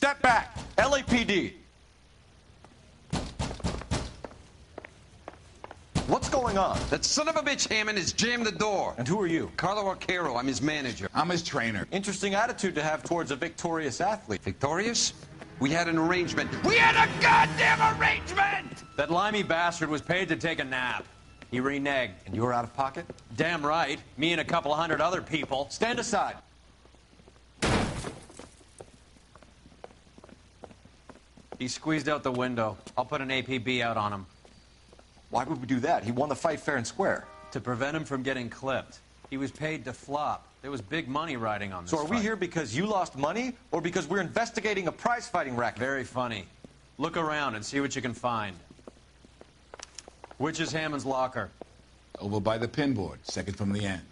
Step back. LAPD. What's going on? That son of a bitch Hammond has jammed the door. And who are you? Carlo Arcaro, I'm his manager. I'm his trainer. Interesting attitude to have towards a victorious athlete. Victorious? We had an arrangement. We had a goddamn arrangement! That limey bastard was paid to take a nap. He reneged. And you were out of pocket? Damn right. Me and a couple hundred other people. Stand aside. He squeezed out the window. I'll put an APB out on him. Why would we do that? He won the fight fair and square. To prevent him from getting clipped. He was paid to flop. There was big money riding on this So are we fight. here because you lost money or because we're investigating a prize-fighting racket? Very funny. Look around and see what you can find. Which is Hammond's locker? Over by the pinboard, second from the end.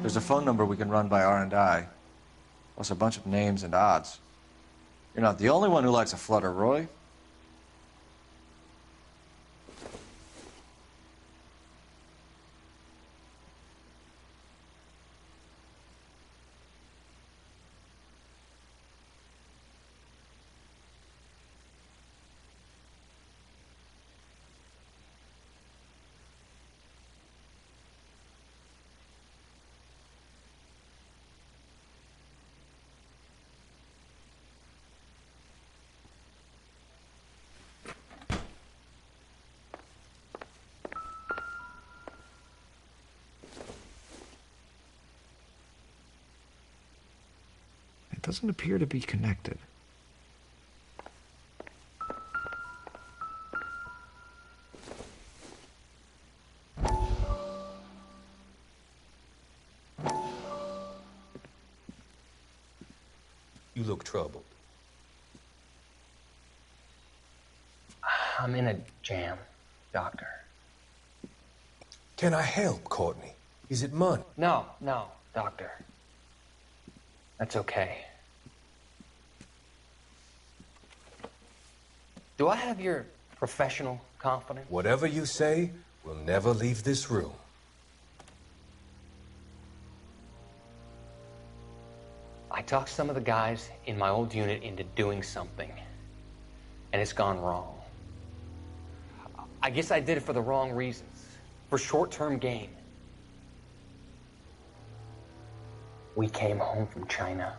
There's a phone number we can run by R&I, plus a bunch of names and odds. You're not the only one who likes a flutter, Roy. It doesn't appear to be connected. You look troubled. I'm in a jam, Doctor. Can I help, Courtney? Is it money? No, Doctor. That's okay. Do I have your professional confidence? Whatever you say, we'll never leave this room. I talked some of the guys in my old unit into doing something, and it's gone wrong. I guess I did it for the wrong reasons, for short-term gain. We came home from China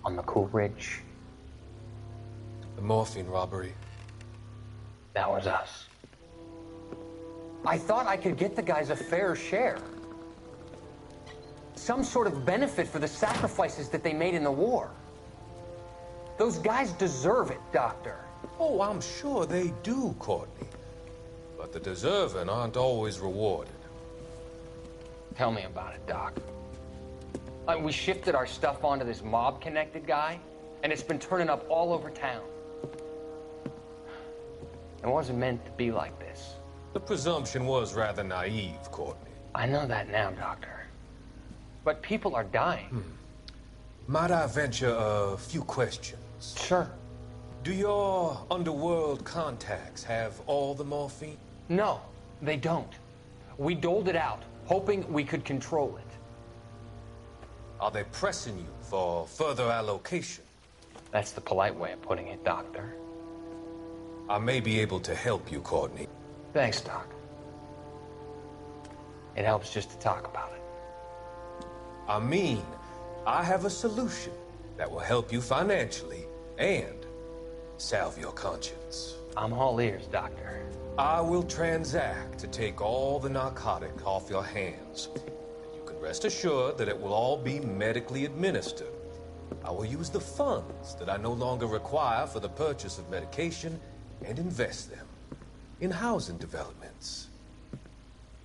on the Cool Ridge. The morphine robbery. That was us. I thought I could get the guys a fair share. Some sort of benefit for the sacrifices that they made in the war. Those guys deserve it, Doctor. Oh, I'm sure they do, Courtney. But the deserving aren't always rewarded. Tell me about it, Doc. We shifted our stuff onto this mob-connected guy, and it's been turning up all over town. It wasn't meant to be like this. The presumption was rather naive, Courtney. I know that now, Doctor. But people are dying. Might I venture a few questions? Sure. Do your underworld contacts have all the morphine? No, they don't. We doled it out, hoping we could control it. Are they pressing you for further allocation? That's the polite way of putting it, Doctor. I may be able to help you, Courtney. Thanks, Doc. It helps just to talk about it. I mean, I have a solution that will help you financially and salve your conscience. I'm all ears, Doctor. I will transact to take all the narcotic off your hands. You can rest assured that it will all be medically administered. I will use the funds that I no longer require for the purchase of medication and invest them in housing developments.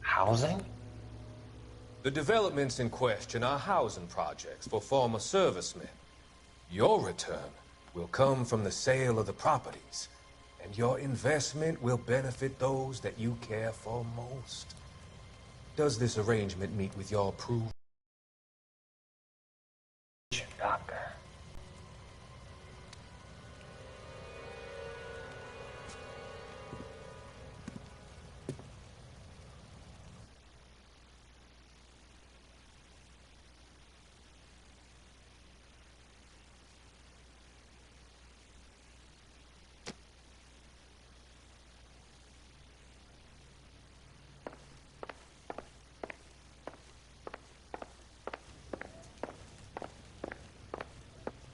Housing? The developments in question are housing projects for former servicemen. Your return will come from the sale of the properties, and your investment will benefit those that you care for most. Does this arrangement meet with your approval?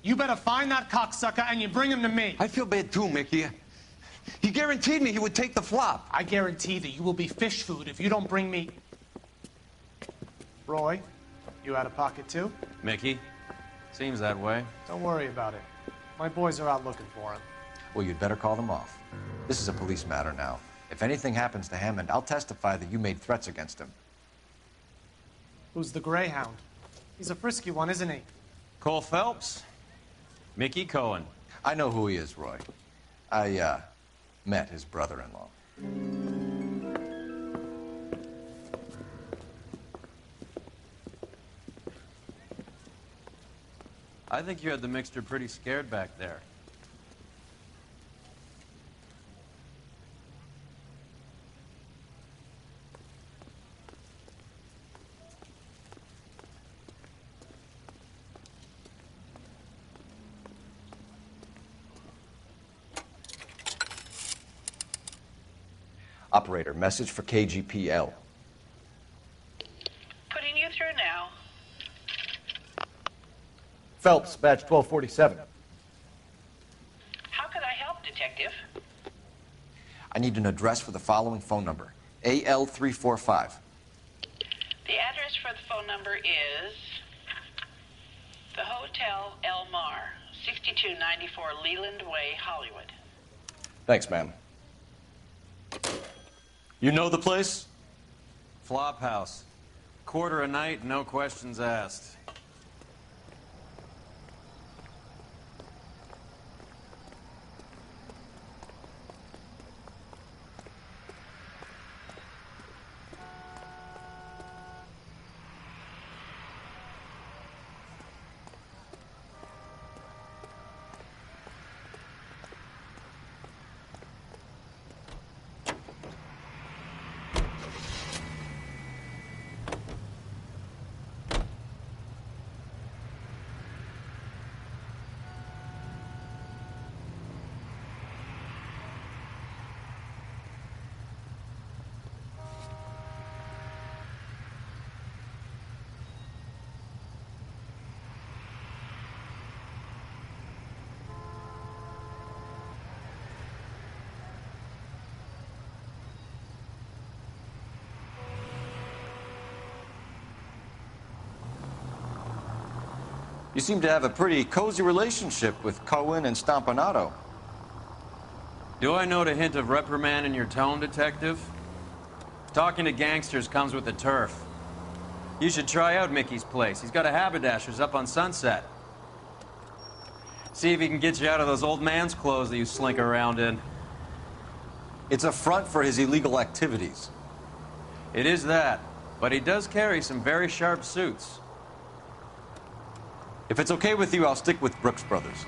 You better find that cocksucker and you bring him to me. I feel bad too, Mickey. He guaranteed me he would take the flop. I guarantee that you will be fish food if you don't bring me... Roy, you out of pocket too? Mickey? Seems that way. Don't worry about it. My boys are out looking for him. Well, you'd better call them off. This is a police matter now. If anything happens to Hammond, I'll testify that you made threats against him. Who's the Greyhound? He's a frisky one, isn't he? Cole Phelps? Mickey Cohen. I know who he is, Roy. I, met his brother-in-law. I think you had the mixture pretty scared back there. Operator, message for KGPL. Putting you through now. Phelps, badge 1247. How could I help, Detective? I need an address for the following phone number. AL345. The address for the phone number is the Hotel El Mar, 6294 Leland Way, Hollywood. Thanks, ma'am. You know the place? Flop house. Quarter a night, no questions asked. You seem to have a pretty cozy relationship with Cohen and Stompanato. Do I note a hint of reprimand in your tone, Detective? Talking to gangsters comes with the turf. You should try out Mickey's place. He's got a haberdasher's up on Sunset. See if he can get you out of those old man's clothes that you slink around in. It's a front for his illegal activities. It is that, but he does carry some very sharp suits. If it's okay with you, I'll stick with Brooks Brothers.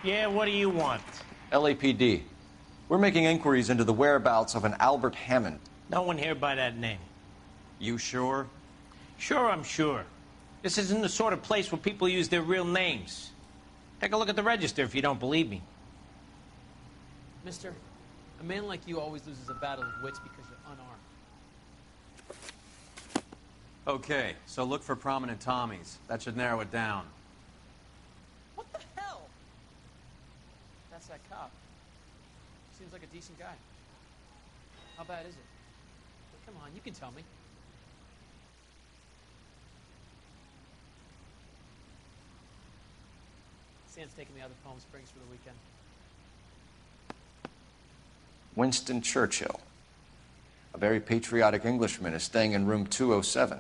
Yeah, what do you want? LAPD. We're making inquiries into the whereabouts of an Albert Hammond. No one here by that name. You sure? Sure, I'm sure. This isn't the sort of place where people use their real names. Take a look at the register if you don't believe me. Mister, a man like you always loses a battle of wits because you're unarmed. Okay, so look for prominent Tommies. That should narrow it down. What the hell? That's that cop. Seems like a decent guy. How bad is it? Come on, you can tell me. Sam's taking me out of Palm Springs for the weekend. Winston Churchill. A very patriotic Englishman is staying in room 207.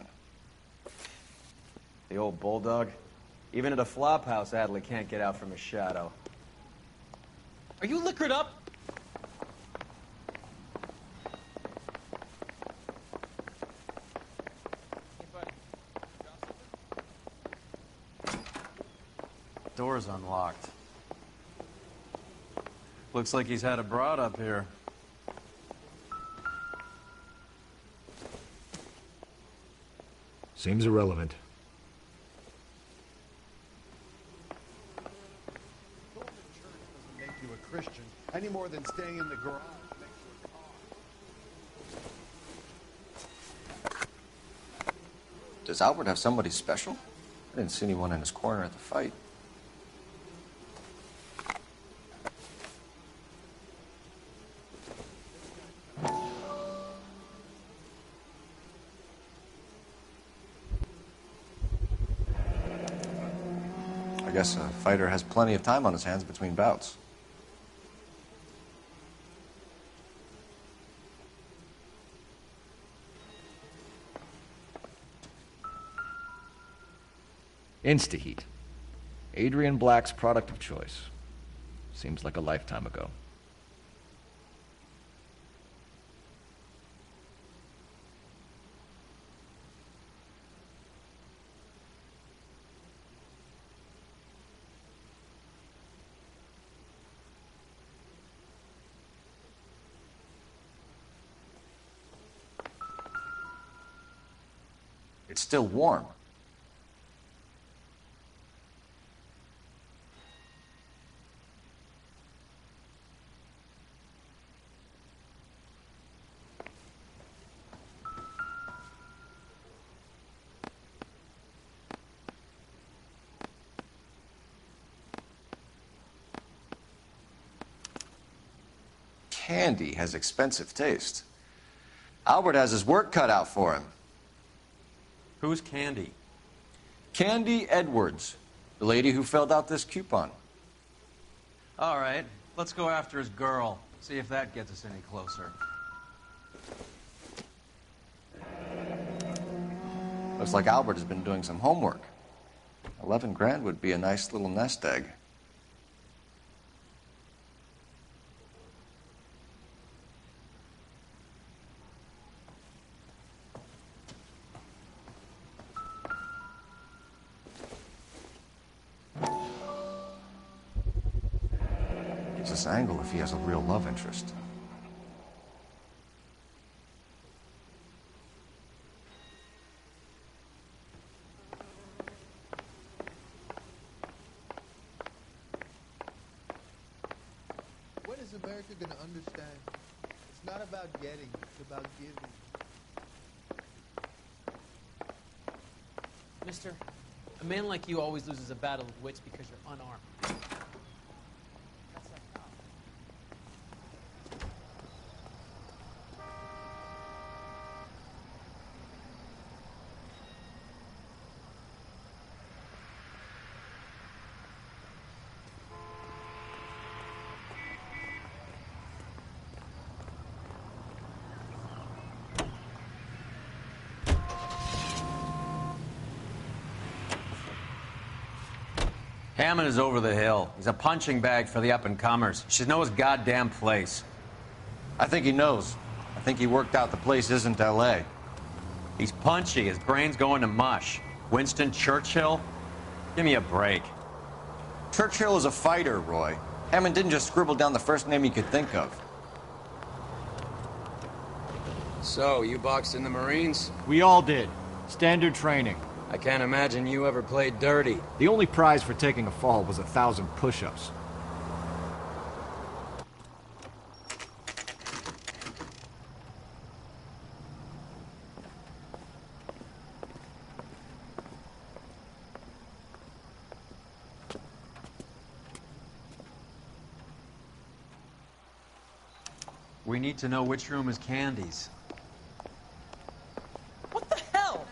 The old bulldog. Even at a flop house, Adley can't get out from his shadow. Are you liquored up? Hey, buddy. door's unlocked. Looks like he's had a broad up here. Seems irrelevant. Make you a Christian any more than staying in the garage makes you a car. Does Albert have somebody special? I didn't see anyone in his corner at the fight. I guess a fighter has plenty of time on his hands between bouts. Instaheat. Adrian Black's product of choice. Seems like a lifetime ago. It's still warm. Candy has expensive taste. Albert has his work cut out for him. Who's Candy? Candy Edwards, the lady who filled out this coupon. All right, let's go after his girl. See if that gets us any closer. Looks like Albert has been doing some homework. 11 grand would be a nice little nest egg. Gives us angle if he has a real love interest. When is America going to understand? It's not about getting, it's about giving. Mister, a man like you always loses a battle of wits because you're unarmed. That's that cop. Hammond is over the hill. He's a punching bag for the up-and-comers. You should know his goddamn place. I think he knows. I think he worked out the place isn't L.A. He's punchy. His brain's going to mush. Winston Churchill? Give me a break. Churchill is a fighter, Roy. Hammond didn't just scribble down the first name he could think of. So, you boxed in the Marines? We all did. Standard training. I can't imagine you ever played dirty. The only prize for taking a fall was 1,000 push-ups. We need to know which room is Candy's. What the hell?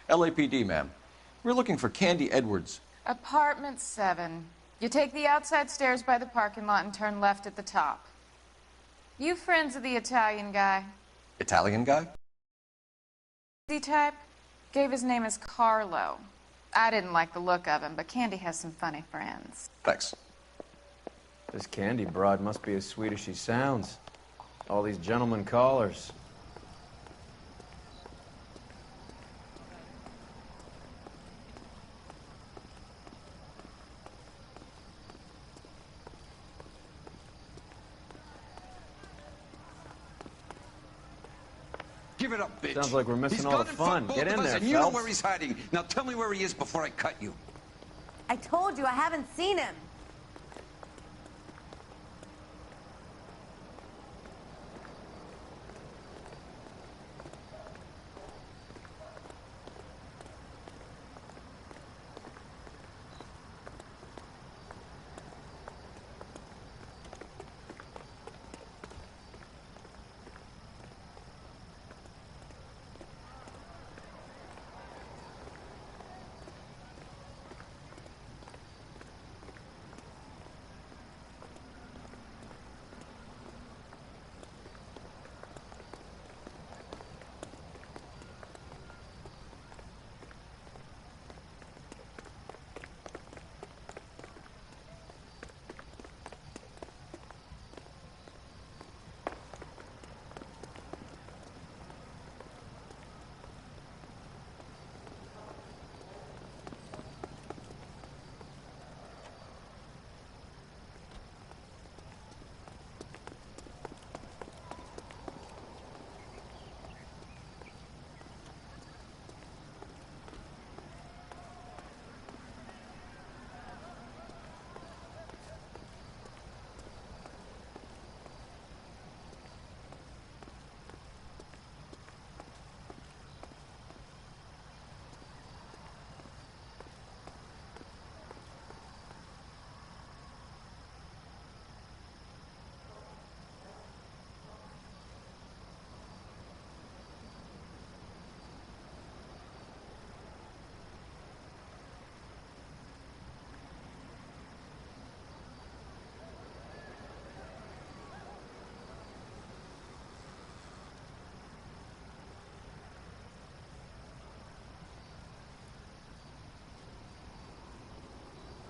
LAPD, ma'am. We're looking for Candy Edwards. Apartment 7. You take the outside stairs by the parking lot and turn left at the top. You friends of the Italian guy? Italian guy? Z type? Gave his name as Carlo. I didn't like the look of him, but Candy has some funny friends. Thanks. This Candy broad must be as sweet as she sounds. All these gentlemen callers. Give it up, bitch. Sounds like we're missing He's all gone the and fun. fucked both Get in of us, there, and you know Phelps. where he's hiding. Now tell me where he is before I cut you. I told you I haven't seen him.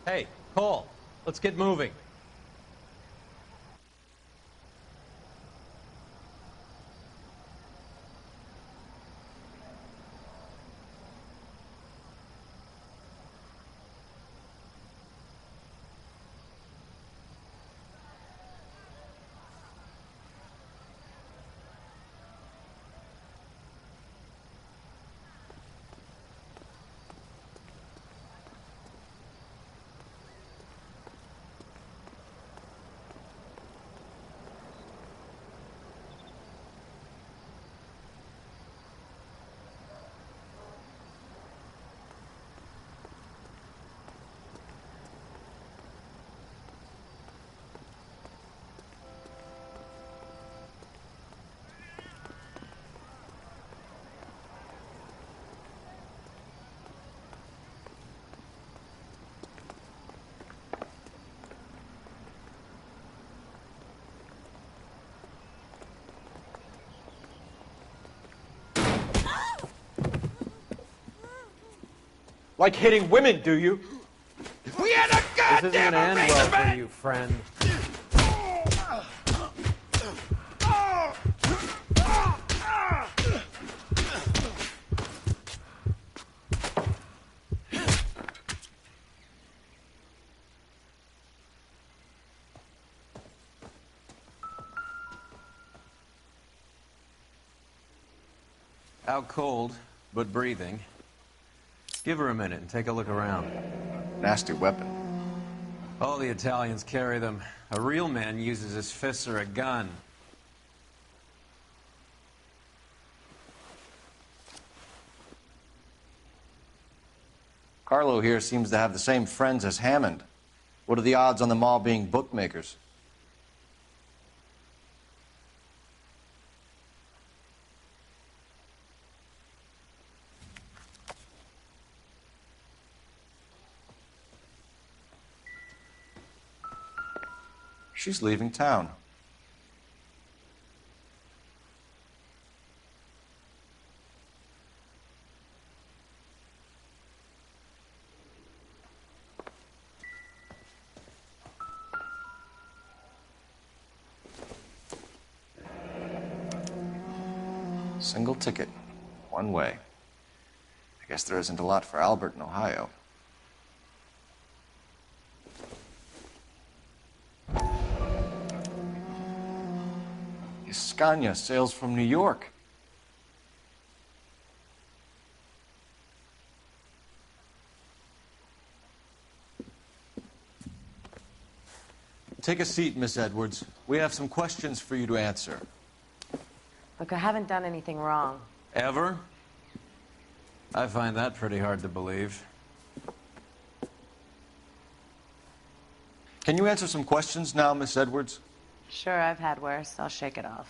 Hey, Cole, let's get moving. Like hitting women, do you? We had a This isn't goddamn gonna end well for arrangement! you, friend. Out cold, but breathing. Give her a minute and take a look around. Nasty weapon. All the Italians carry them. A real man uses his fists or a gun. Carlo here seems to have the same friends as Hammond. What are the odds on them all being bookmakers? She's leaving town. Single ticket, one way. I guess there isn't a lot for Albert in Ohio. Scania sails from New York. Take a seat, Miss Edwards. We have some questions for you to answer. Look, I haven't done anything wrong. Ever? I find that pretty hard to believe. Can you answer some questions now, Miss Edwards? Sure, I've had worse. I'll shake it off.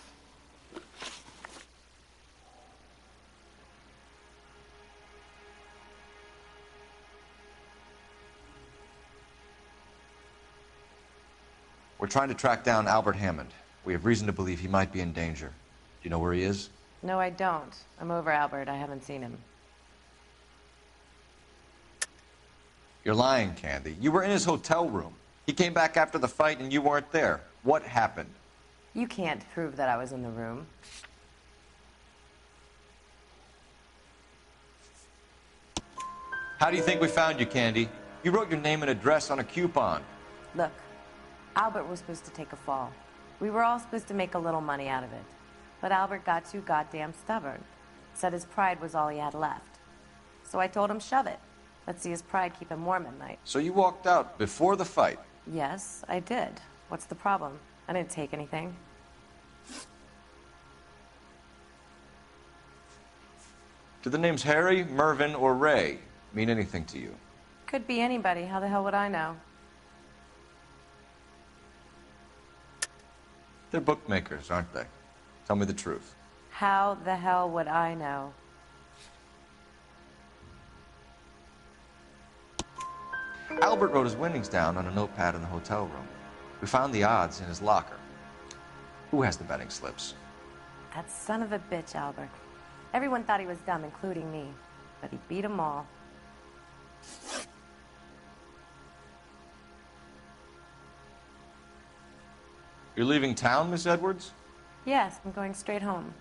We're trying to track down Albert Hammond. We have reason to believe he might be in danger. Do you know where he is? No, I don't. I'm over Albert. I haven't seen him. You're lying, Candy. You were in his hotel room. He came back after the fight and you weren't there. What happened? You can't prove that I was in the room. How do you think we found you, Candy? You wrote your name and address on a coupon. Look, Albert was supposed to take a fall. We were all supposed to make a little money out of it. But Albert got too goddamn stubborn. Said his pride was all he had left. So I told him, shove it. Let's see his pride keep him warm at night. So you walked out before the fight? Yes, I did. What's the problem? I didn't take anything. Do the names Harry, Mervyn, or Ray mean anything to you? Could be anybody. How the hell would I know? They're bookmakers, aren't they? Tell me the truth. How the hell would I know? Albert wrote his winnings down on a notepad in the hotel room. We found the odds in his locker. Who has the betting slips? That son of a bitch, Albert. Everyone thought he was dumb, including me. But he beat them all. You're leaving town, Miss Edwards? Yes, I'm going straight home.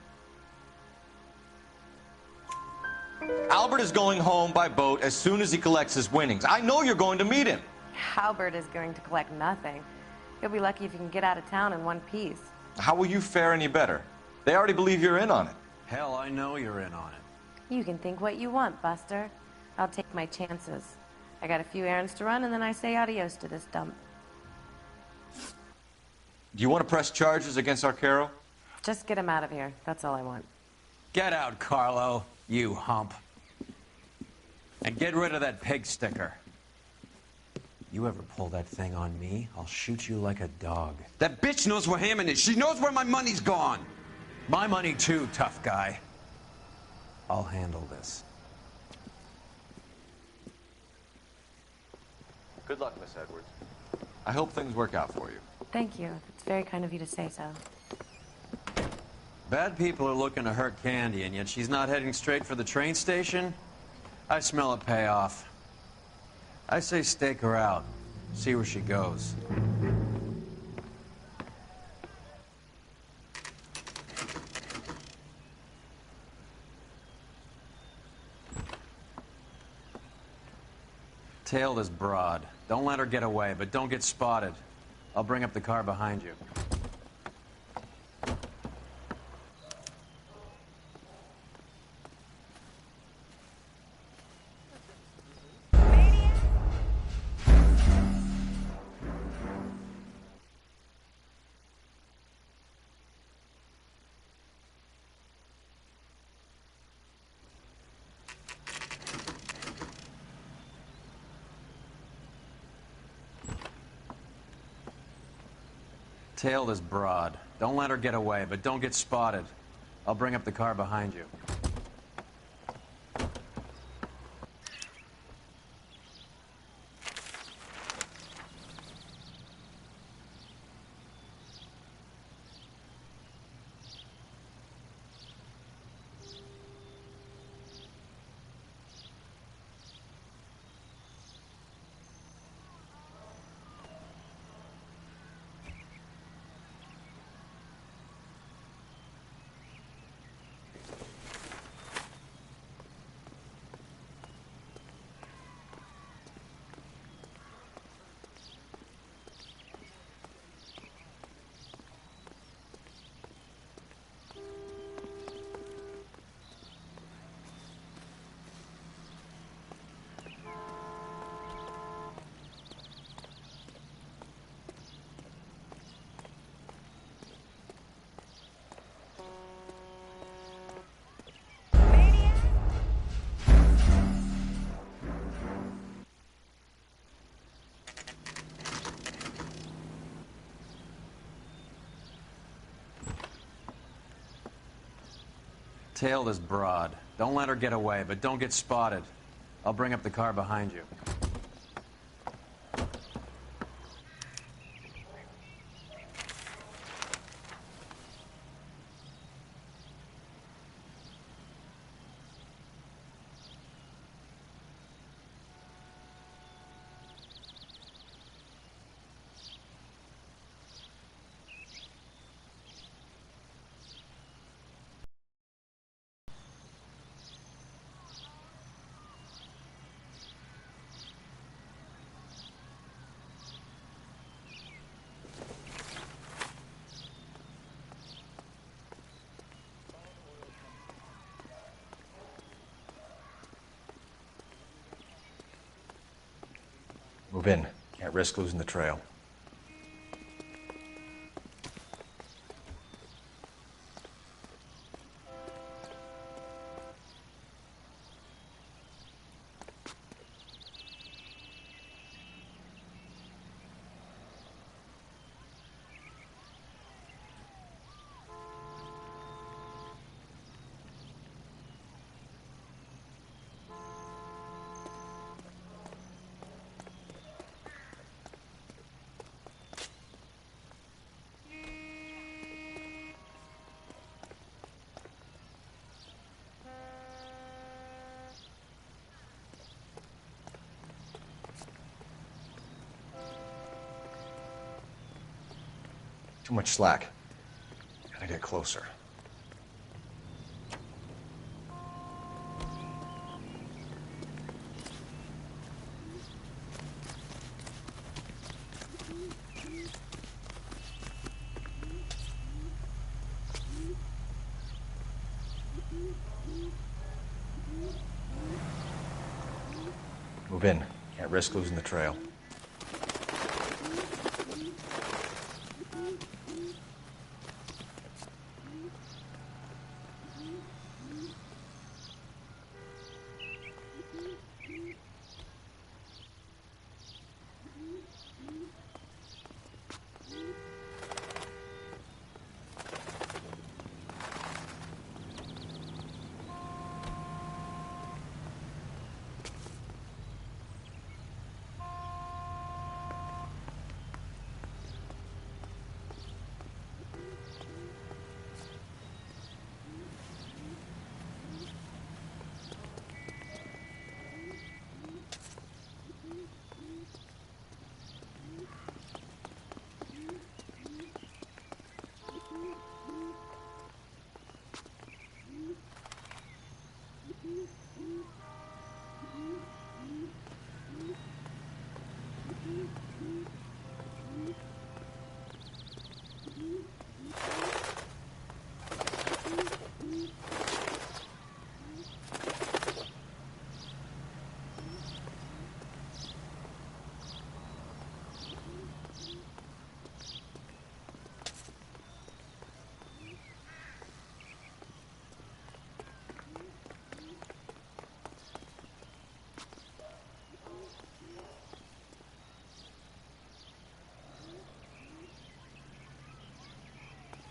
Albert is going home by boat as soon as he collects his winnings. I know you're going to meet him. Albert is going to collect nothing. He'll be lucky if he can get out of town in one piece. How will you fare any better? They already believe you're in on it. Hell, I know you're in on it. You can think what you want, Buster. I'll take my chances. I got a few errands to run, and then I say adios to this dump. Do you want to press charges against Arcaro? Just get him out of here. That's all I want. Get out, Carlo, you hump. And get rid of that pig sticker. You ever pull that thing on me, I'll shoot you like a dog. That bitch knows where Hammond is. She knows where my money's gone. My money too, tough guy. I'll handle this. Good luck, Miss Edwards. I hope things work out for you. Thank you. It's very kind of you to say so. Bad people are looking to hurt Candy, and yet she's not heading straight for the train station? I smell a payoff. I say stake her out. See where she goes. Tail this broad. Don't let her get away, but don't get spotted. I'll bring up the car behind you. Tail this broad. Don't let her get away, but don't get spotted. I'll bring up the car behind you. Tail this broad. Don't let her get away, but don't get spotted. I'll bring up the car behind you. Move in. Can't risk losing the trail. Too much slack. Gotta get closer. Move in. Can't risk losing the trail.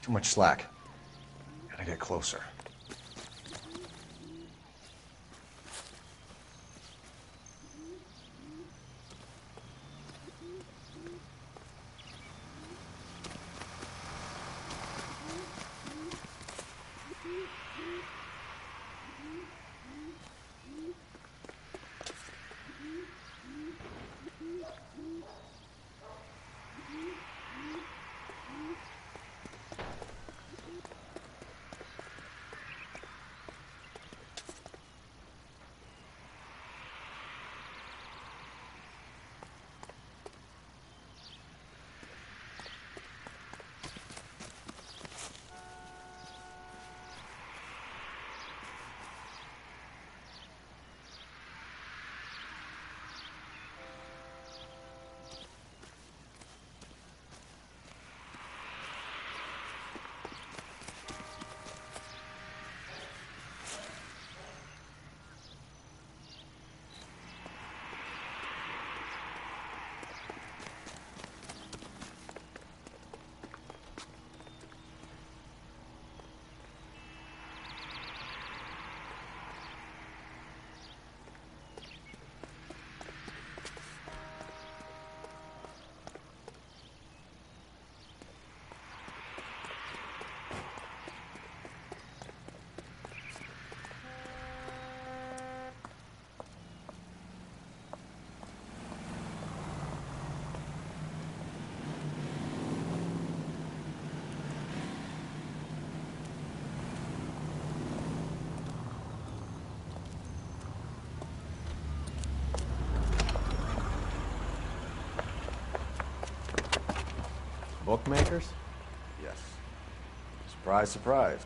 Too much slack. Gotta get closer. Bookmakers? Yes. Surprise, surprise.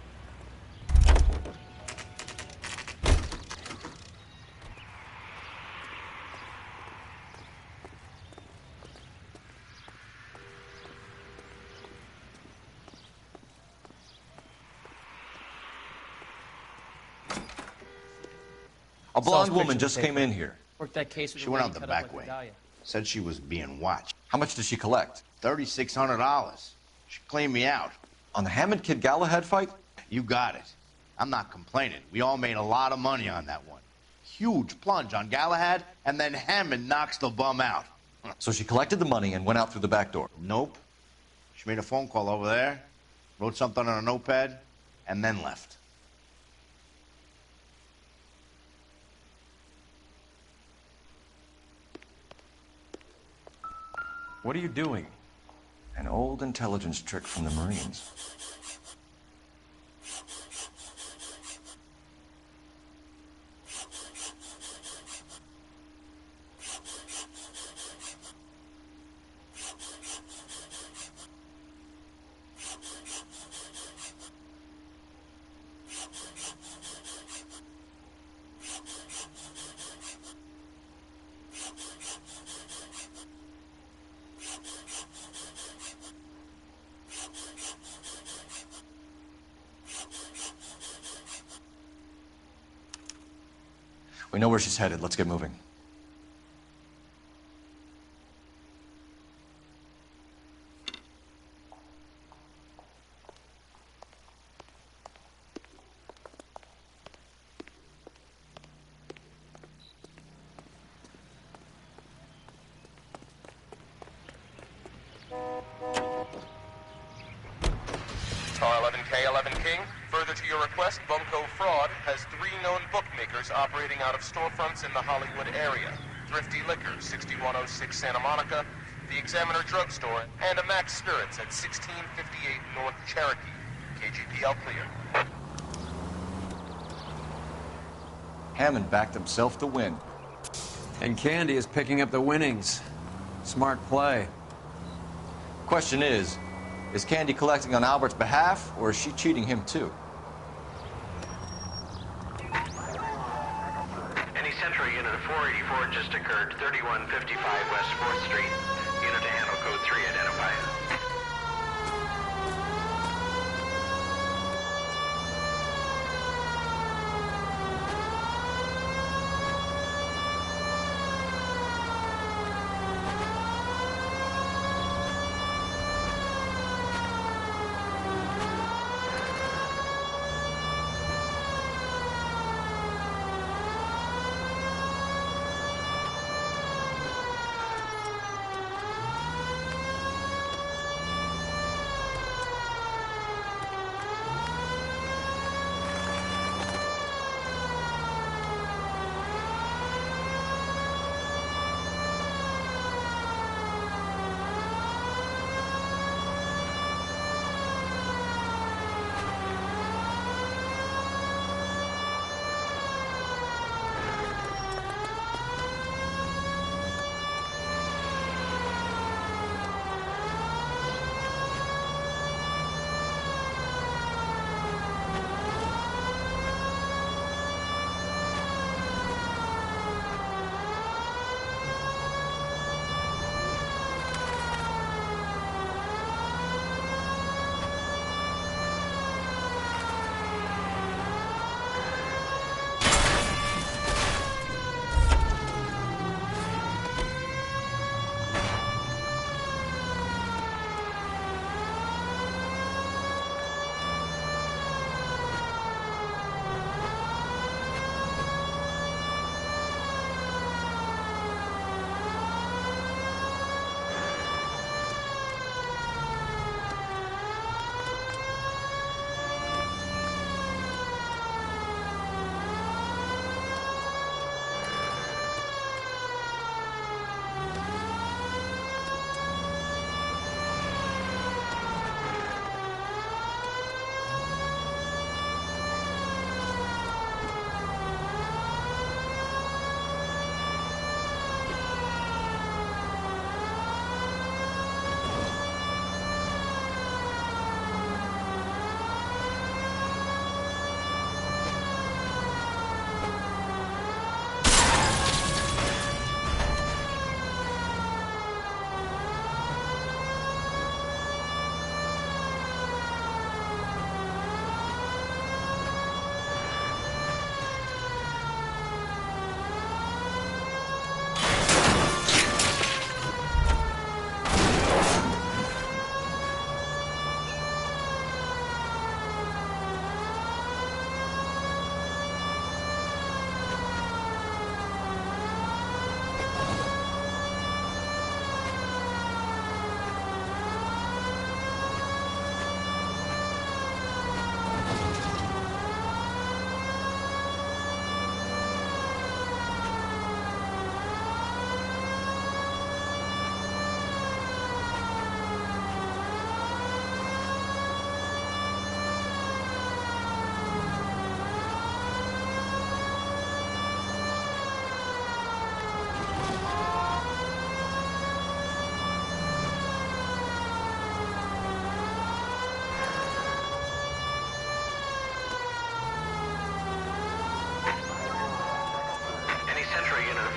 A blonde woman just came in here. Worked that case with She the went lady out the cut back up like way. a dahlia. Said she was being watched. How much did she collect? $3,600. She cleaned me out. On the Hammond Kid Galahad fight? You got it. I'm not complaining. We all made a lot of money on that one. Huge plunge on Galahad, and then Hammond knocks the bum out. So she collected the money and went out through the back door? Nope. She made a phone call over there, wrote something on a notepad, and then left. What are you doing? An old intelligence trick from the Marines. We know where she's headed. Let's get moving. R11K, 11 King. Further to your request, Bunko Fraud has 3 known bookmakers operating out of storefronts in the Hollywood area. Thrifty Liquor, 6106 Santa Monica, the Examiner Drugstore, and a Max Spirits at 1658 North Cherokee. KGPL clear. Hammond backed himself to win. And Candy is picking up the winnings. Smart play. Question is Candy collecting on Albert's behalf, or is she cheating him too? Any Central unit of 484 just occurred, 3155 West 4th Street. Unit to handle code 3 identified.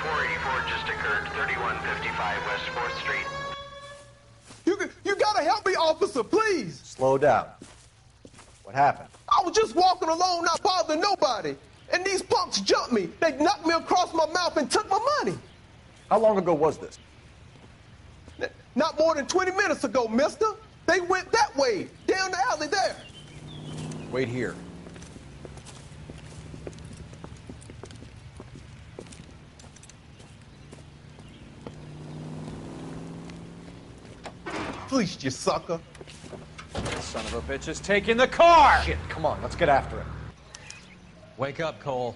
484 just occurred, 3155 West 4th Street. You gotta help me, officer, please. Slow down. What happened? I was just walking along, not bothering nobody. And these punks jumped me. They knocked me across my mouth and took my money. How long ago was this? Not more than 20 minutes ago, mister. They went that way, down the alley there. Wait here. Fleeced you, sucker. Son of a bitch is taking the car! Shit, come on, let's get after him. Wake up, Cole.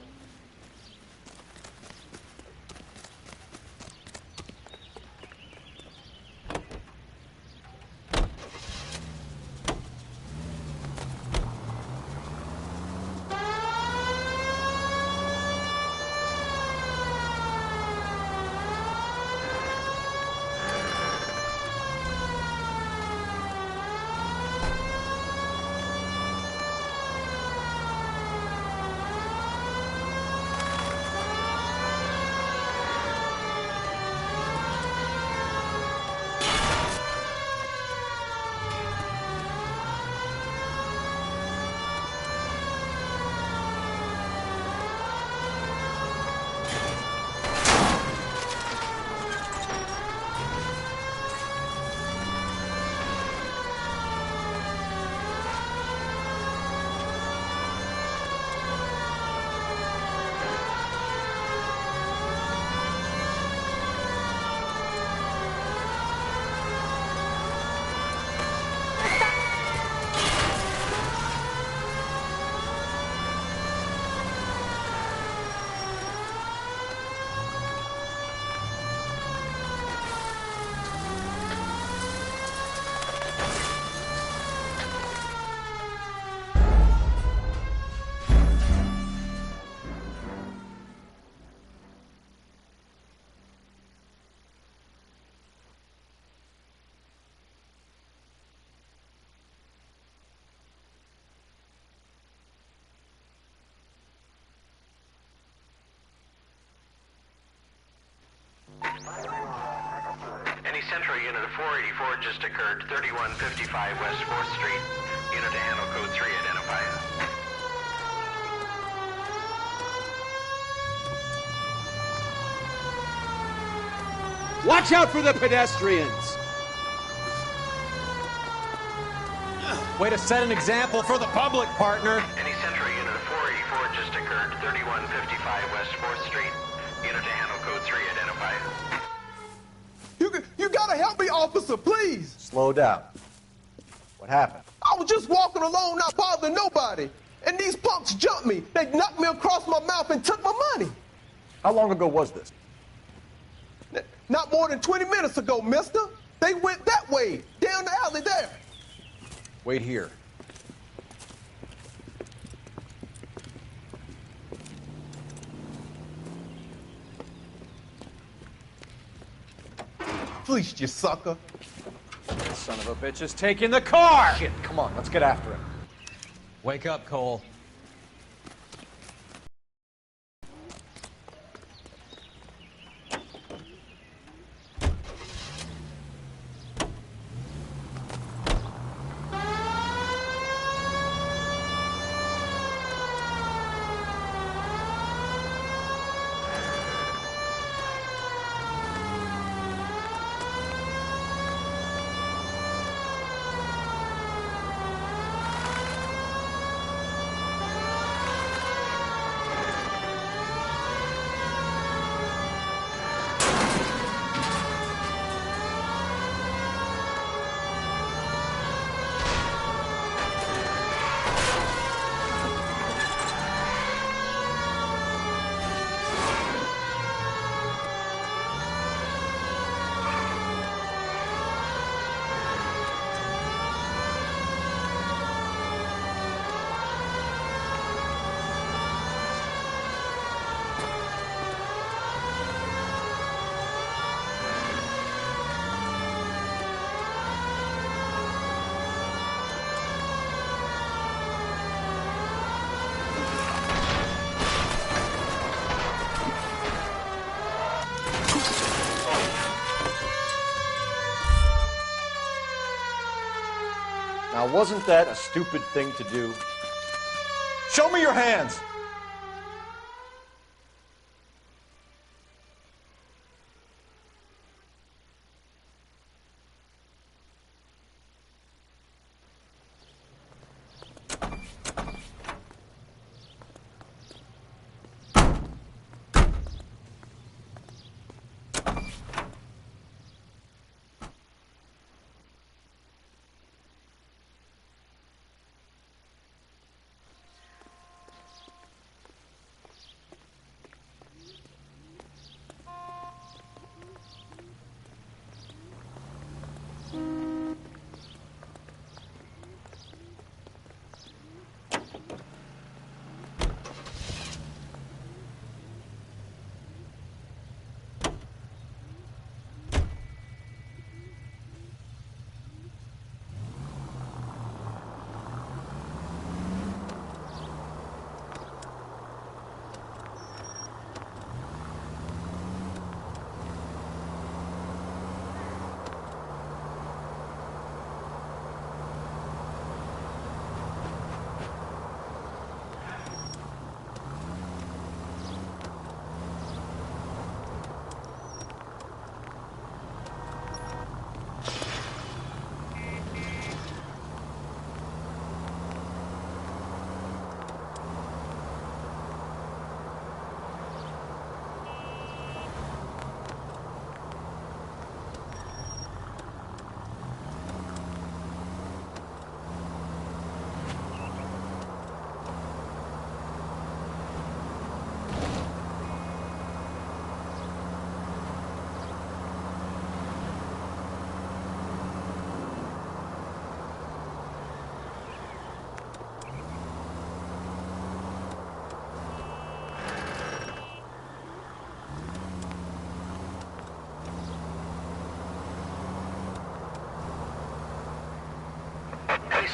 Any Central unit of 484 just occurred, 3155 West 4th Street. Unit to handle code 3, identify. Watch out for the pedestrians! Way to set an example for the public, partner. Any Central unit of 484 just occurred, 3155 West 4th Street. Unit to handle code 3, identify. You gotta help me, officer, please. Slow down. What happened? I was just walking along, not bothering nobody. And these punks jumped me. They knocked me across my mouth and took my money. How long ago was this? Not more than 20 minutes ago, mister. They went that way, down the alley there. Wait here. Fleeced you, sucker. Son of a bitch is taking the car! Shit, come on, let's get after him. Wake up, Cole. Now, wasn't that a stupid thing to do? Show me your hands!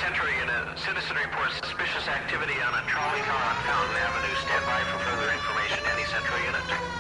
Central Unit, citizen reports suspicious activity on a trolley car on Fountain Avenue. Stand by for further information. Any Central Unit?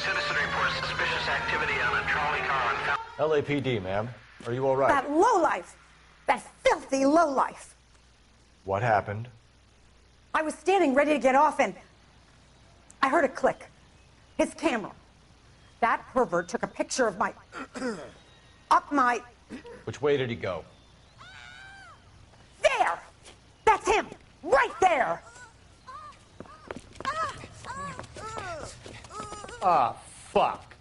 citizen reports suspicious activity on a trolley car on Fountain. LAPD, ma'am. Are you all right? That lowlife! That filthy lowlife! What happened? I was standing ready to get off and I heard a click. His camera. That pervert took a picture of my... up my... Which way did he go? There! That's him! Right there! Ah, fuck.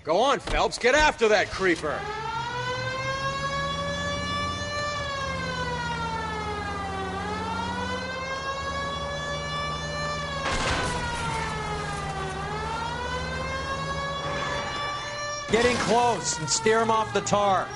Go on, Phelps. Get after that creeper. Get in close and steer him off the tar.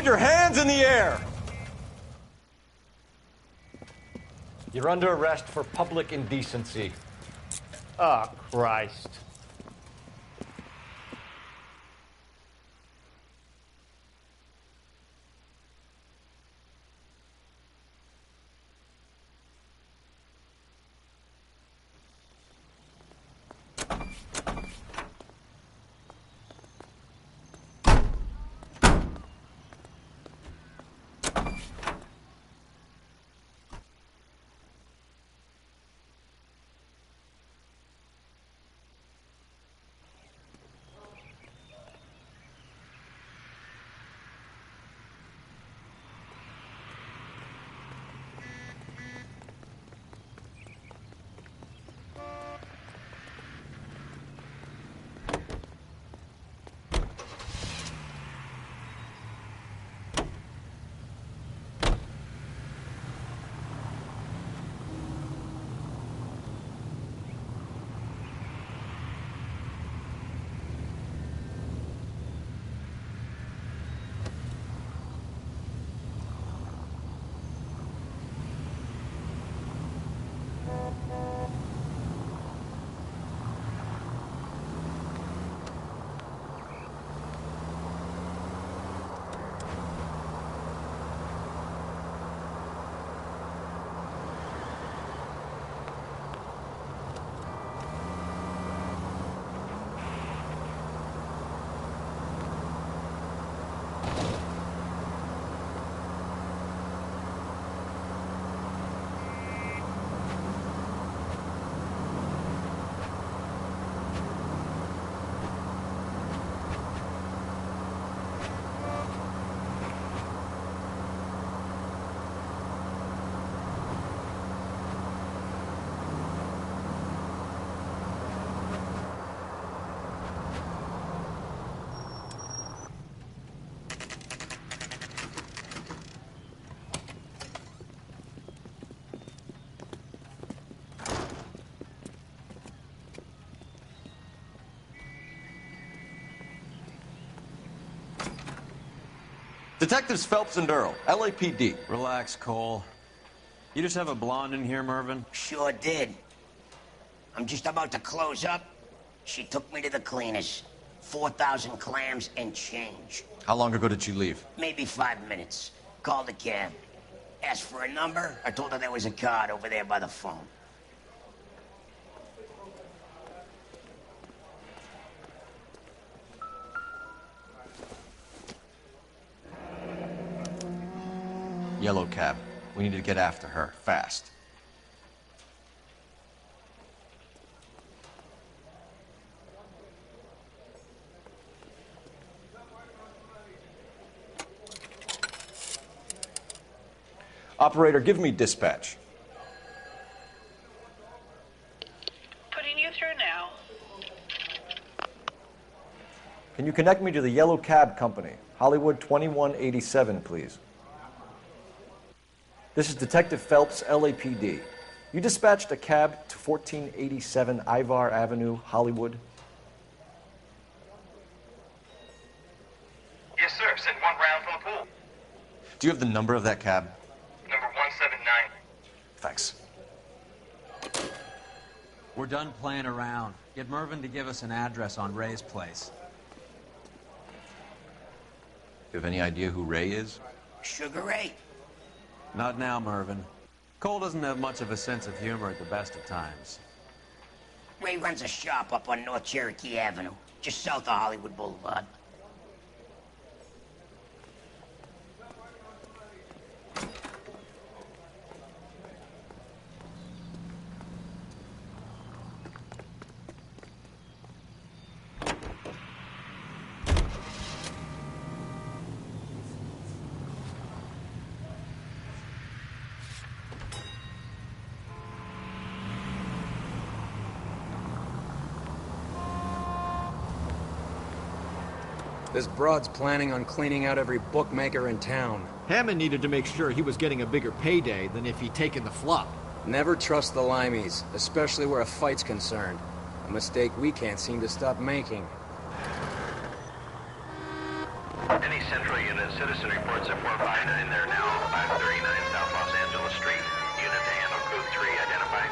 Put your hands in the air! You're under arrest for public indecency. Oh, Christ. Detectives Phelps and Earl, LAPD. Relax, Cole. You just have a blonde in here, Mervyn? Sure did. I'm just about to close up. She took me to the cleaners. 4,000 clams and change. How long ago did she leave? Maybe 5 minutes. Called a cab. Asked for a number. I told her there was a card over there by the phone. Yellow cab. We need to get after her, fast. Operator, give me dispatch. Putting you through now. Can you connect me to the Yellow Cab Company? Hollywood 2187, please. This is Detective Phelps, LAPD. You dispatched a cab to 1487 Ivar Avenue, Hollywood? Yes, sir. Send one round from the pool. Do you have the number of that cab? Number 179. Thanks. We're done playing around. Get Mervyn to give us an address on Ray's place. You have any idea who Ray is? Sugar Ray. Not now, Mervyn. Cole doesn't have much of a sense of humor at the best of times. Ray runs a shop up on North Cherokee Avenue, just south of Hollywood Boulevard. This broad's planning on cleaning out every bookmaker in town. Hammond needed to make sure he was getting a bigger payday than if he'd taken the flop. Never trust the limeys, especially where a fight's concerned. A mistake we can't seem to stop making. Any Central Unit, citizen reports at 459 there now, 539 South Los Angeles Street. Unit to handle code 3, identify.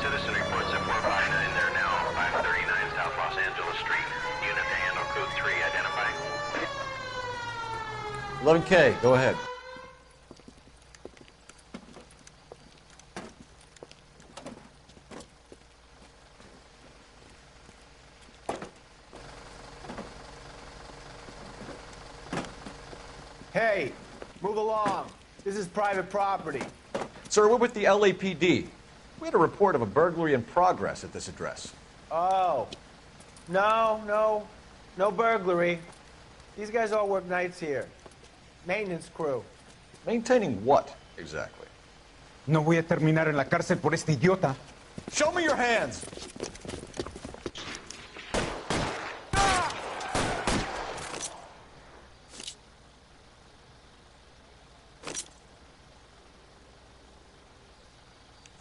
citizen reports at 459 there now, 539 South Los Angeles Street. Unit to handle code 3, identify. 11K, go ahead. Hey, move along. This is private property. Sir, we're with the LAPD. We had a report of a burglary in progress at this address. Oh. No burglary. These guys all work nights here. Maintenance crew. Maintaining what, exactly? No voy a terminar en la cárcel por este idiota. Show me your hands!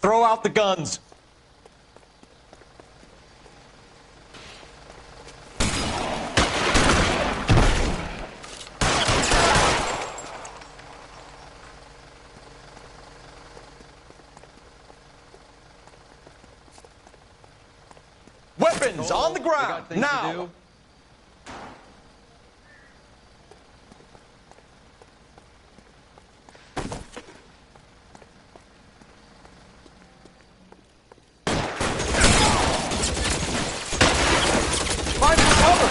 Throw out the guns! Weapons on the ground, now! Find cover!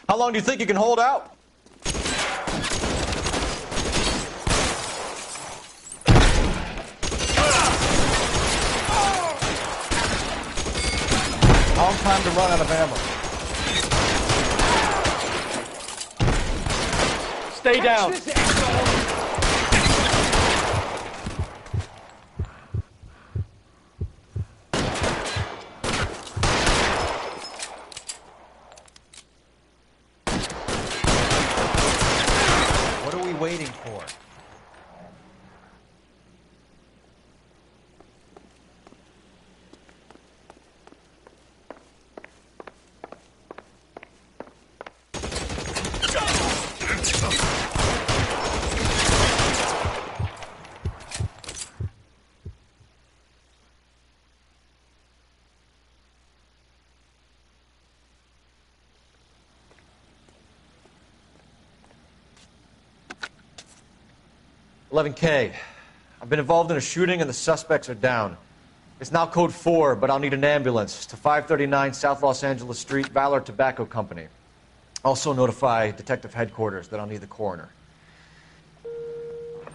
How long do you think you can hold out? Long time to run out of ammo. Stay down. What are we waiting for? $11K. I've been involved in a shooting and the suspects are down. It's now code 4, but I'll need an ambulance to 539 South Los Angeles Street, Valor Tobacco Company. Also notify Detective Headquarters that I'll need the coroner.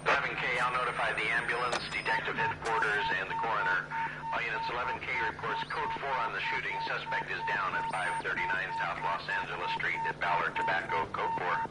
11K, I'll notify the ambulance, Detective Headquarters, and the coroner. All units, 11K reports code 4 on the shooting. Suspect is down at 539 South Los Angeles Street at Valor Tobacco, code 4.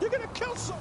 You're gonna kill some.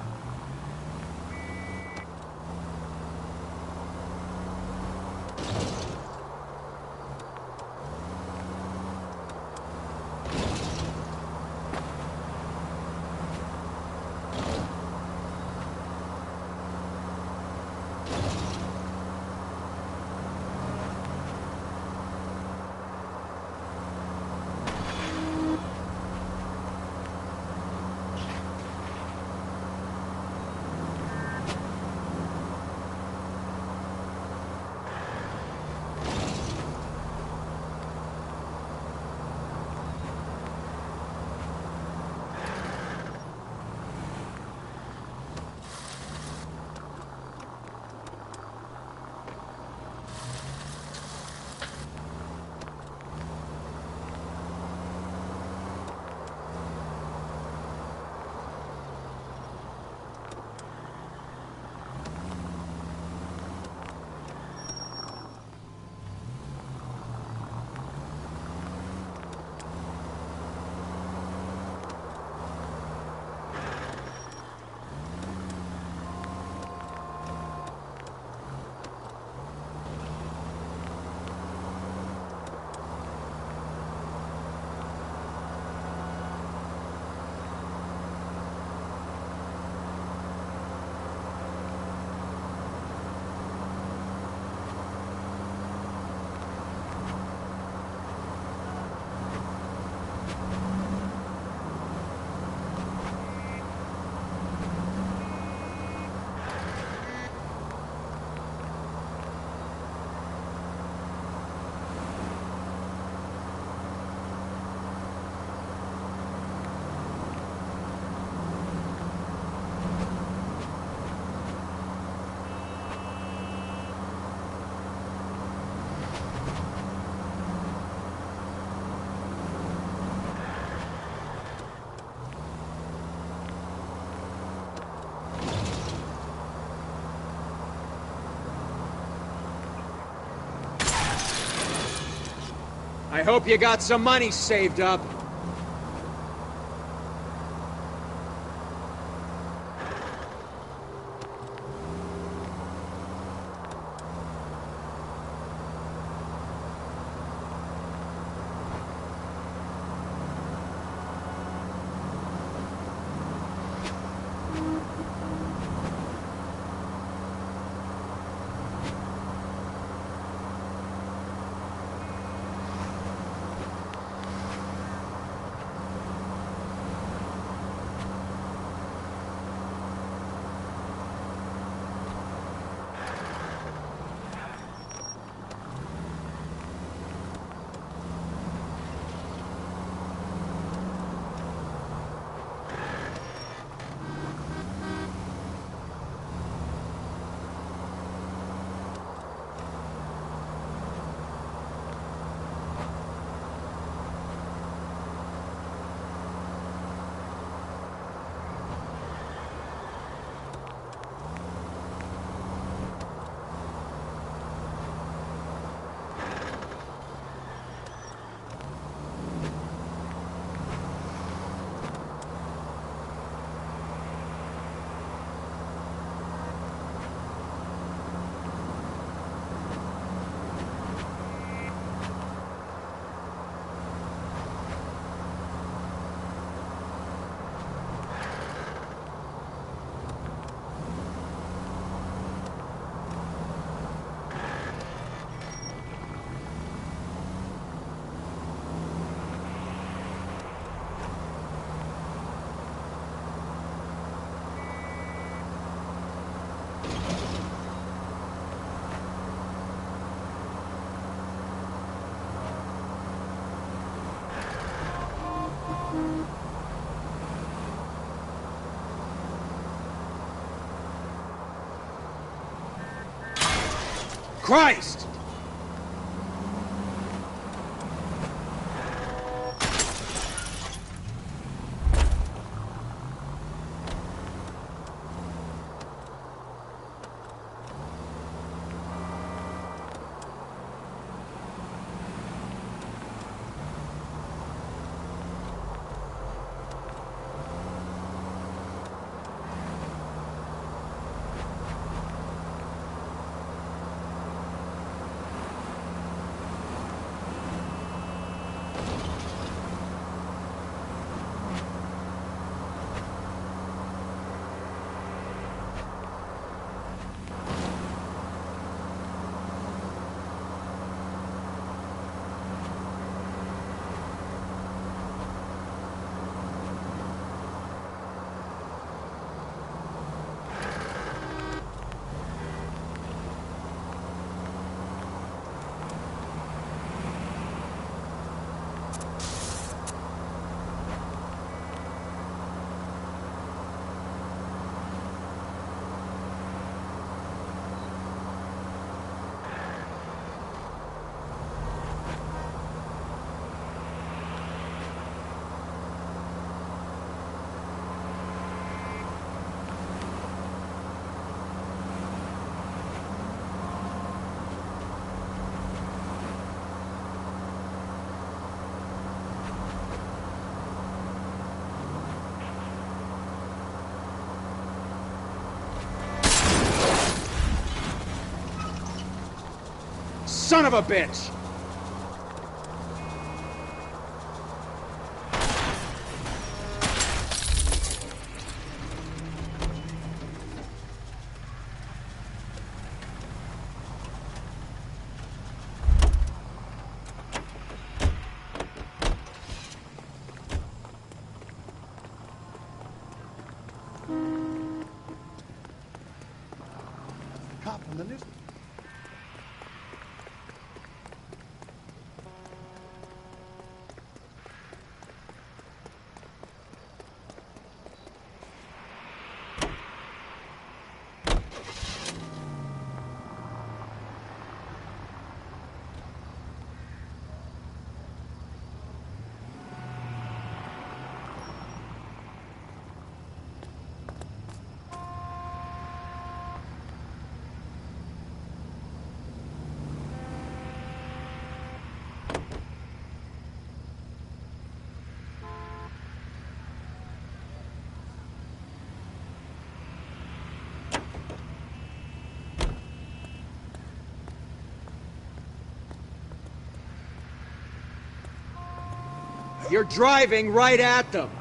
I hope you got some money saved up. Christ! Son of a bitch! Cop from the news. You're driving right at them.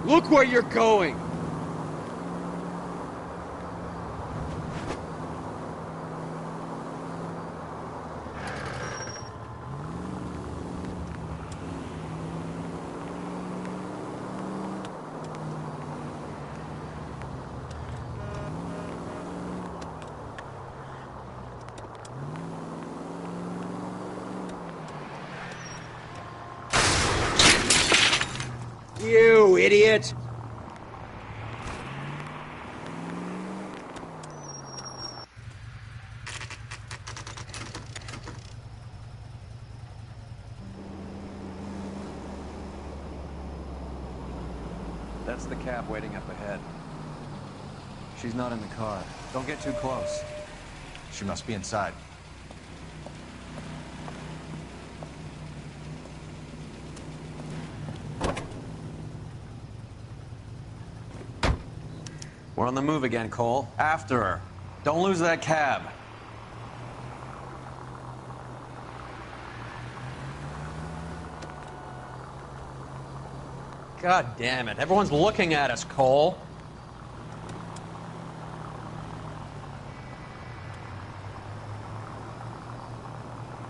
Look where you're going! You idiot! That's the cab waiting up ahead. She's not in the car. Don't get too close. She must be inside. We're on the move again, Cole. After her. Don't lose that cab. God damn it. Everyone's looking at us, Cole.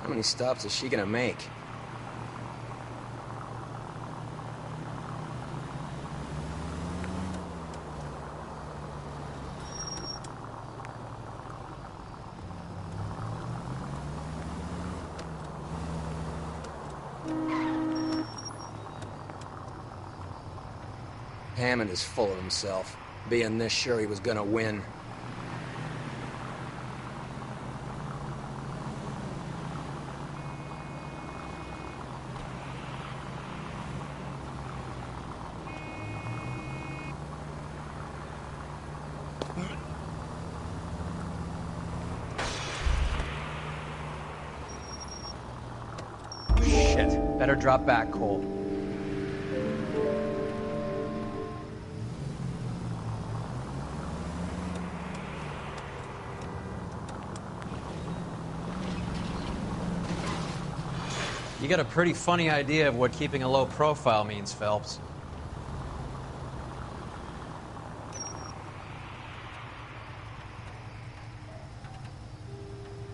How many stops is she gonna make? Hammond is full of himself, being this sure he was gonna win. Shit. Better drop back, Cole. You got a pretty funny idea of what keeping a low profile means, Phelps.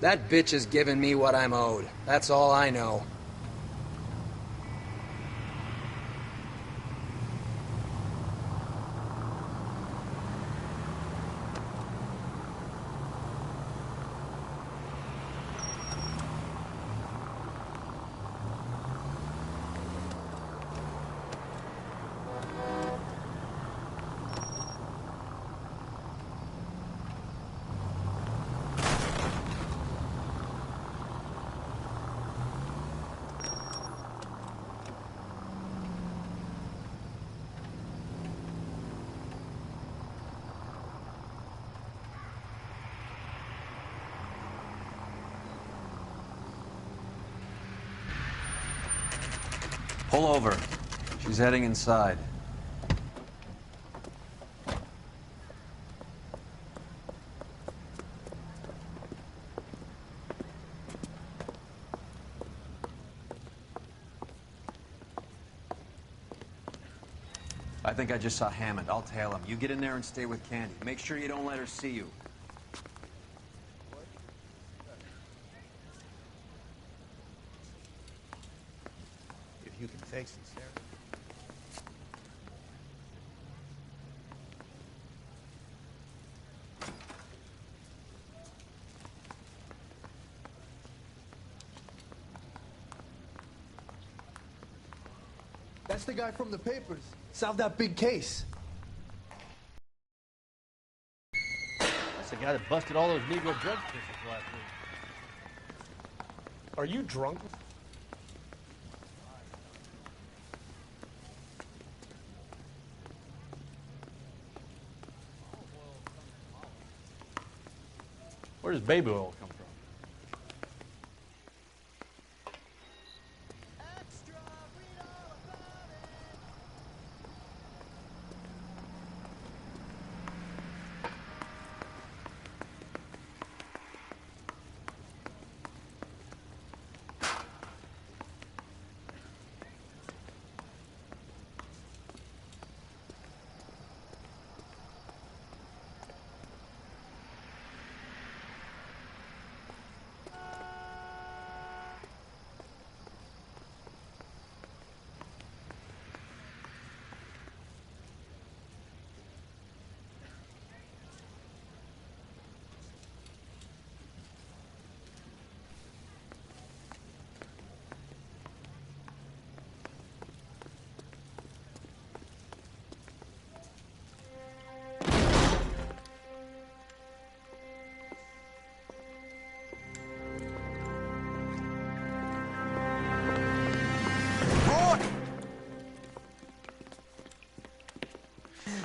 That bitch is giving me what I'm owed. That's all I know. Pull over. She's heading inside. I think I just saw Hammond. I'll tail him. You get in there and stay with Candy. Make sure you don't let her see you. If you can fix it, Sarah. That's the guy from the papers. Solved that big case. That's the guy that busted all those Negro drug cases last week. Are you drunk? Where does baby oil come from?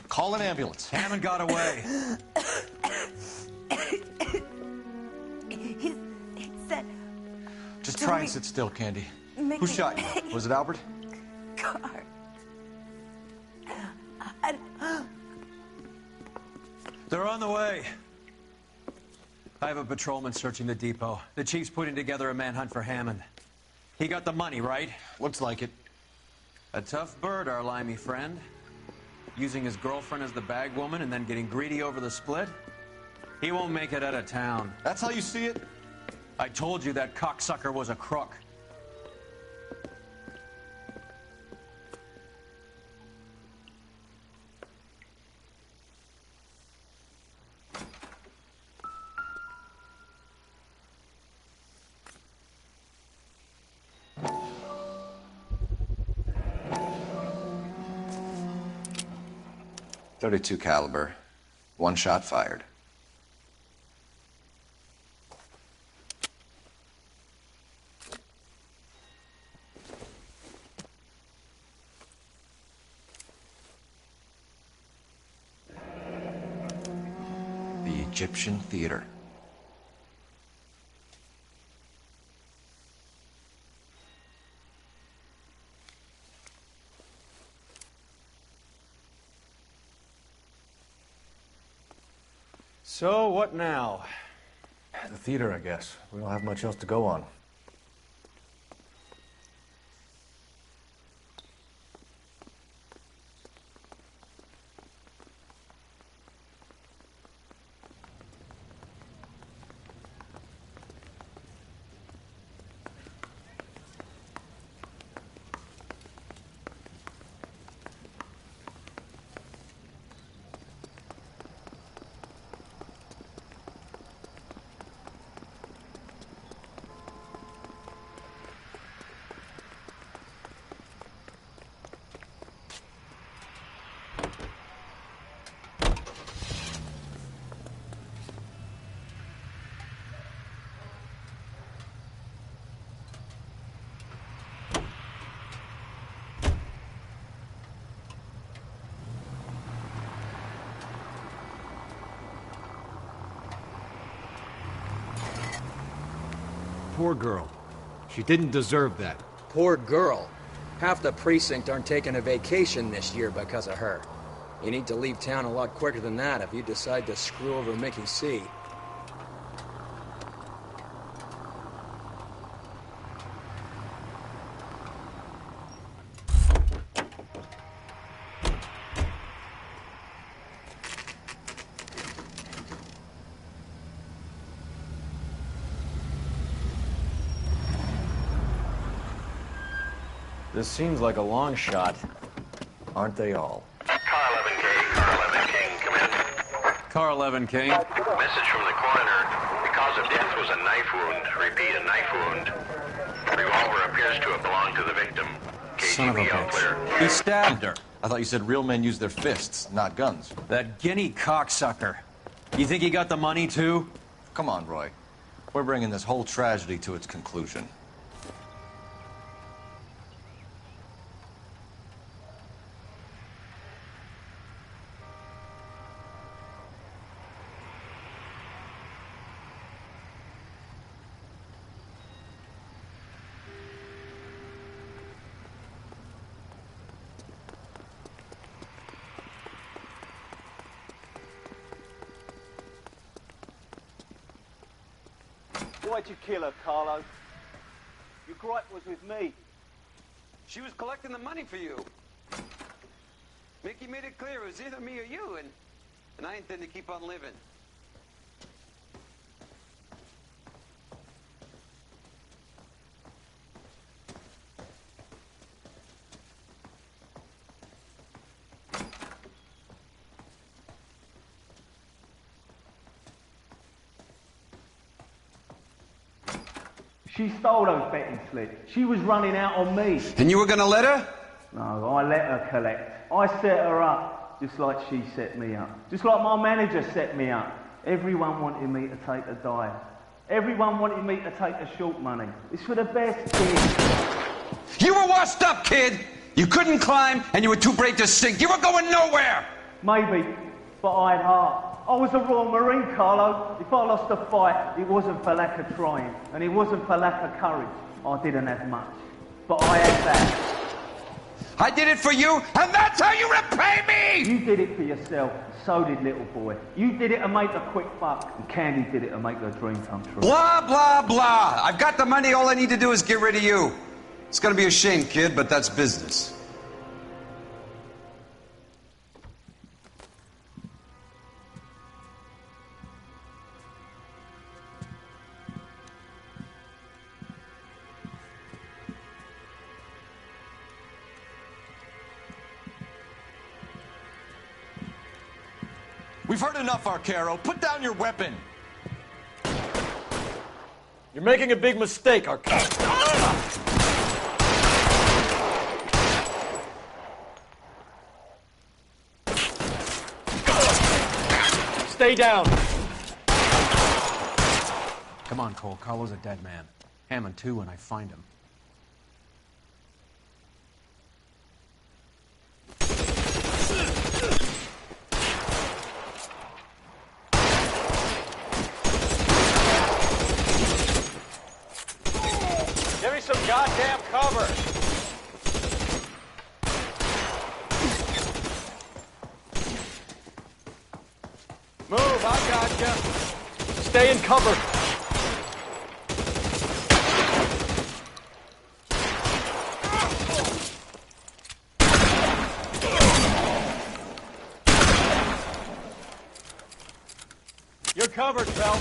Call an ambulance. Hammond got away. He said... Just try and sit still, Candy. Mickey. Who shot you? Was it Albert? Car. They're on the way. I have a patrolman searching the depot. The chief's putting together a manhunt for Hammond. He got the money, right? Looks like it. A tough bird, our limey friend. Using his girlfriend as the bag woman and then getting greedy over the split? He won't make it out of town. That's how you see it? I told you that cocksucker was a crook. .32 caliber, one shot fired. The Egyptian Theater. So, what now? The theater, I guess. We don't have much else to go on. Poor girl. She didn't deserve that. Poor girl. Half the precinct aren't taking a vacation this year because of her. You need to leave town a lot quicker than that if you decide to screw over Mickey C. This seems like a long shot. Aren't they all? Car 11K, Car 11 King, come in. Car 11 King. Message from the coroner. The cause of death was a knife wound. Repeat, a knife wound. Revolver appears to have belonged to the victim. Son of a KGB all clear. bitch. He stabbed her. I thought you said real men use their fists, not guns. That guinea cocksucker. You think he got the money, too? Come on, Roy. We're bringing this whole tragedy to its conclusion. Why'd you kill her, Carlo? Your gripe was with me. She was collecting the money for you. Mickey made it clear it was either me or you, and I intend to keep on living. She stole those betting slips. She was running out on me. And you were gonna let her? No, I let her collect. I set her up, just like she set me up. Just like my manager set me up. Everyone wanted me to take a dive. Everyone wanted me to take the short money. It's for the best, kid. You were washed up, kid! You couldn't climb, and you were too brave to sink. You were going nowhere! Maybe, but I had heart. I was a Royal Marine, Carlo. If I lost a fight, it wasn't for lack of trying, and it wasn't for lack of courage. I didn't have much, but I had that. I did it for you, and that's how you repay me! You did it for yourself, so did little boy. You did it to make a quick buck, and Candy did it to make her dream come true. Blah, blah, blah. I've got the money. All I need to do is get rid of you. It's gonna be a shame, kid, but that's business. We've heard enough, Arcaro. Put down your weapon. You're making a big mistake, Arcaro. Stay down. Come on, Cole. Carlo's a dead man. Hammond, too, when I find him. Give me some goddamn cover. Move, I gotcha. Stay in cover. You're covered, pal.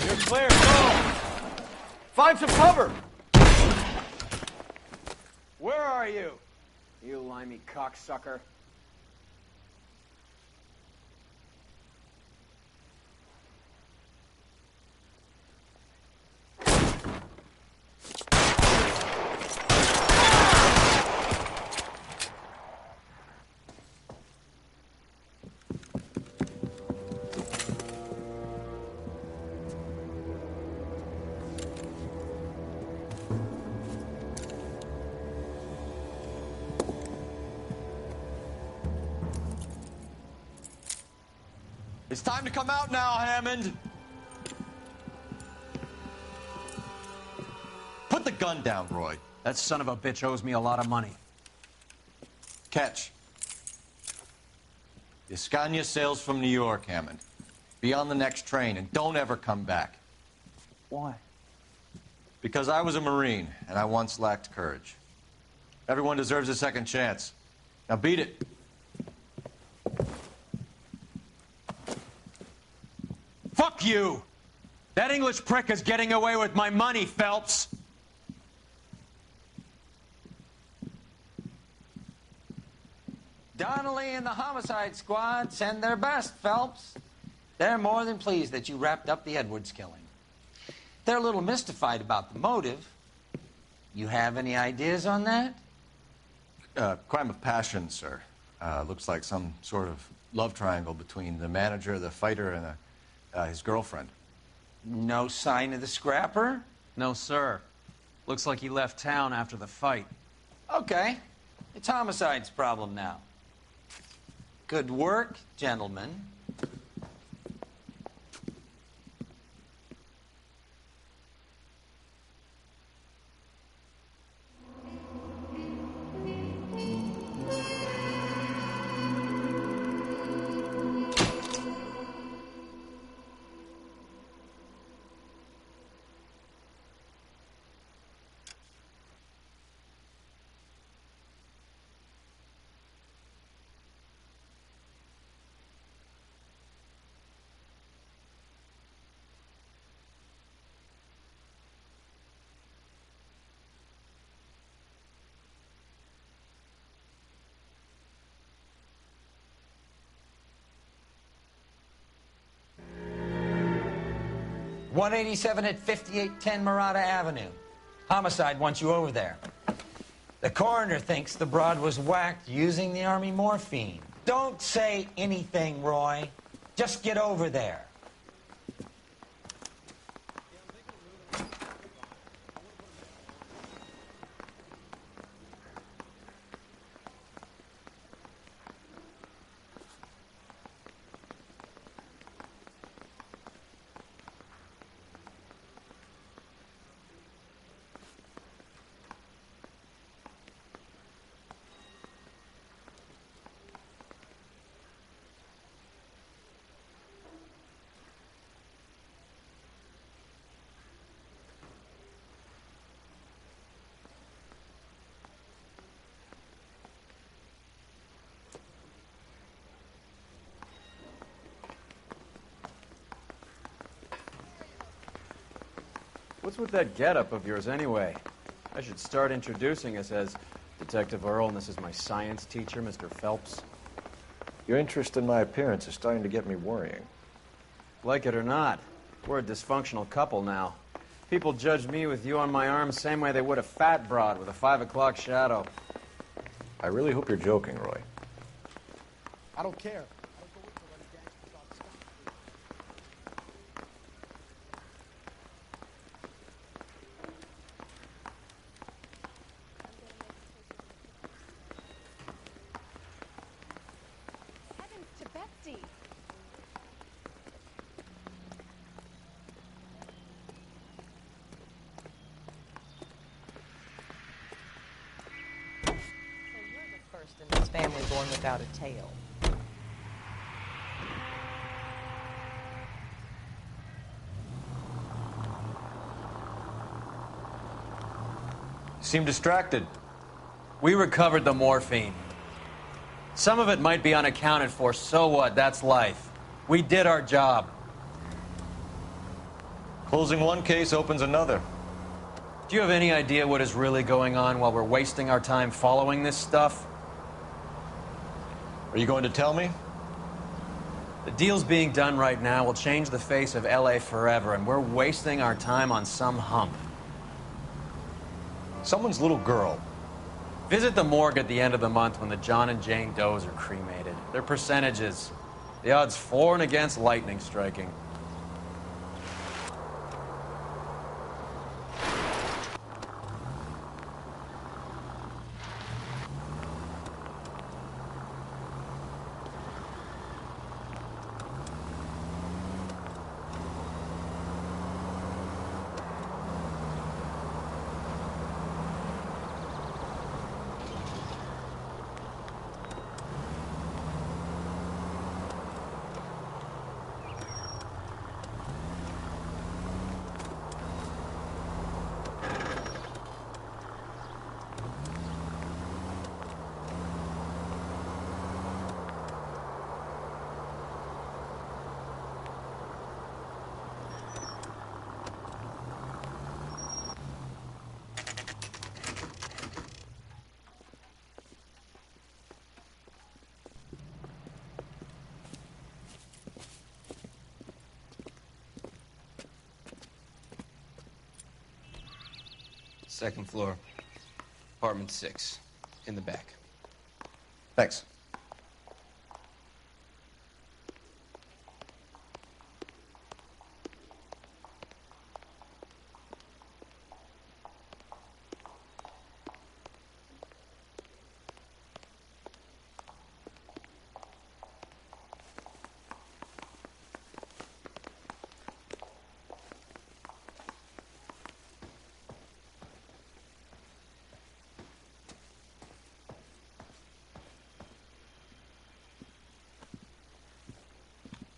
You're clear. Go. Find some cover. Where are you? You limey cocksucker. It's time to come out now, Hammond. gun down, Roy. That son of a bitch owes me a lot of money. Catch. The Scania sails from New York, Hammond. Be on the next train and don't ever come back. Why? Because I was a Marine and I once lacked courage. Everyone deserves a second chance. Now beat it. Fuck you! That English prick is getting away with my money, Phelps! Donnelly and the homicide squad send their best, Phelps. They're more than pleased that you wrapped up the Edwards killing. They're a little mystified about the motive. You have any ideas on that? Crime of passion, sir. Looks like some sort of love triangle between the manager, the fighter, and his girlfriend. No sign of the scrapper? No, sir. Looks like he left town after the fight. Okay. It's homicide's problem now. Good work, gentlemen. .187 at 5810 Murata Avenue. Homicide wants you over there. The coroner thinks the broad was whacked using the Army morphine. Don't say anything, Roy. Just get over there. What's with that getup of yours, anyway? I should start introducing us as Detective Earl, and this is my science teacher, Mr. Phelps. Your interest in my appearance is starting to get me worrying. Like it or not, we're a dysfunctional couple now. People judge me with you on my arm same way they would a fat broad with a 5 o'clock shadow. I really hope you're joking, Roy. I don't care. In this family born without a tail. You seem distracted. We recovered the morphine. Some of it might be unaccounted for, so what? That's life. We did our job. Closing one case opens another. Do you have any idea what is really going on while we're wasting our time following this stuff? Are you going to tell me? The deals being done right now will change the face of LA forever, and we're wasting our time on some hump. Someone's little girl. Visit the morgue at the end of the month when the John and Jane Does are cremated. Their percentages. The odds for and against lightning striking. Second floor. Apartment 6. In the back. Thanks.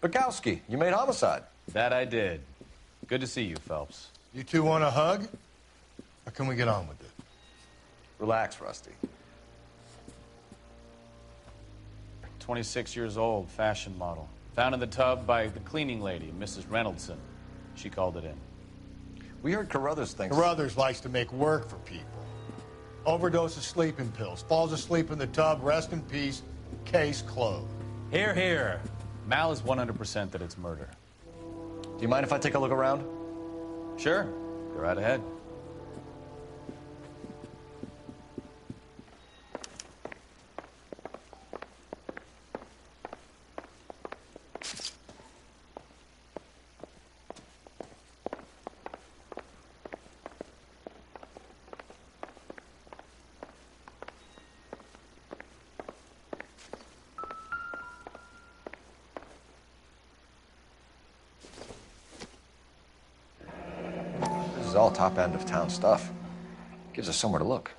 Bukowski, you made homicide. That I did. Good to see you, Phelps. You two want a hug? Or can we get on with it? Relax, Rusty. 26 years old, fashion model. Found in the tub by the cleaning lady, Mrs. Reynoldson. She called it in. We heard Carruthers thinks... Carruthers likes to make work for people. Overdose of sleeping pills. Falls asleep in the tub. Rest in peace. Case closed. Here, here. Mal is 100% that it's murder. Do you mind if I take a look around? Sure. Go right ahead. All top end of town stuff. Gives us somewhere to look.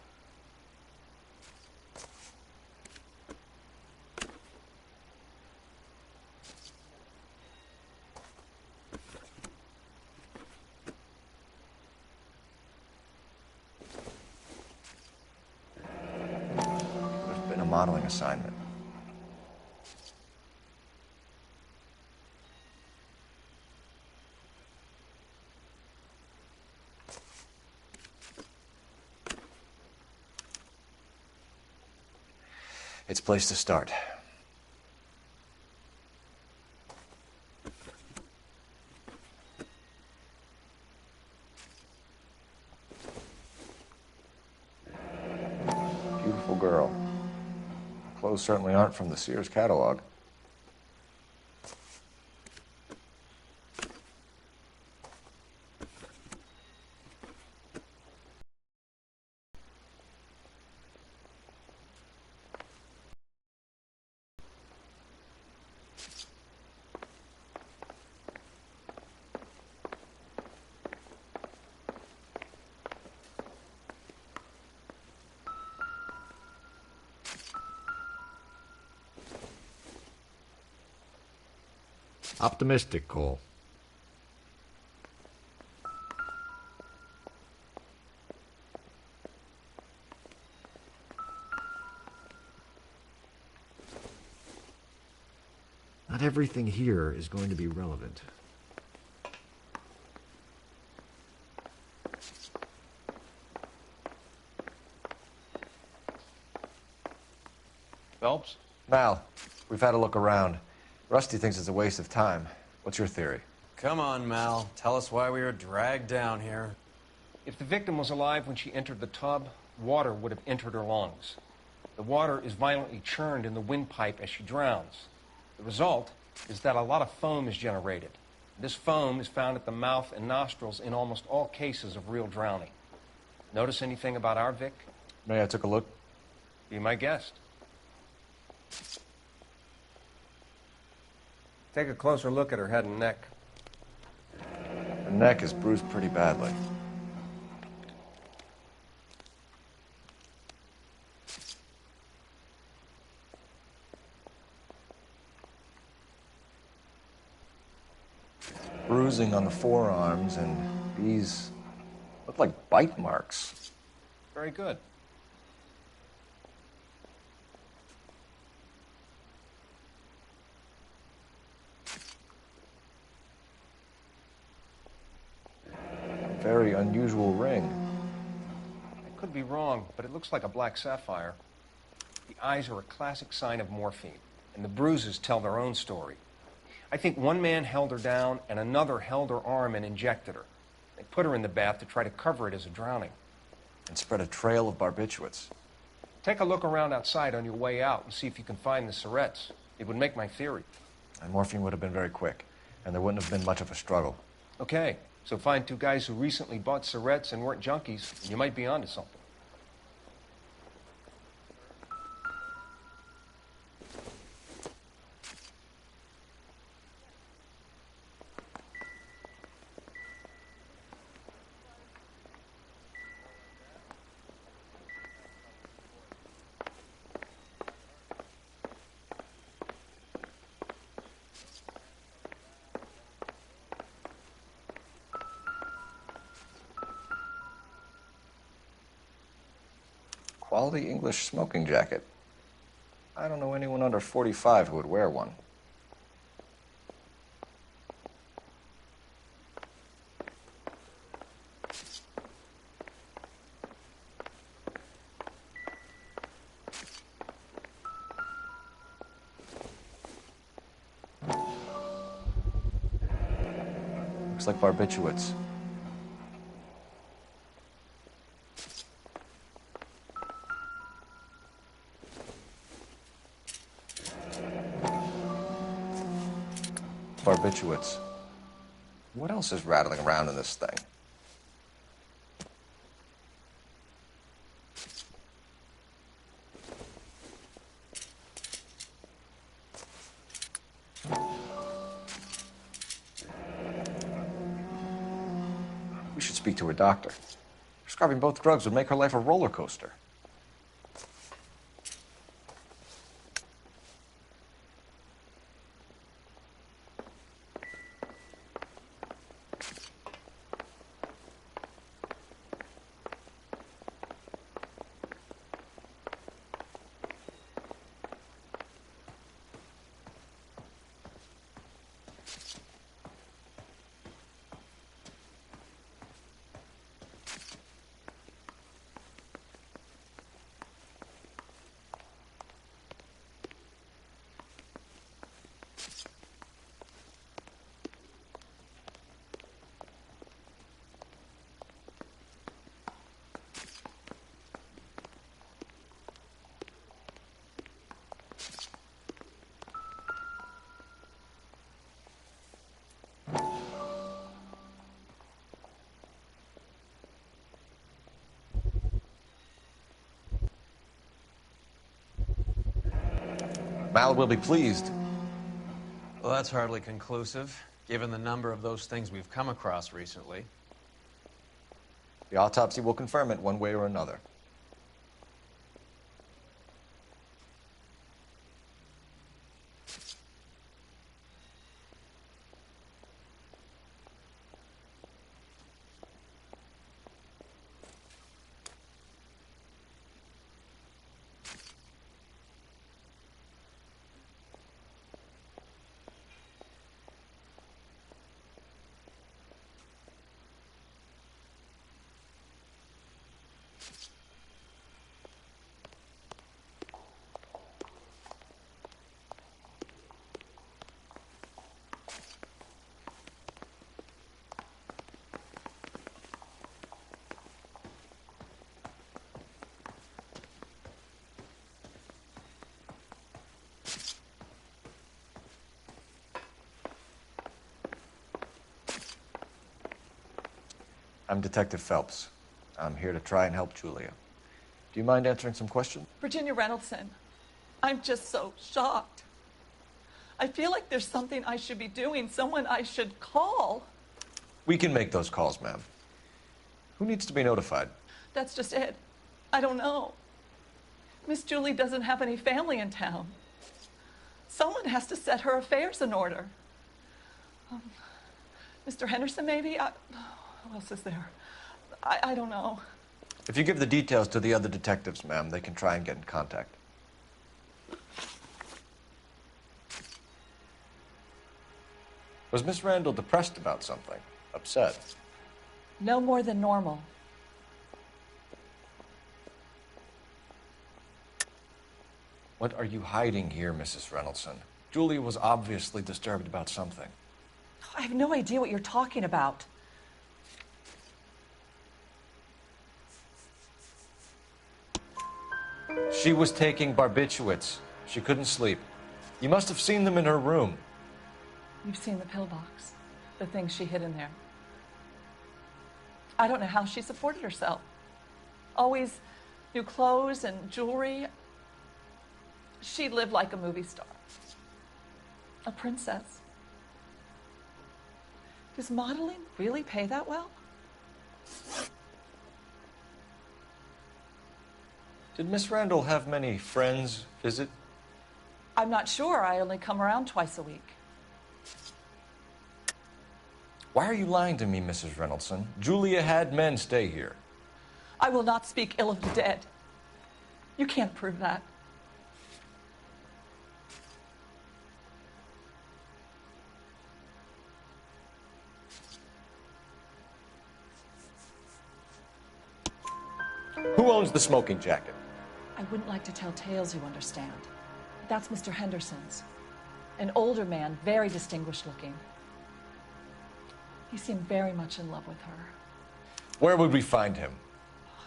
There's been a modeling assignment. It's a place to start. Beautiful girl. Clothes certainly aren't from the Sears catalog. Optimistic, Cole. Not everything here is going to be relevant. Phelps? Mal, we've had a look around. Rusty thinks it's a waste of time. What's your theory? Come on, Mal. Tell us why we were dragged down here. If the victim was alive when she entered the tub, water would have entered her lungs. The water is violently churned in the windpipe as she drowns. The result is that a lot of foam is generated. This foam is found at the mouth and nostrils in almost all cases of real drowning. Notice anything about our Vic? May I took a look? Be my guest. Take a closer look at her head and neck. Her neck is bruised pretty badly. Bruising on the forearms, and these look like bite marks. Very good. Very unusual ring. I could be wrong, but it looks like a black sapphire. The eyes are a classic sign of morphine, and the bruises tell their own story. I think one man held her down, and another held her arm and injected her. They put her in the bath to try to cover it as a drowning. and spread a trail of barbiturates. Take a look around outside on your way out and see if you can find the Surretts. It would make my theory. And morphine would have been very quick, and there wouldn't have been much of a struggle. Okay, so find two guys who recently bought Surretts and weren't junkies, and you might be onto something. Quality English smoking jacket. I don't know anyone under 45 who would wear one. Looks like barbiturates. Barbiturates. What else is rattling around in this thing? We should speak to her doctor. Prescribing both drugs would make her life a roller coaster. Mal will be pleased. Well, that's hardly conclusive, given the number of those things we've come across recently. The autopsy will confirm it one way or another. I'm Detective Phelps. I'm here to try and help Julia. Do you mind answering some questions? Virginia Reynoldson, I'm just so shocked. I feel like there's something I should be doing, someone I should call. We can make those calls, ma'am. Who needs to be notified? That's just it. I don't know. Miss Julie doesn't have any family in town. Someone has to set her affairs in order. Mr. Henderson, maybe? Who else is there? I don't know. If you give the details to the other detectives, ma'am, they can try and get in contact. Was Miss Randall depressed about something? Upset? No more than normal. What are you hiding here, Mrs. Reynoldson? Julia was obviously disturbed about something. I have no idea what you're talking about. She was taking barbiturates. She couldn't sleep. You must have seen them in her room. You've seen the pillbox, the things she hid in there. I don't know how she supported herself. Always new clothes and jewelry. She lived like a movie star. A princess. Does modeling really pay that well? Did Miss Randall have many friends visit? I'm not sure. I only come around twice a week. Why are you lying to me, Mrs. Reynoldson? Julia had men stay here. I will not speak ill of the dead. You can't prove that. Who owns the smoking jacket? I wouldn't like to tell tales, you understand. That's Mr. Henderson's. An older man, very distinguished looking. He seemed very much in love with her. Where would we find him?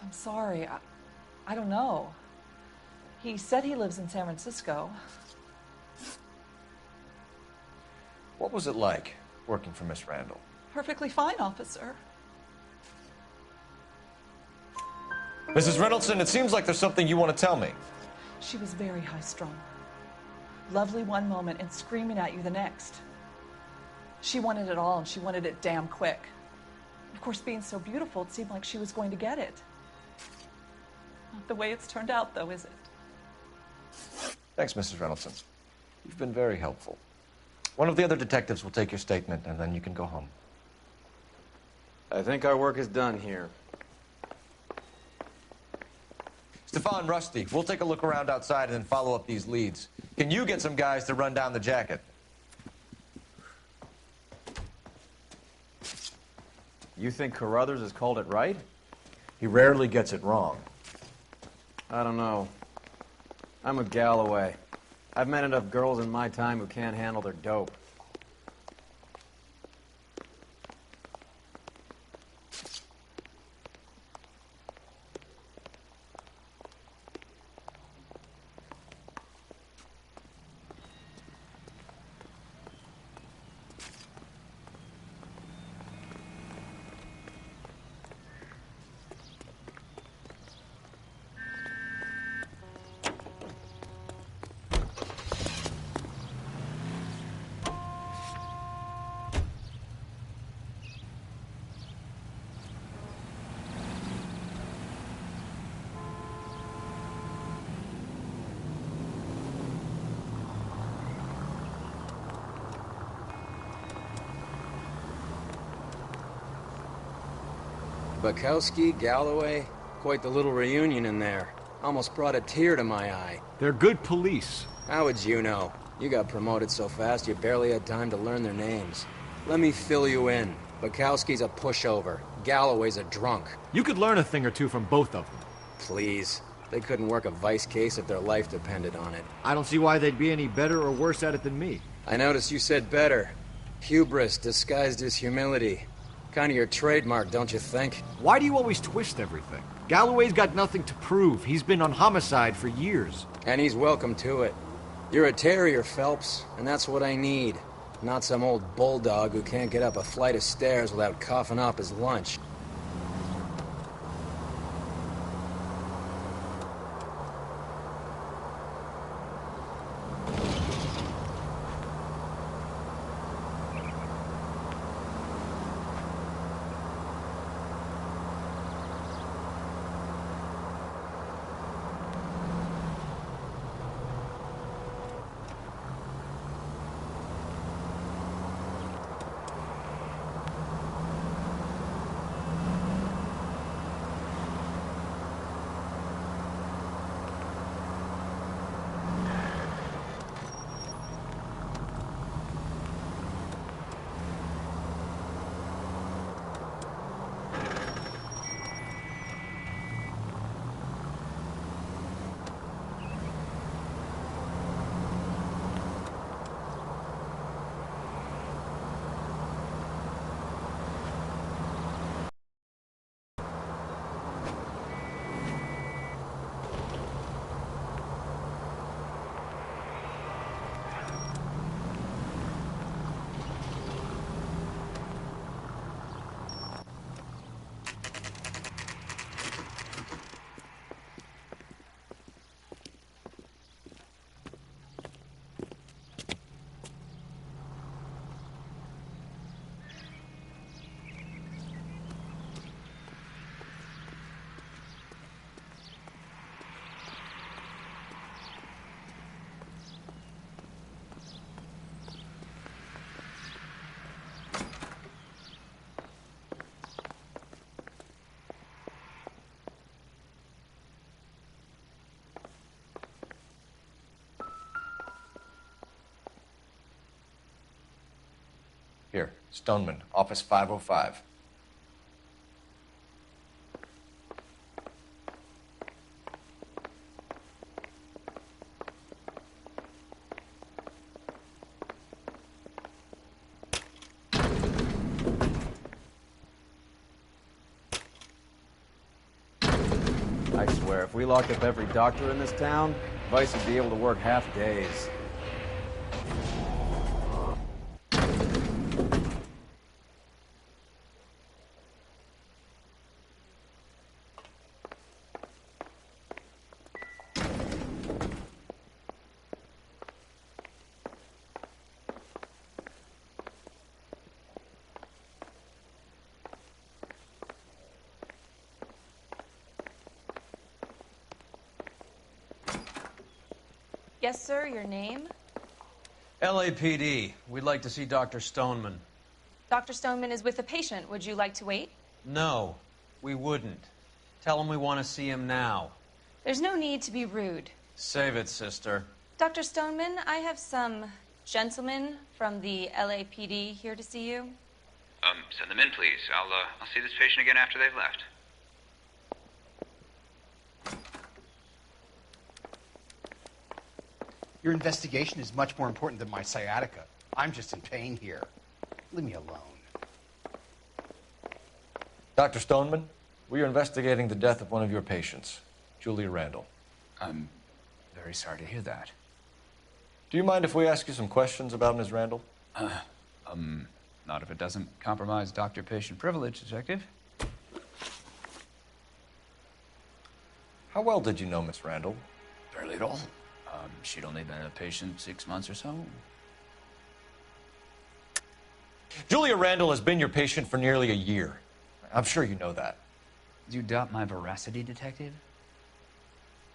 I'm sorry. I don't know. He said he lives in San Francisco. What was it like working for Miss Randall? Perfectly fine, officer. Mrs. Reynoldson, it seems like there's something you want to tell me. She was very high-strung. Lovely one moment and screaming at you the next. She wanted it all, and she wanted it damn quick. Of course, being so beautiful, it seemed like she was going to get it. Not the way it's turned out, though, is it? Thanks, Mrs. Reynoldson. You've been very helpful. One of the other detectives will take your statement, and then you can go home. I think our work is done here. Stefan, Rusty, we'll take a look around outside and then follow up these leads. Can you get some guys to run down the jacket? You think Carruthers has called it right? He rarely gets it wrong. I don't know. I'm with Galloway. I've met enough girls in my time who can't handle their dope. Bukowski, Galloway, quite the little reunion in there. Almost brought a tear to my eye. They're good police. How would you know? You got promoted so fast you barely had time to learn their names. Let me fill you in. Bukowski's a pushover. Galloway's a drunk. You could learn a thing or two from both of them. Please. They couldn't work a vice case if their life depended on it. I don't see why they'd be any better or worse at it than me. I noticed you said better. Hubris disguised as humility. Kind of your trademark, don't you think? Why do you always twist everything? Galloway's got nothing to prove. He's been on homicide for years. And he's welcome to it. You're a terrier, Phelps, and that's what I need. Not some old bulldog who can't get up a flight of stairs without coughing up his lunch. Here, Stoneman, office 505. I swear, if we locked up every doctor in this town, Vice would be able to work half days. Yes, sir, your name? LAPD. We'd like to see Dr. Stoneman. Dr. Stoneman is with a patient. Would you like to wait? No, we wouldn't. Tell him we want to see him now. There's no need to be rude. Save it, sister. Dr. Stoneman, I have some gentlemen from the LAPD here to see you. Send them in, please. I'll see this patient again after they've left. Your investigation is much more important than my sciatica. I'm just in pain here. Leave me alone. Dr. Stoneman, we are investigating the death of one of your patients, Julia Randall. I'm very sorry to hear that. Do you mind if we ask you some questions about Ms. Randall? Not if it doesn't compromise doctor-patient privilege, Detective. How well did you know Miss Randall? Barely at all. She'd only been a patient 6 months or so. Julia Randall has been your patient for nearly a year. I'm sure you know that. Do you doubt my veracity, Detective?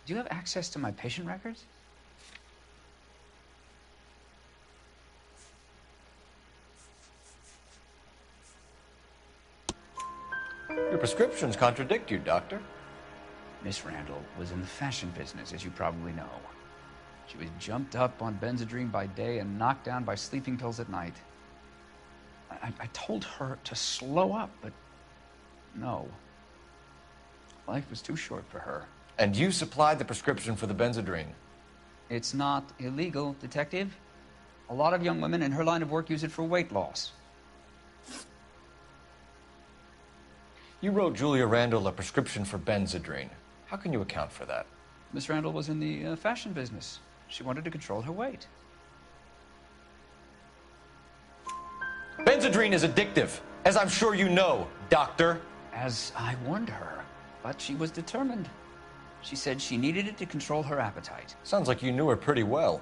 Do you have access to my patient records? Your prescriptions contradict you, Doctor. Miss Randall was in the fashion business, as you probably know. She was jumped up on Benzedrine by day and knocked down by sleeping pills at night. I told her to slow up, but no. Life was too short for her. And you supplied the prescription for the Benzedrine? It's not illegal, Detective. A lot of young women in her line of work use it for weight loss. You wrote Julia Randall a prescription for Benzedrine. How can you account for that? Miss Randall was in the fashion business. She wanted to control her weight. Benzedrine is addictive, as I'm sure you know, Doctor. As I warned her, but she was determined. She said she needed it to control her appetite. Sounds like you knew her pretty well.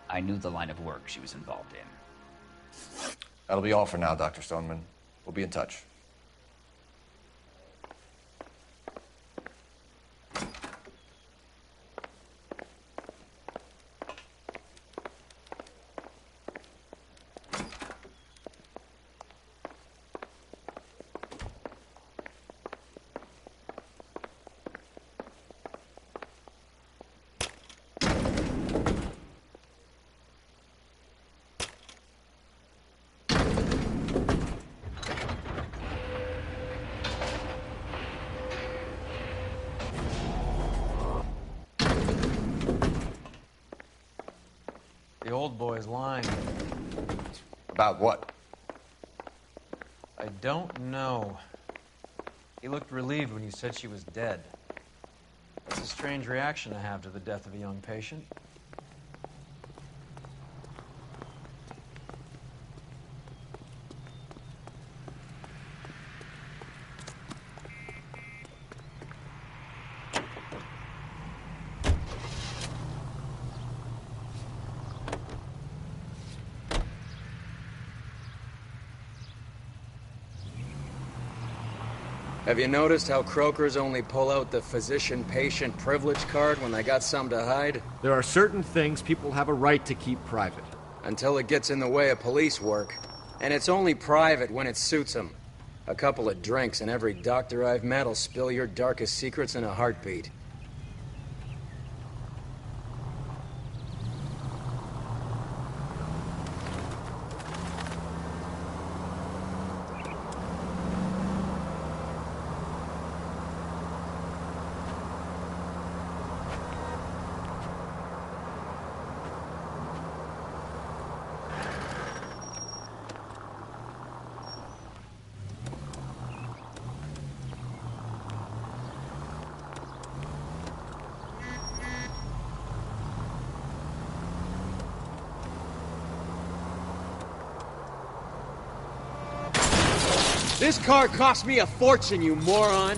I knew the line of work she was involved in. That'll be all for now, Dr. Stoneman. We'll be in touch. The old boy's lying. About what? I don't know. He looked relieved when you said she was dead. That's a strange reaction to have to the death of a young patient. Have you noticed how Croakers only pull out the physician-patient privilege card when they got something to hide? There are certain things people have a right to keep private. Until it gets in the way of police work. And it's only private when it suits them. A couple of drinks and every doctor I've met will spill your darkest secrets in a heartbeat. This car cost me a fortune, you moron!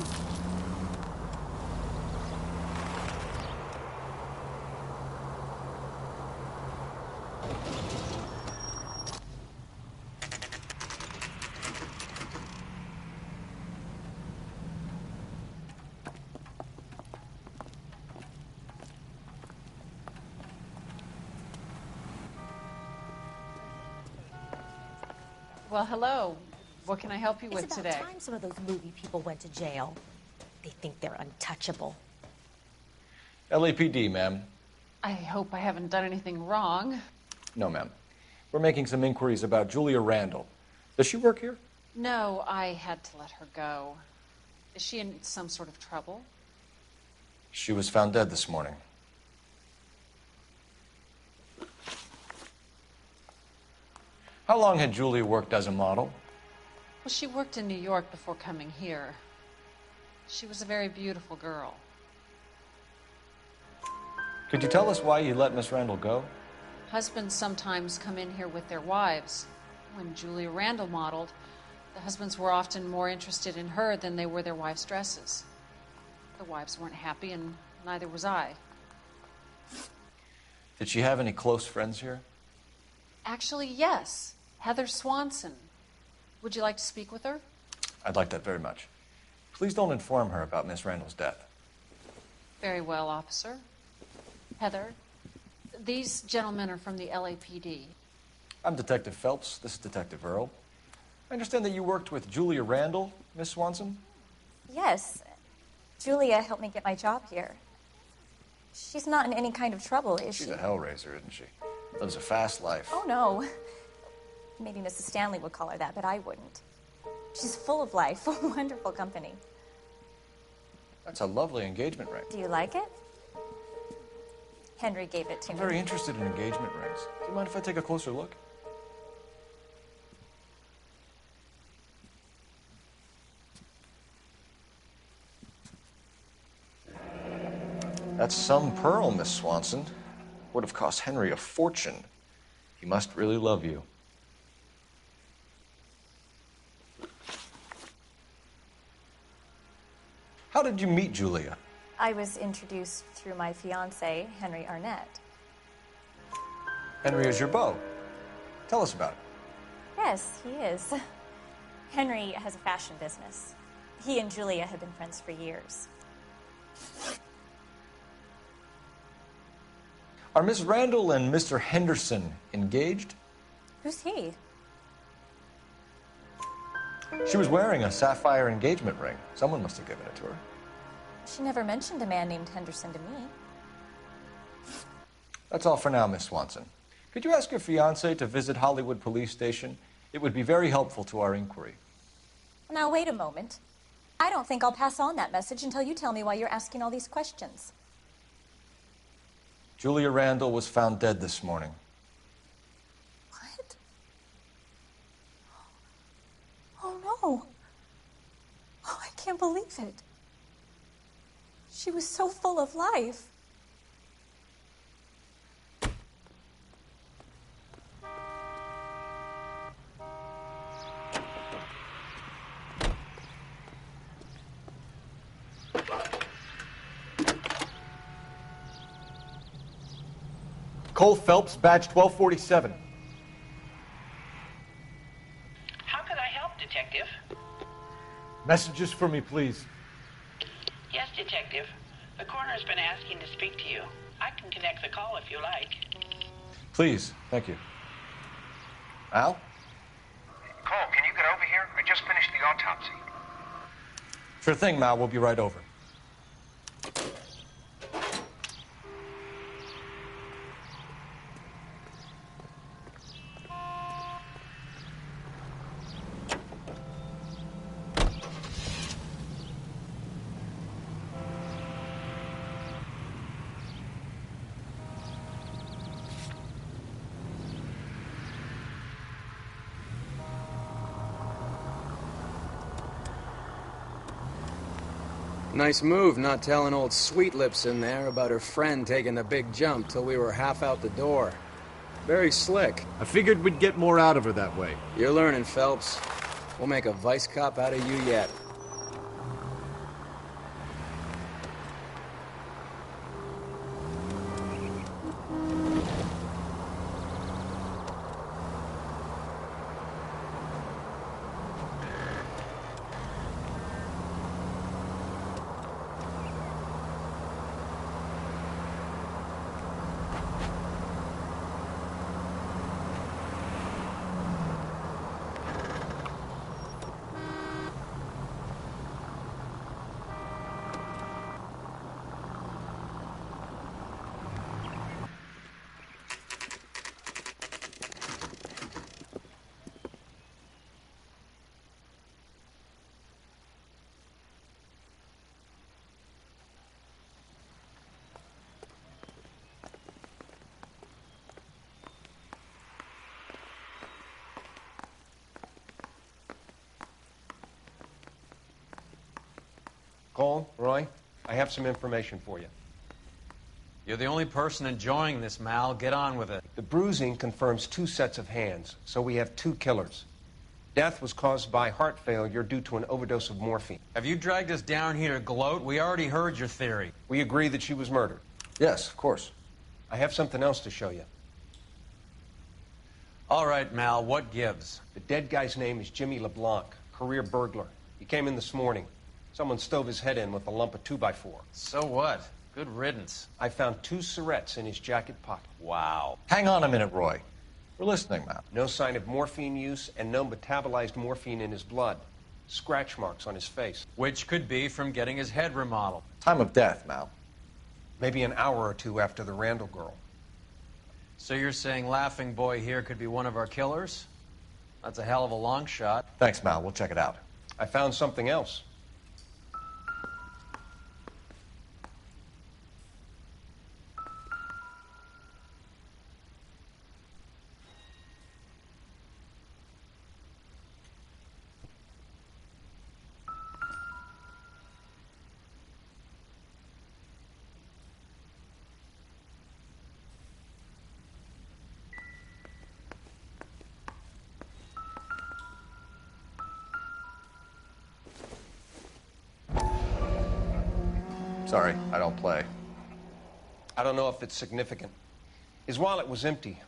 Well, hello. What can I help you with It's today? about time some of those movie people went to jail. They think they're untouchable. LAPD, ma'am. I hope I haven't done anything wrong. No, ma'am. We're making some inquiries about Julia Randall. Does she work here? No, I had to let her go. Is she in some sort of trouble? She was found dead this morning. How long had Julia worked as a model? Well, she worked in New York before coming here. She was a very beautiful girl. Could you tell us why you let Miss Randall go? Husbands sometimes come in here with their wives. When Julia Randall modeled, the husbands were often more interested in her than they were their wives' dresses. The wives weren't happy, and neither was I. Did she have any close friends here? Actually, yes. Heather Swanson. Would you like to speak with her? I'd like that very much. Please don't inform her about Miss Randall's death. Very well, officer. Heather, these gentlemen are from the LAPD. I'm Detective Phelps. This is Detective Earl. I understand that you worked with Julia Randall, Miss Swanson? Yes. Julia helped me get my job here. She's not in any kind of trouble, is she? She's a hellraiser, isn't she? Lives a fast life. Oh, no. Maybe Mrs. Stanley would call her that, but I wouldn't. She's full of life, wonderful company. That's a lovely engagement ring. Do you like it? Henry gave it to I'm me. very interested in engagement rings. Do you mind if I take a closer look? That's some pearl, Miss Swanson. Would have cost Henry a fortune. He must really love you. How did you meet Julia? I was introduced through my fiancé, Henry Arnett. Henry is your beau. Tell us about it. Yes, he is. Henry has a fashion business. He and Julia have been friends for years. Are Miss Randall and Mr. Henderson engaged? Who's he? She was wearing a sapphire engagement ring. Someone must have given it to her. She never mentioned a man named Henderson to me. That's all for now, Miss Swanson. Could you ask your fiancé to visit Hollywood Police Station? It would be very helpful to our inquiry. Now, wait a moment. I don't think I'll pass on that message until you tell me why you're asking all these questions. Julia Randall was found dead this morning. What? Oh, no. Oh, I can't believe it. She was so full of life. Cole Phelps, badge 1247. How could I help, Detective? Messages for me, please. Yes, Detective. The coroner's been asking to speak to you. I can connect the call if you like. Please, thank you. Al? Cole, can you get over here? I just finished the autopsy. Sure thing, Mal. We'll be right over. Nice move not telling old Sweet Lips in there about her friend taking the big jump till we were half out the door. Very slick. I figured we'd get more out of her that way. You're learning, Phelps. We'll make a vice cop out of you yet. Cole, Roy, I have some information for you. You're the only person enjoying this, Mal. Get on with it. The bruising confirms 2 sets of hands, so we have 2 killers. Death was caused by heart failure due to an overdose of morphine. Have you dragged us down here to gloat? We already heard your theory. We agree that she was murdered. Yes, of course. I have something else to show you. All right, Mal, what gives? The dead guy's name is Jimmy LeBlanc, career burglar. He came in this morning. Someone stove his head in with a lump of 2x4. So what? Good riddance. I found 2 cigarettes in his jacket pocket. Wow. Hang on a minute, Roy. We're listening, Mal. No sign of morphine use and no metabolized morphine in his blood. Scratch marks on his face. Which could be from getting his head remodeled. Time of death, Mal. Maybe an hour or 2 after the Randall girl. So you're saying Laughing Boy here could be one of our killers? That's a hell of a long shot. Thanks, Mal. We'll check it out. I found something else. Sorry, I don't play. I don't know if it's significant. His wallet was empty.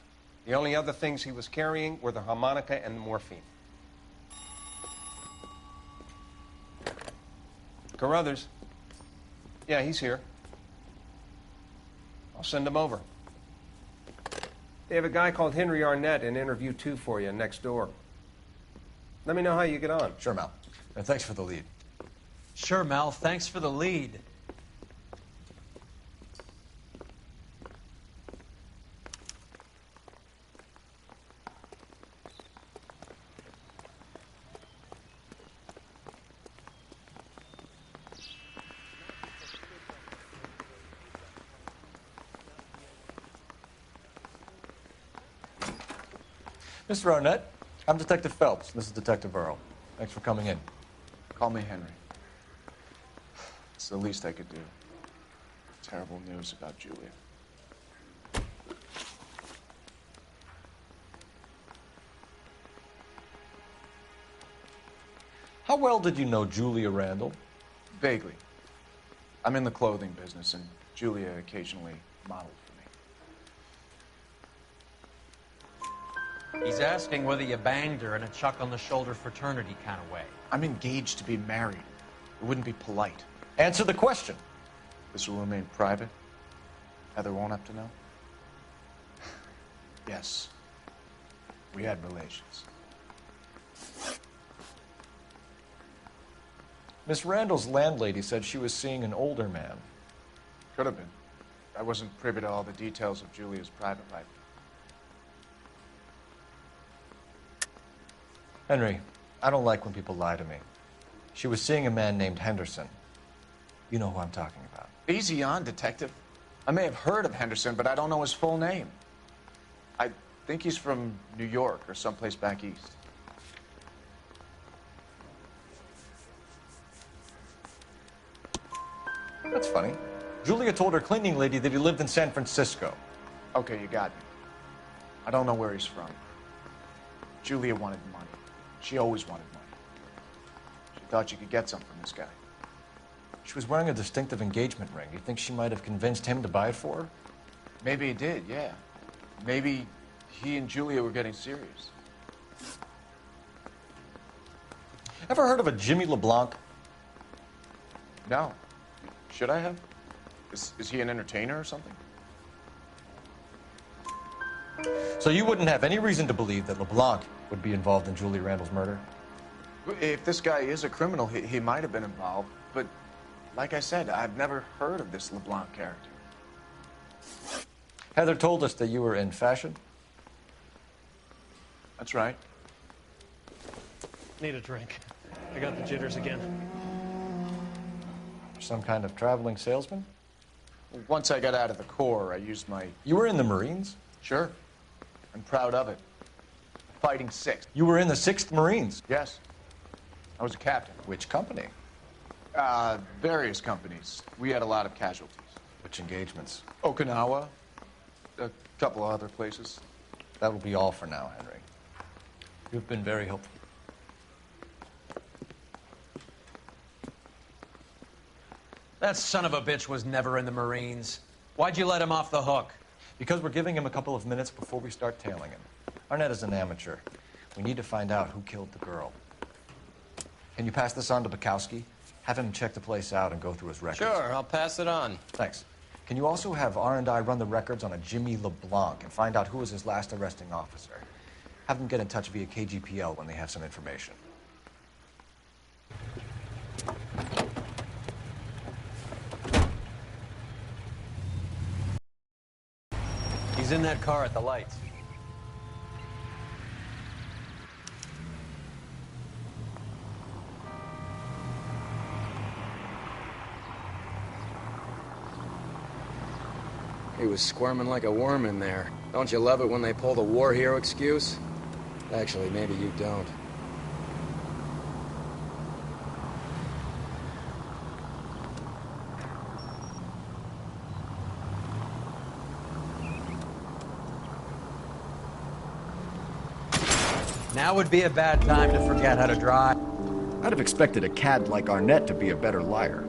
The only other things he was carrying were the harmonica and the morphine. Carruthers. Yeah, he's here. I'll send him over. They have a guy called Henry Arnett in interview 2 for you next door. Let me know how you get on. Sure, Mal. And thanks for the lead. Sure, Mal. Thanks for the lead. Mr. Arnett, I'm Detective Phelps. This is Detective Earl. Thanks for coming in. Call me Henry. It's the least I could do. Terrible news about Julia. How well did you know Julia Randall? Vaguely. I'm in the clothing business, and Julia occasionally modeled for me. He's asking whether you banged her in a chuck-on-the-shoulder fraternity kind of way. I'm engaged to be married. It wouldn't be polite. Answer the question. This will remain private? Heather won't have to know? Yes. We had relations. Miss Randall's landlady said she was seeing an older man. Could have been. I wasn't privy to all the details of Julia's private life. Henry, I don't like when people lie to me. She was seeing a man named Henderson. You know who I'm talking about. Easy on, Detective. I may have heard of Henderson, but I don't know his full name. I think he's from New York or someplace back east. That's funny. Julia told her cleaning lady that he lived in San Francisco. Okay, you got me. I don't know where he's from. Julia wanted money. She always wanted money. thought you could get some from this guy. She was wearing a distinctive engagement ring. You think she might have convinced him to buy it for her? Maybe he did, yeah. Maybe he and Julia were getting serious. Ever heard of a Jimmy LeBlanc? No. Should I have? Is he an entertainer or something? So you wouldn't have any reason to believe that LeBlanc would be involved in Julie Randall's murder? If this guy is a criminal, he might have been involved. But like I said, I've never heard of this LeBlanc character. Heather told us that you were in fashion. That's right. Need a drink. I got the jitters again. Some kind of traveling salesman? Once I got out of the Corps, I used my... You were in the Marines? Sure. I'm proud of it. Fighting 6th. You were in the 6th Marines? Yes. I was a captain. Which company? Various companies. We had a lot of casualties. Which engagements? Okinawa. A couple of other places. That will be all for now, Henry. You've been very helpful. That son of a bitch was never in the Marines. Why'd you let him off the hook? Because we're giving him a couple of minutes before we start tailing him. Arnett is an amateur. We need to find out who killed the girl. Can you pass this on to Bukowski? Have him check the place out and go through his records. Sure, I'll pass it on. Thanks. Can you also have R&I run the records on a Jimmy LeBlanc and find out who was his last arresting officer? Have them get in touch via KGPL when they have some information. He's in that car at the lights. He was squirming like a worm in there. Don't you love it when they pull the war hero excuse? Actually, maybe you don't. Now would be a bad time to forget how to drive. I'd have expected a cad like Arnett to be a better liar.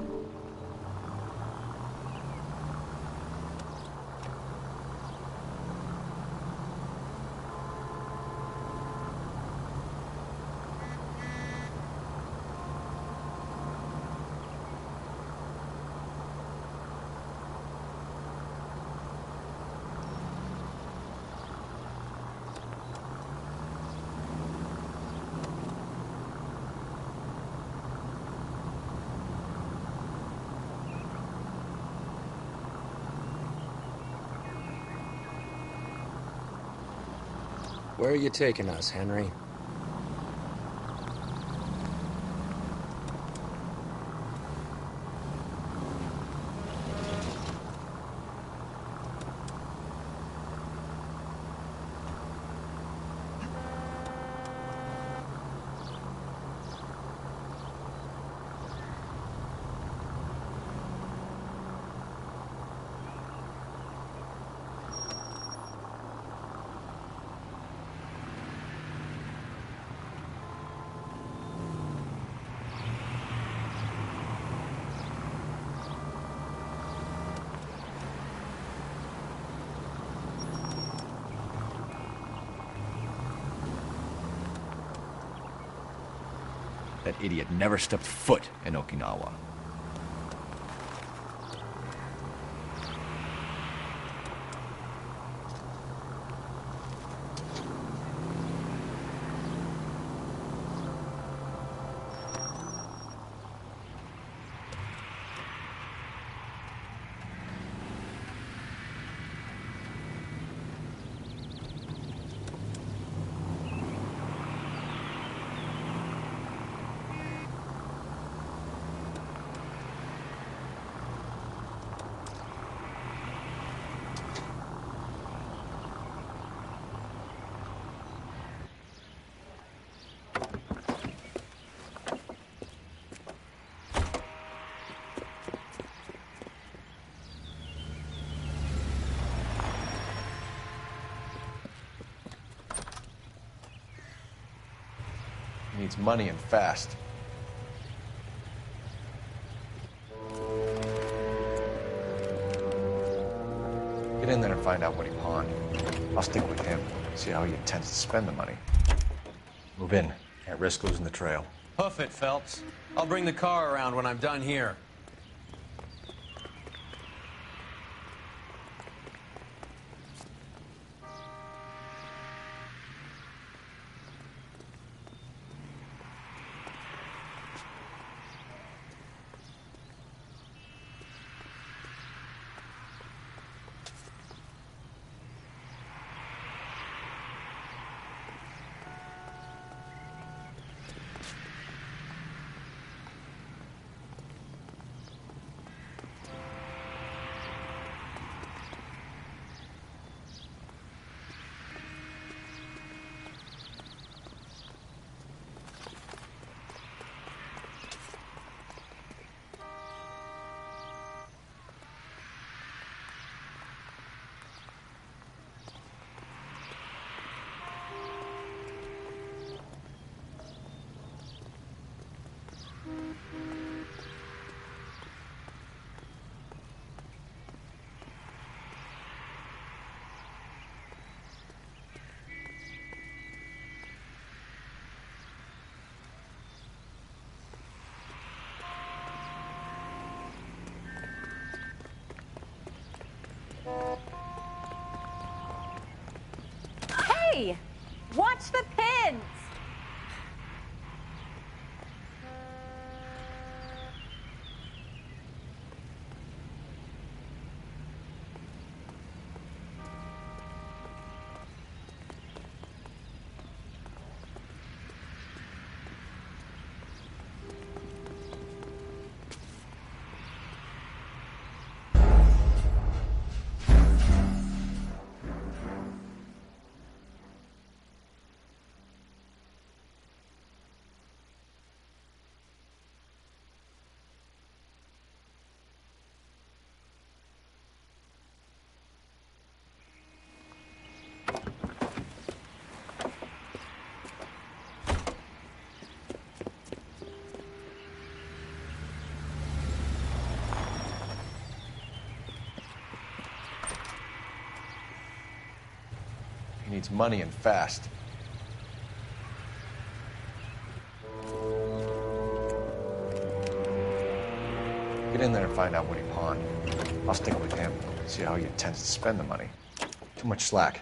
Where are you taking us, Henry? That idiot never stepped foot in Okinawa. Needs money and fast. Get in there and find out what he pawned. I'll stick with him, see how he intends to spend the money. Move in. Can't risk losing the trail. Hoof it, Phelps. I'll bring the car around when I'm done here. Hey! Watch the pins! He needs money and fast. Get in there and find out what he pawned. I'll stick with him, see how he intends to spend the money. Too much slack.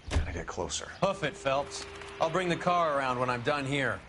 Gotta get closer. Hoof it, Phelps. I'll bring the car around when I'm done here.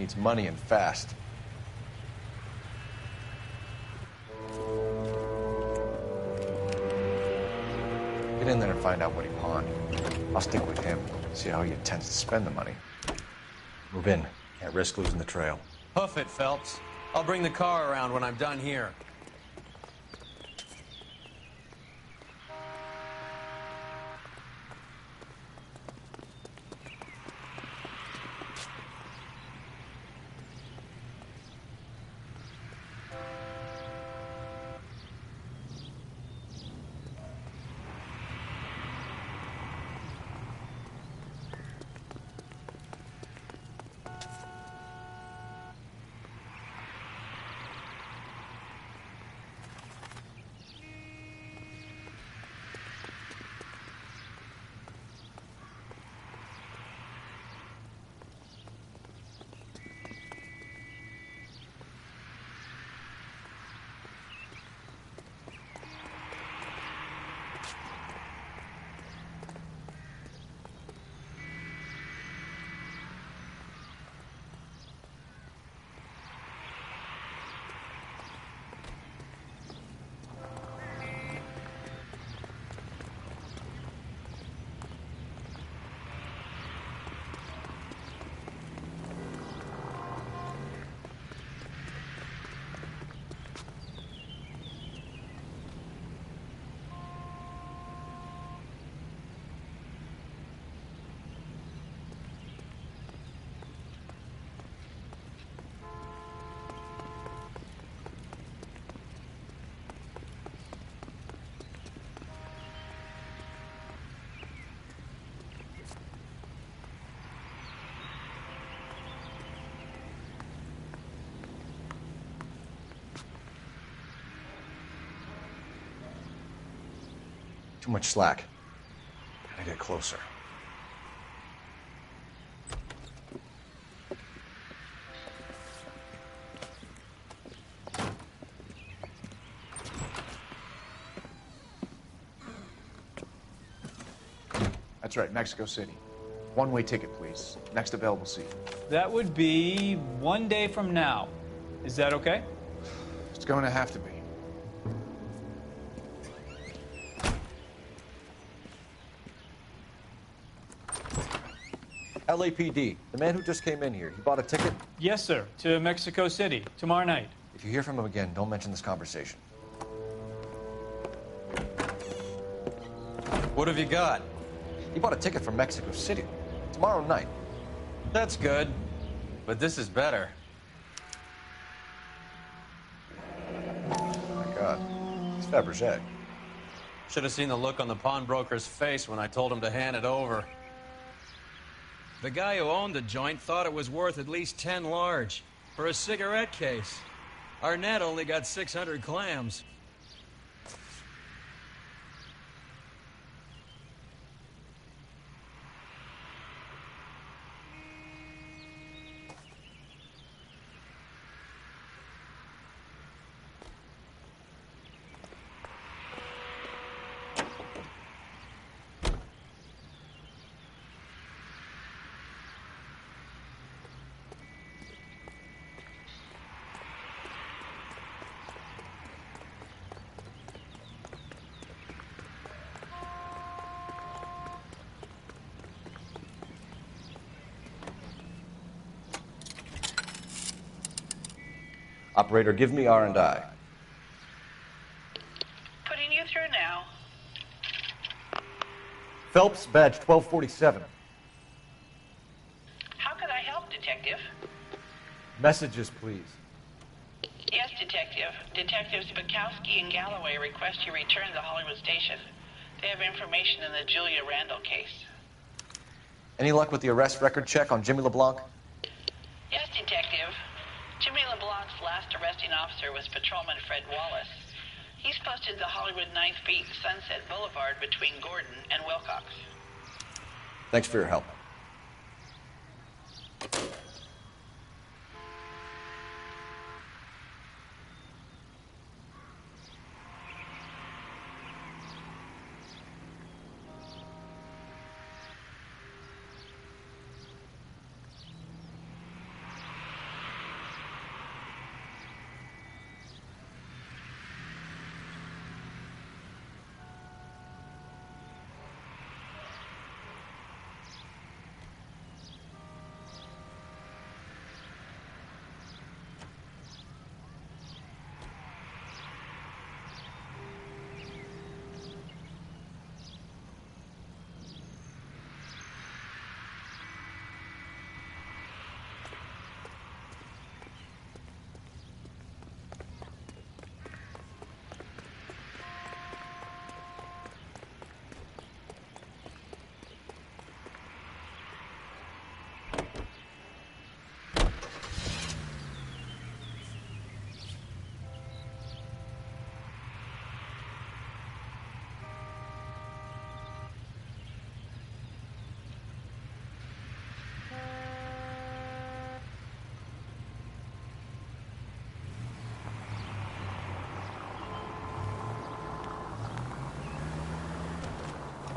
needs money and fast. Get in there and find out what he pawned. I'll stick with him, see how he intends to spend the money. Move in. Can't risk losing the trail. Hoof it, Phelps. I'll bring the car around when I'm done here. Too much slack. Gotta get closer. That's right, Mexico City. One-way ticket, please. Next available seat. That would be 1 day from now. Is that okay? It's going to have to be. LAPD, the man who just came in here, he bought a ticket? Yes, sir. To Mexico City, tomorrow night. If you hear from him again, don't mention this conversation. What have you got? He bought a ticket from Mexico City. Tomorrow night. That's good. But this is better. Oh my God. It's Fabergé. Should have seen the look on the pawnbroker's face when I told him to hand it over. The guy who owned the joint thought it was worth at least 10 large for a cigarette case. Arnett only got 600 clams. Operator, give me R&I. Putting you through now. Phelps, badge 1247. How could I help, Detective? Messages, please. Yes, Detective. Detectives Bukowski and Galloway request you return to Hollywood Station. They have information in the Julia Randall case. Any luck with the arrest record check on Jimmy LeBlanc? Yes, Detective. Jimmy LeBlanc's last arresting officer was Patrolman Fred Wallace. He's posted the Hollywood 9th Beat Sunset Boulevard between Gordon and Wilcox. Thanks for your help.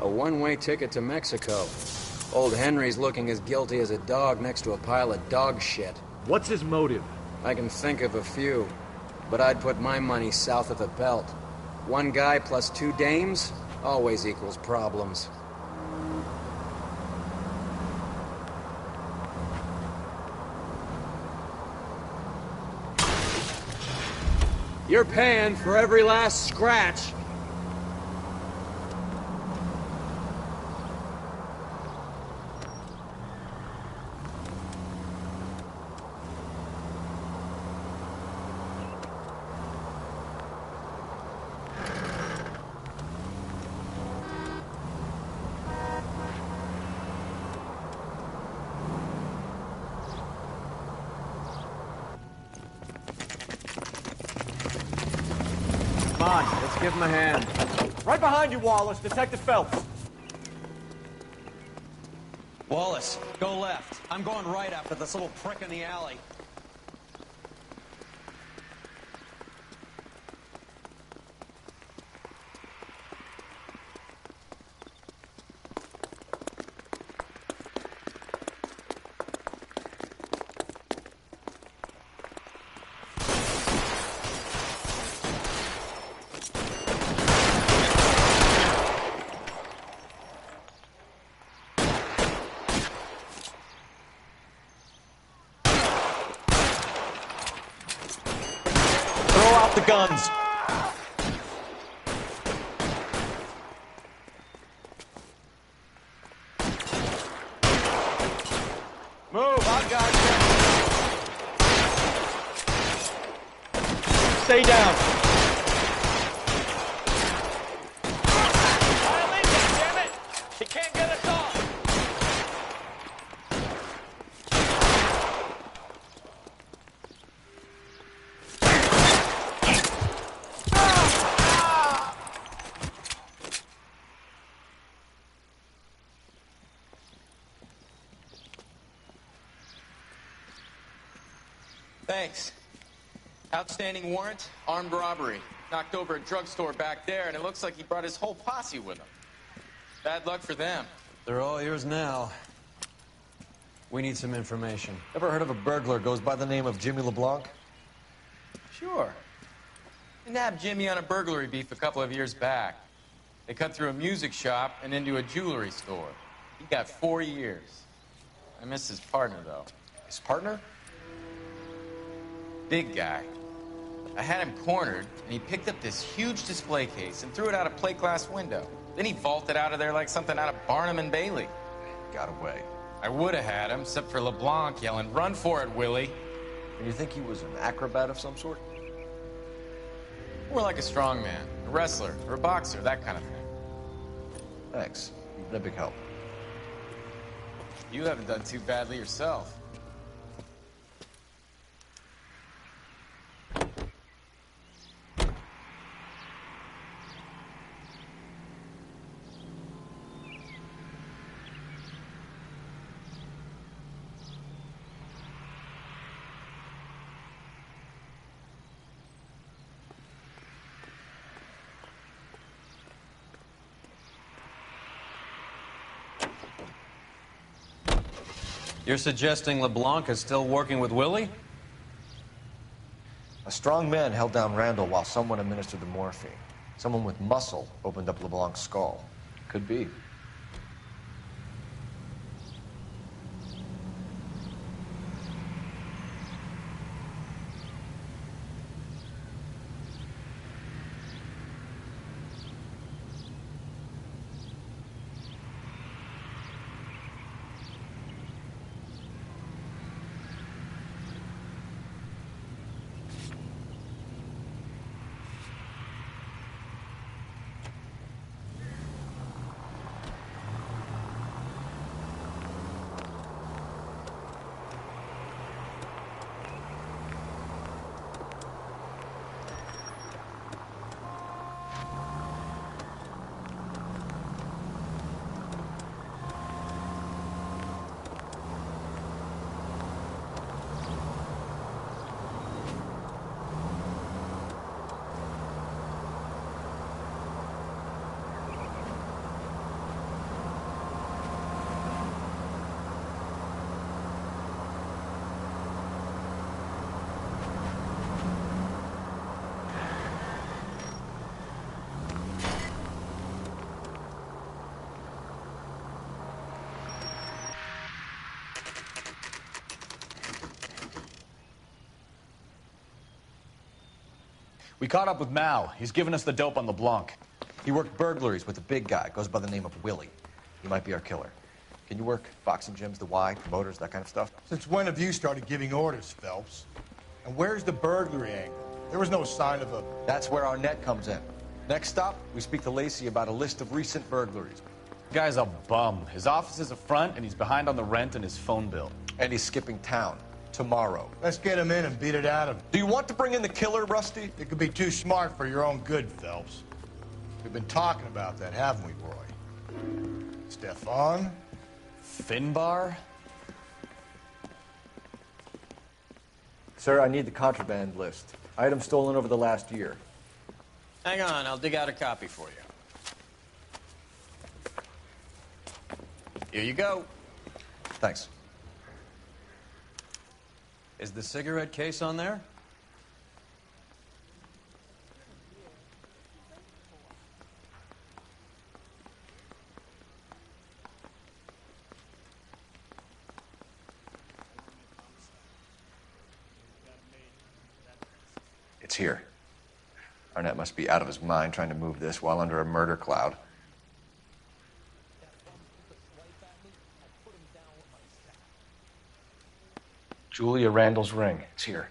A one-way ticket to Mexico. Old Henry's looking as guilty as a dog next to a pile of dog shit. What's his motive? I can think of a few, but I'd put my money south of the belt. One guy plus two dames always equals problems. You're paying for every last scratch. Come on, let's give him a hand. Right behind you, Wallace. Detective Phelps. Wallace, go left. I'm going right after this little prick in the alley. Throw out the guns. Move, I got you. Stay down. I'll leave you, damn it! He can't get us off! Thanks. Outstanding warrant, armed robbery. Knocked over a drugstore back there, and it looks like he brought his whole posse with him. Bad luck for them. They're all yours now. We need some information. Ever heard of a burglar goes by the name of Jimmy LeBlanc? Sure. They nabbed Jimmy on a burglary beef a couple of years back. They cut through a music shop and into a jewelry store. He got 4 years. I miss his partner, though. His partner? Big guy. I had him cornered, and he picked up this huge display case and threw it out a plate glass window. Then he vaulted out of there like something out of Barnum and Bailey. Got away. I would have had him, except for LeBlanc yelling, "Run for it, Willie!" And you think he was an acrobat of some sort? More like a strongman, a wrestler, or a boxer, that kind of thing. Thanks. You've been a big help. You haven't done too badly yourself. You're suggesting LeBlanc is still working with Willie? A strong man held down Randall while someone administered the morphine. Someone with muscle opened up LeBlanc's skull. Could be. We caught up with Mal. He's given us the dope on LeBlanc. He worked burglaries with a big guy, goes by the name of Willie. He might be our killer. Can you work boxing gyms, the Y, promoters, that kind of stuff? Since when have you started giving orders, Phelps? And where's the burglary angle? There was no sign of a... That's where our net comes in. Next stop, we speak to Lacey about a list of recent burglaries. Guy's a bum. His office is up front, and he's behind on the rent and his phone bill. And he's skipping town tomorrow. Let's get him in and beat it out of him. Do you want to bring in the killer, Rusty? It could be too smart for your own good, Phelps. We've been talking about that, haven't we, Roy? Stefan? Finbar? Sir, I need the contraband list. Items stolen over the last year. Hang on, I'll dig out a copy for you. Here you go. Thanks. Is the cigarette case on there? It's here. Arnett must be out of his mind trying to move this while under a murder cloud. Julia Randall's ring. It's here.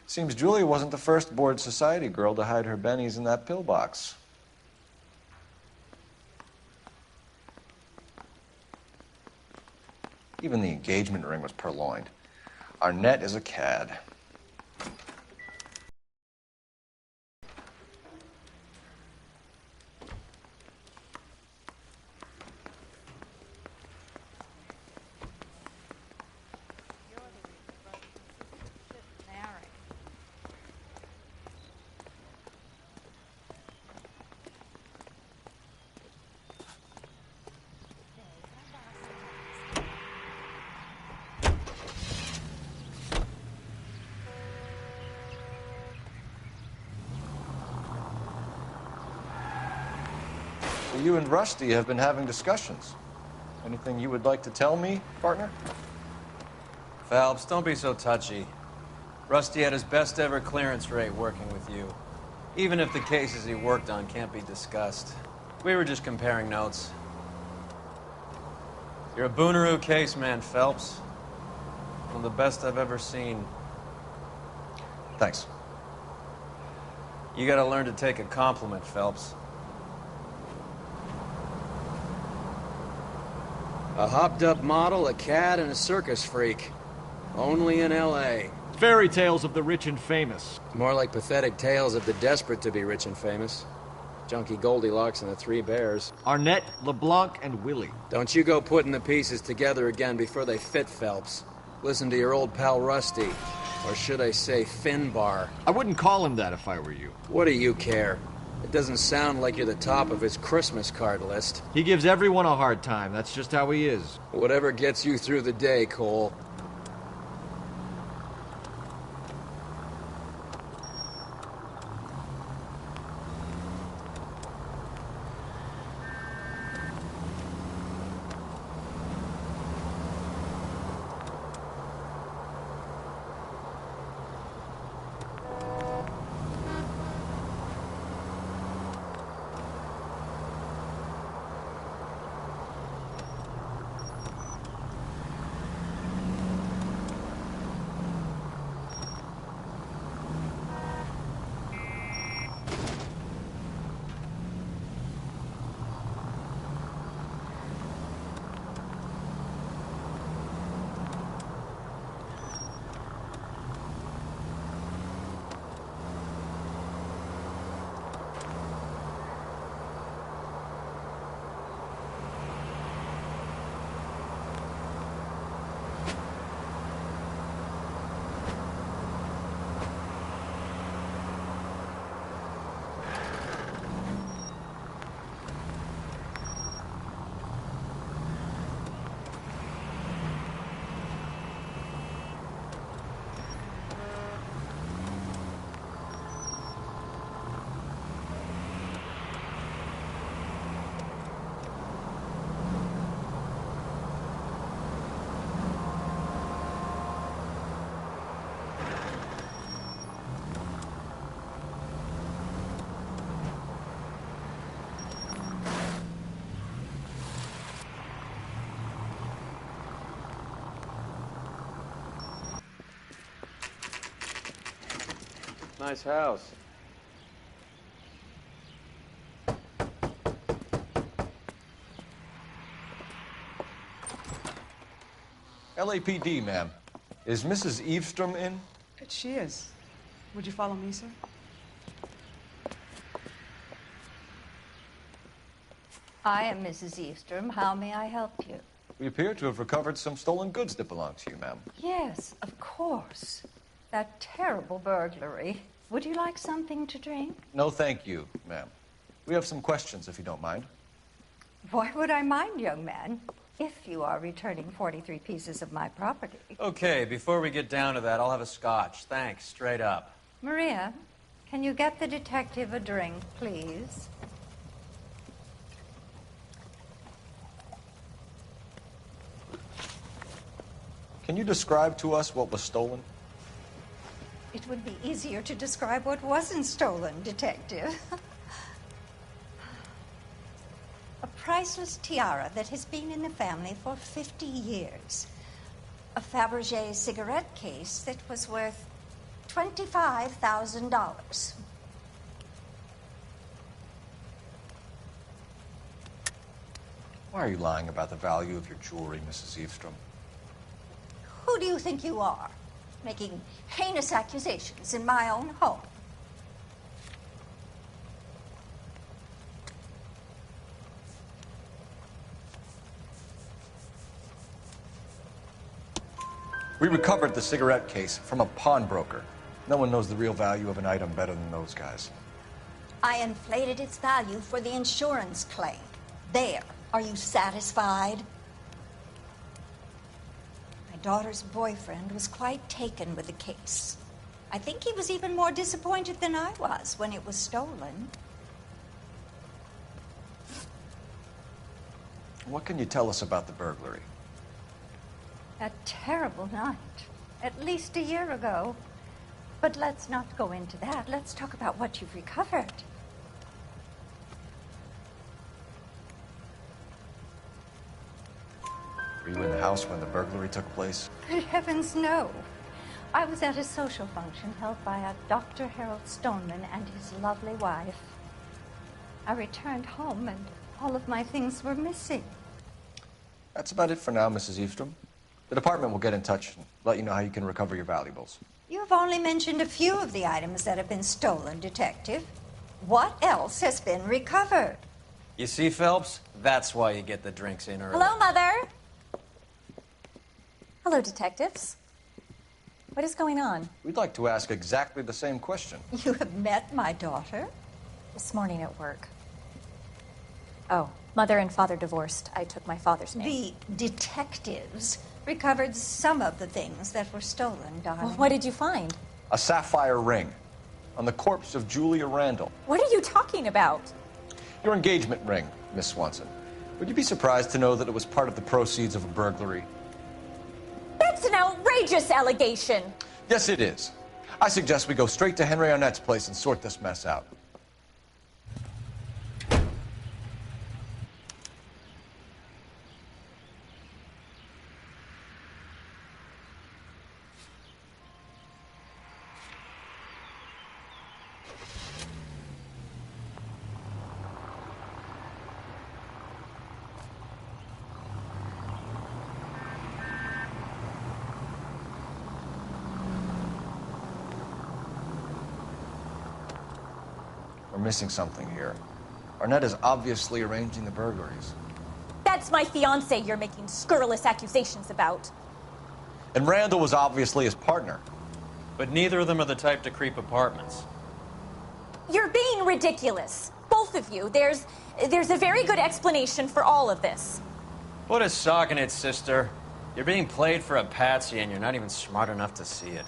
Seems Julia wasn't the first bored society girl to hide her bennies in that pillbox. Even the engagement ring was purloined. Arnett is a cad. So you and Rusty have been having discussions. Anything you would like to tell me, partner? Phelps, don't be so touchy. Rusty had his best ever clearance rate working with you. Even if the cases he worked on can't be discussed. We were just comparing notes. You're a Booneroo case man, Phelps. One of the best I've ever seen. Thanks. You gotta learn to take a compliment, Phelps. A hopped-up model, a cad, and a circus freak. Only in L.A. Fairy tales of the rich and famous. More like pathetic tales of the desperate to be rich and famous. Junkie Goldilocks and the Three Bears. Arnett, LeBlanc, and Willie. Don't you go putting the pieces together again before they fit, Phelps. Listen to your old pal Rusty. Or should I say Finbar. I wouldn't call him that if I were you. What do you care? It doesn't sound like you're the top of his Christmas card list. He gives everyone a hard time. That's just how he is. Whatever gets you through the day, Cole. Nice house. LAPD, ma'am. Is Mrs. Eavestrom in? She is. Would you follow me, sir? I am Mrs. Eavestrom. How may I help you? We appear to have recovered some stolen goods that belong to you, ma'am. Yes, of course. That terrible burglary. Would you like something to drink? No, thank you, ma'am. We have some questions, if you don't mind. Why would I mind, young man, if you are returning 43 pieces of my property? Okay, before we get down to that, I'll have a scotch. Thanks, straight up. Maria, can you get the detective a drink, please? Can you describe to us what was stolen? It would be easier to describe what wasn't stolen, Detective. A priceless tiara that has been in the family for 50 years. A Fabergé cigarette case that was worth $25,000. Why are you lying about the value of your jewelry, Mrs. Eavestrom? Who do you think you are, making heinous accusations in my own home? We recovered the cigarette case from a pawnbroker. No one knows the real value of an item better than those guys. I inflated its value for the insurance claim. There. Are you satisfied? My daughter's boyfriend was quite taken with the case. I think he was even more disappointed than I was when it was stolen. What can you tell us about the burglary? A terrible night. At least a year ago. But let's not go into that. Let's talk about what you've recovered. Were you in the house when the burglary took place? Good heavens, no. I was at a social function held by a Dr. Harold Stoneman and his lovely wife. I returned home and all of my things were missing. That's about it for now, Mrs. Eavestrom. The department will get in touch and let you know how you can recover your valuables. You've only mentioned a few of the items that have been stolen, Detective. What else has been recovered? You see, Phelps? That's why you get the drinks in early. Hello, Mother. Hello, detectives. What is going on? We'd like to ask exactly the same question. You have met my daughter? This morning at work. Oh, mother and father divorced. I took my father's name. The detectives recovered some of the things that were stolen, darling. Well, what did you find? A sapphire ring on the corpse of Julia Randall. What are you talking about? Your engagement ring, Miss Swanson. Would you be surprised to know that it was part of the proceeds of a burglary? That's an outrageous allegation. Yes, it is. I suggest we go straight to Henry Arnett's place and sort this mess out. We're missing something here. Arnett is obviously arranging the burglaries. That's my fiance you're making scurrilous accusations about. And Randall was obviously his partner. But neither of them are the type to creep apartments. You're being ridiculous. Both of you. There's a very good explanation for all of this. Put a sock in it, sister. You're being played for a patsy and you're not even smart enough to see it.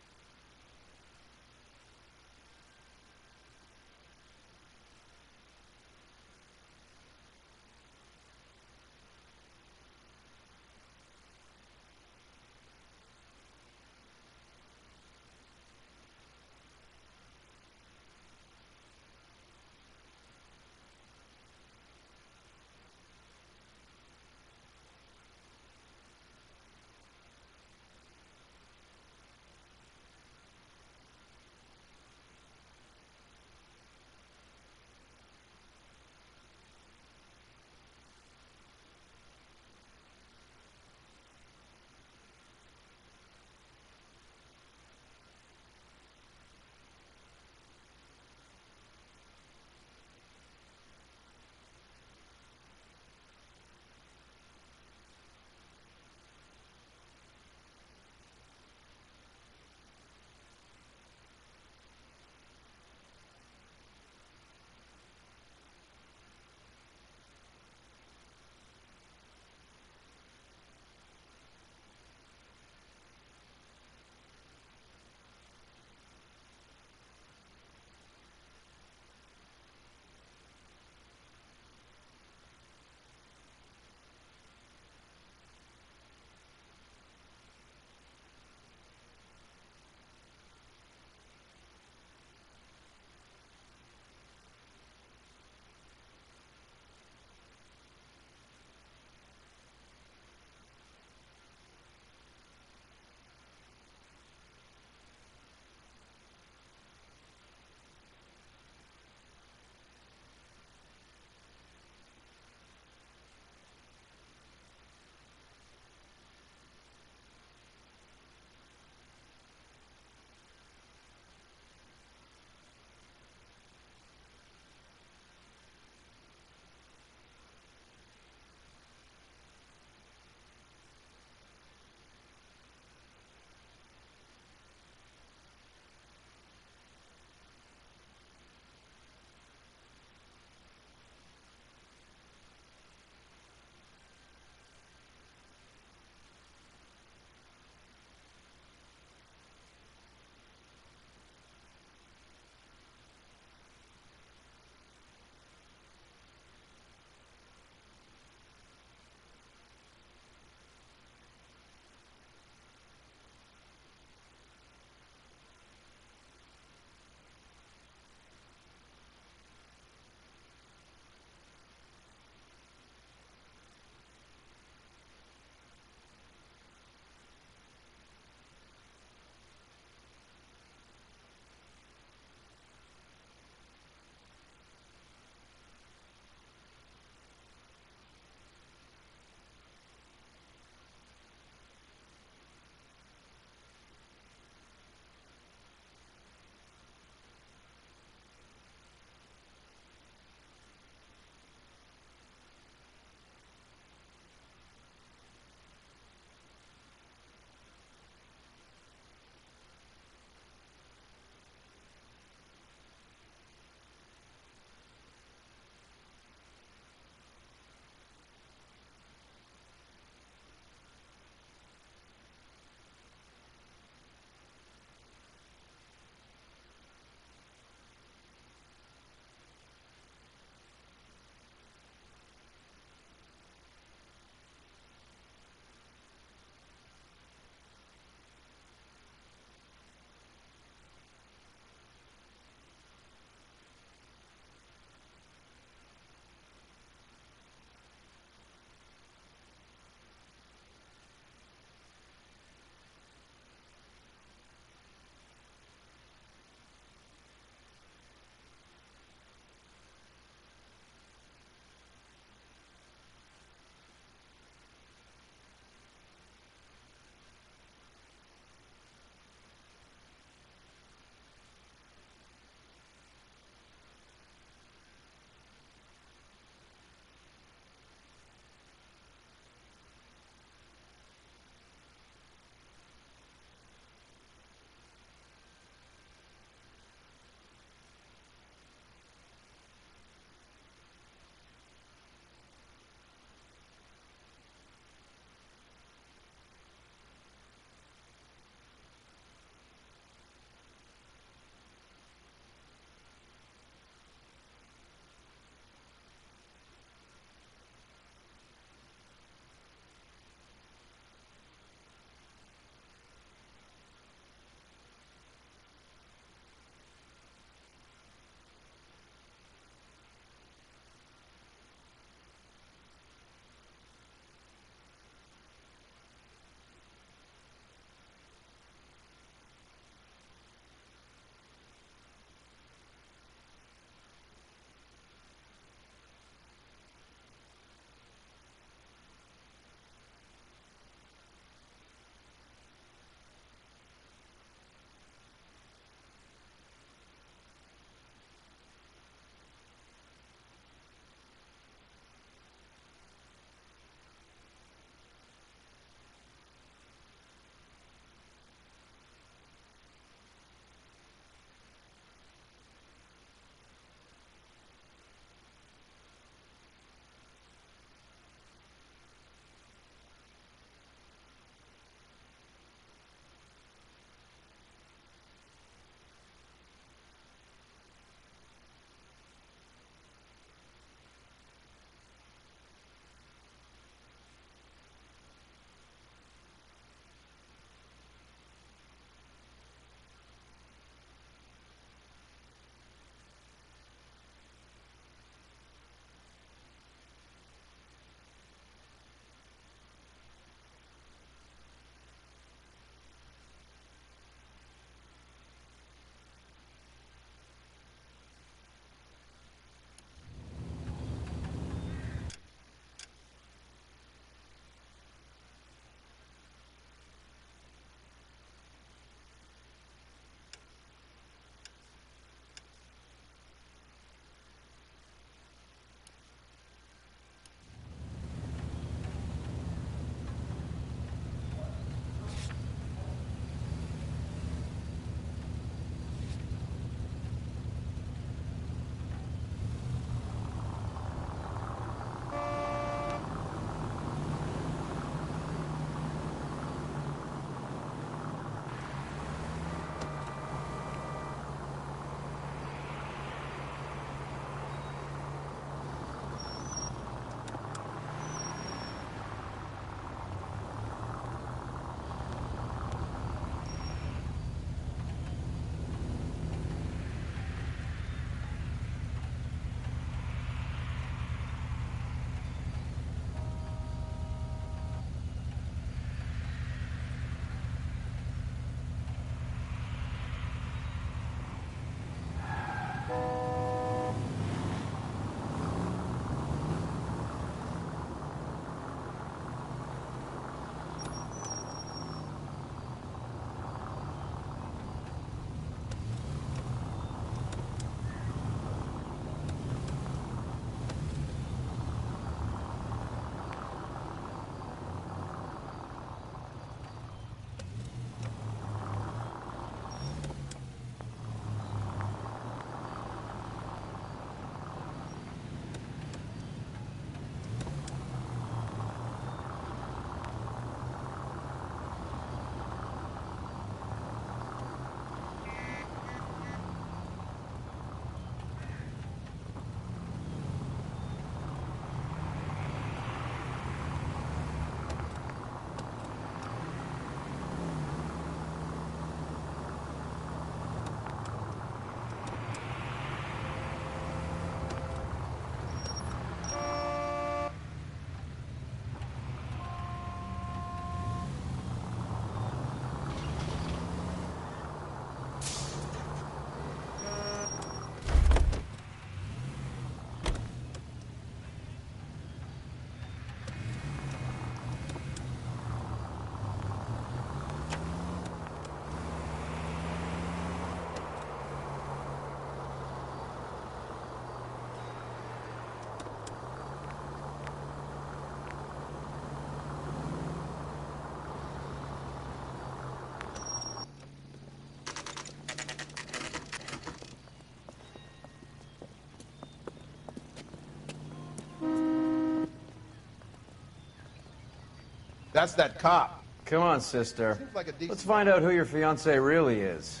That's that cop. Come on, sister. Seems like a decent Let's find out who your fiancé really is.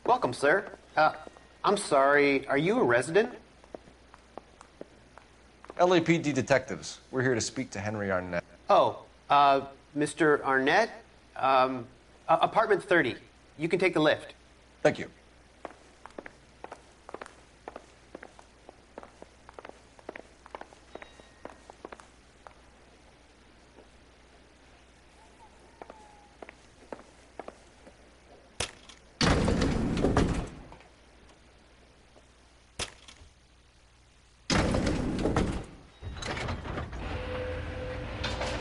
Welcome, sir. I'm sorry, are you a resident? LAPD detectives. We're here to speak to Henry Arnett. Oh, Mr. Arnett? Apartment 30. You can take the lift. Thank you.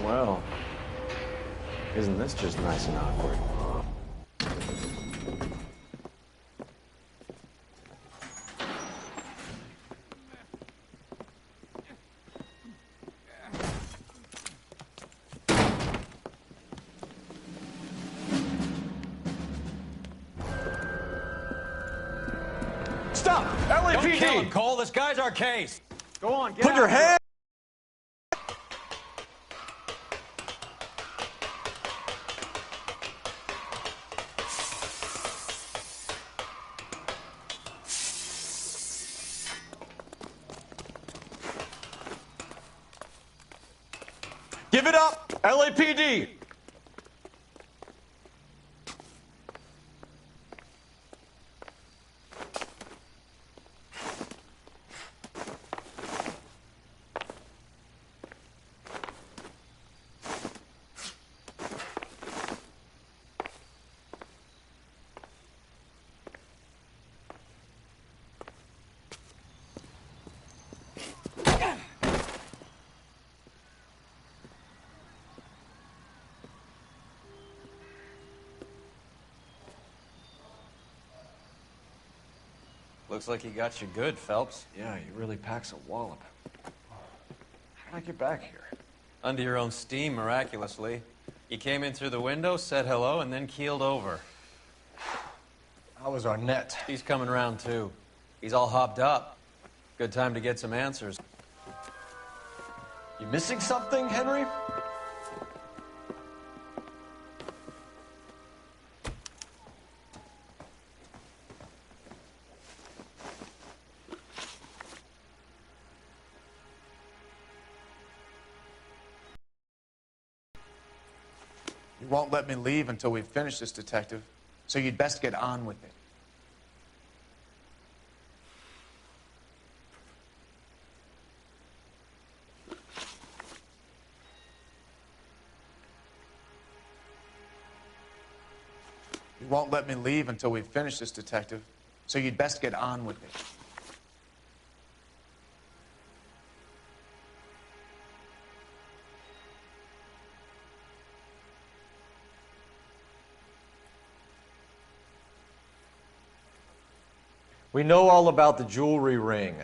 Well, isn't this just nice and awkward? Stop! Don't kill LAPD! him, Cole. This guy's our case. Go on, get Put your hand. Give it up, LAPD! Looks like he got you good, Phelps. Yeah, he really packs a wallop. How'd I get back here? Under your own steam, miraculously. You came in through the window, said hello, and then keeled over. How was Arnett? He's coming around, too. He's all hopped up. Good time to get some answers. You missing something, Henry? You won't let me leave until we've finished this, detective. So you'd best get on with it. You won't let me leave until we've finished this, detective. So you'd best get on with it. We know all about the jewelry ring.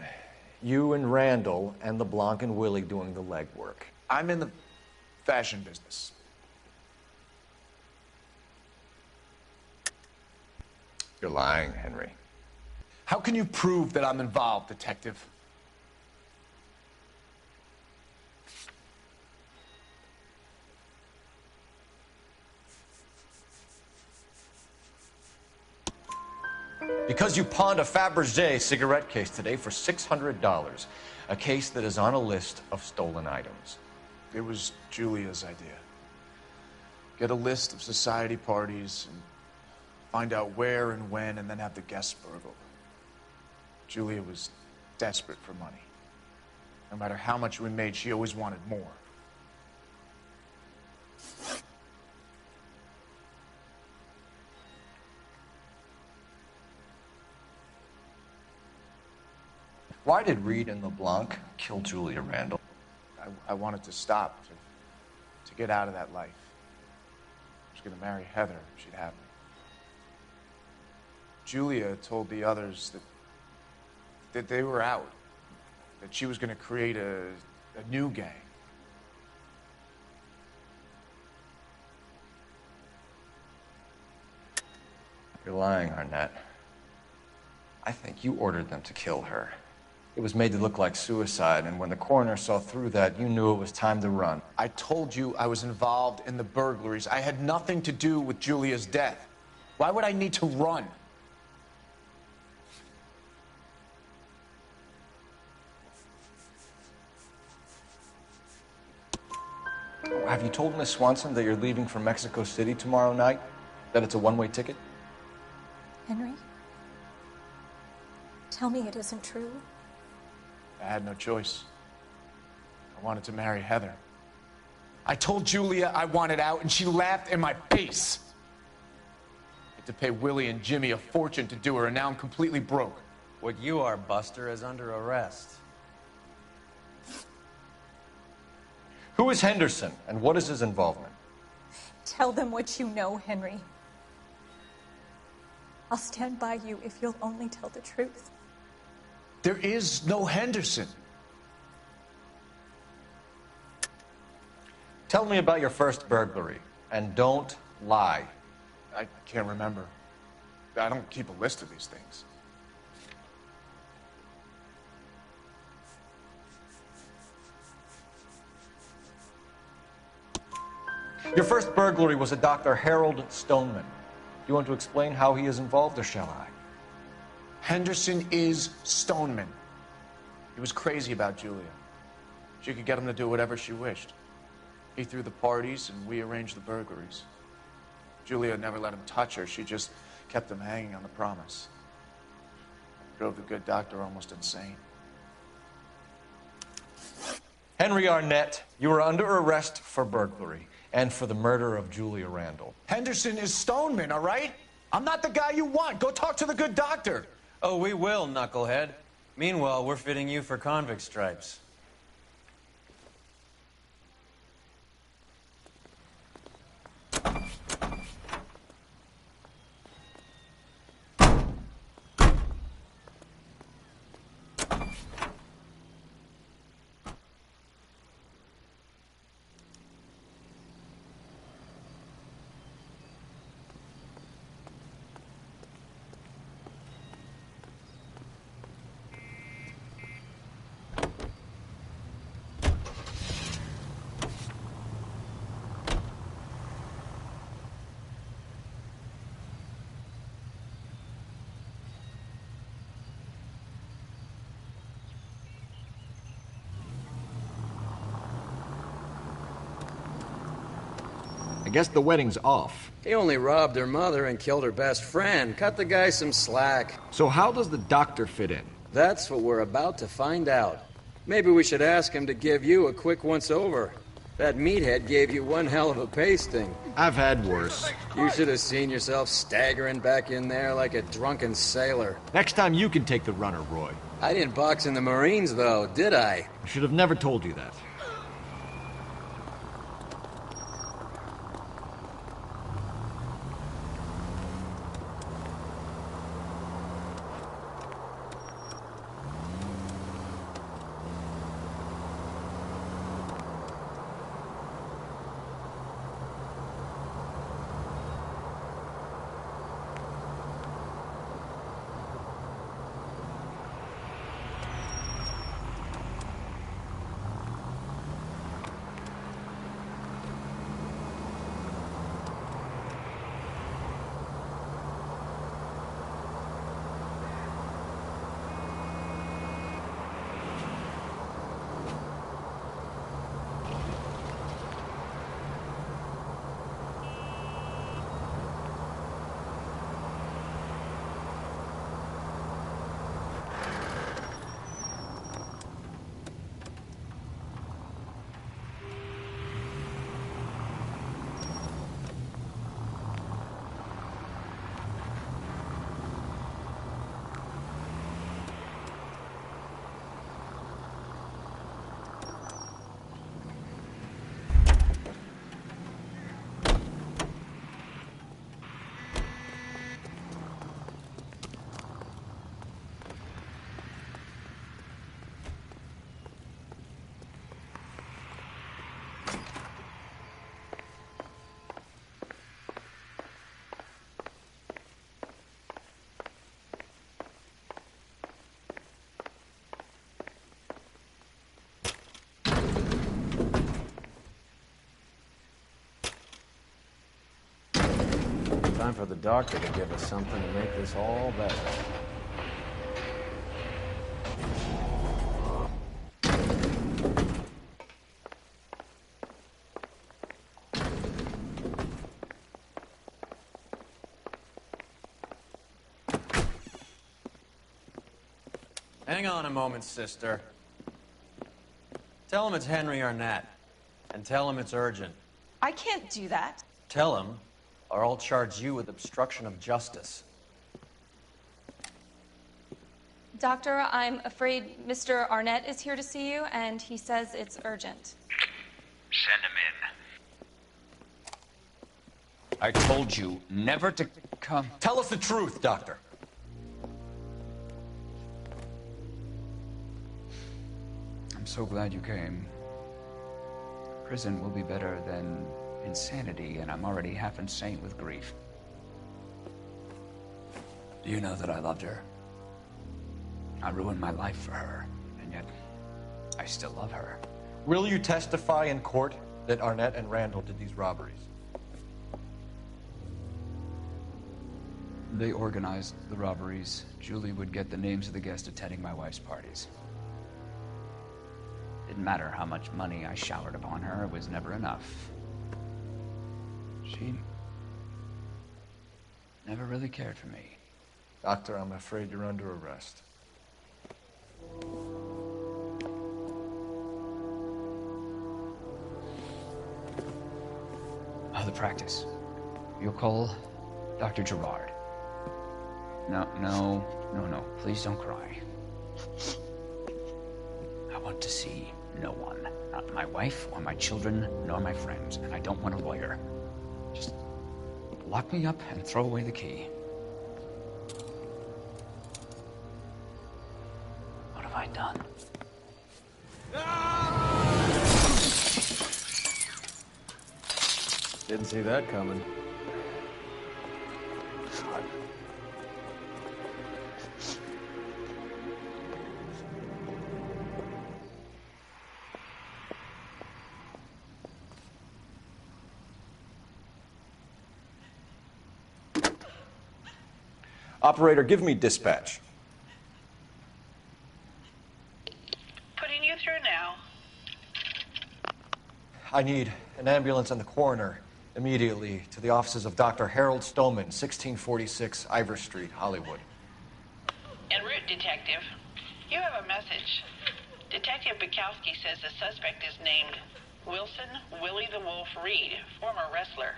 You and Randall and LeBlanc and Willie doing the legwork. I'm in the fashion business. You're lying, Henry. How can you prove that I'm involved, detective? Because you pawned a Fabergé cigarette case today for $600. A case that is on a list of stolen items. It was Julia's idea. Get a list of society parties and find out where and when, and then have the guests burgled. Julia was desperate for money. No matter how much we made, she always wanted more. Why did Reed and LeBlanc kill Julia Randall? I wanted to stop, to get out of that life. I was going to marry Heather if she'd have me. Julia told the others that that they were out. That she was going to create a new gang. You're lying, Arnett. I think you ordered them to kill her. It was made to look like suicide, and when the coroner saw through that, you knew it was time to run. I told you I was involved in the burglaries. I had nothing to do with Julia's death. Why would I need to run? Have you told Miss Swanson that you're leaving for Mexico City tomorrow night? That it's a one-way ticket? Henry? Tell me it isn't true. I had no choice. I wanted to marry Heather. I told Julia I wanted out, and she laughed in my face. I had to pay Willie and Jimmy a fortune to do her, and now I'm completely broke. What you are, Buster, is under arrest. Who is Henderson, and what is his involvement? Tell them what you know, Henry. I'll stand by you if you'll only tell the truth. There is no Henderson. Tell me about your first burglary, and don't lie. I can't remember. I don't keep a list of these things. Your first burglary was a Dr. Harold Stoneman. You want to explain how he is involved, or shall I? Henderson is Stoneman. He was crazy about Julia. She could get him to do whatever she wished. He threw the parties, and we arranged the burglaries. Julia never let him touch her. She just kept him hanging on the promise. Drove the good doctor almost insane. Henry Arnett, you are under arrest for burglary and for the murder of Julia Randall. Henderson is Stoneman, all right? I'm not the guy you want. Go talk to the good doctor. Oh, we will, knucklehead. Meanwhile, we're fitting you for convict stripes. I guess the wedding's off. He only robbed her mother and killed her best friend. Cut the guy some slack. So how does the doctor fit in? That's what we're about to find out. Maybe we should ask him to give you a quick once-over. That meathead gave you one hell of a pasting. I've had worse. You should have seen yourself staggering back in there like a drunken sailor. Next time you can take the runner, Roy. I didn't box in the Marines, though, did I? I should have never told you that. Time for the doctor to give us something to make this all better. Hang on a moment, sister. Tell him it's Henry Arnett. And tell him it's urgent. I can't do that. Tell him, or I'll charge you with obstruction of justice. Doctor, I'm afraid Mr. Arnett is here to see you, and he says it's urgent. Send him in. I told you never to come. Tell us the truth, Doctor. I'm so glad you came. Prison will be better than insanity, and I'm already half insane with grief. Do you know that I loved her? I ruined my life for her, and yet I still love her. Will you testify in court that Arnett and Randall did these robberies? They organized the robberies. Julie would get the names of the guests attending my wife's parties. Didn't matter how much money I showered upon her, it was never enough. She never really cared for me. Doctor, I'm afraid you're under arrest. Oh, the practice. You'll call Dr. Gerard. No. Please don't cry. I want to see no one. Not my wife or my children, nor my friends. And I don't want a lawyer. Just lock me up and throw away the key. What have I done? Didn't see that coming. Operator, give me dispatch. Putting you through now. I need an ambulance and the coroner immediately to the offices of Dr. Harold Stoneman, 1646 Ivor Street, Hollywood. En route, Detective. You have a message. Detective Bukowski says the suspect is named Wilson Willie the Wolf Reed, former wrestler.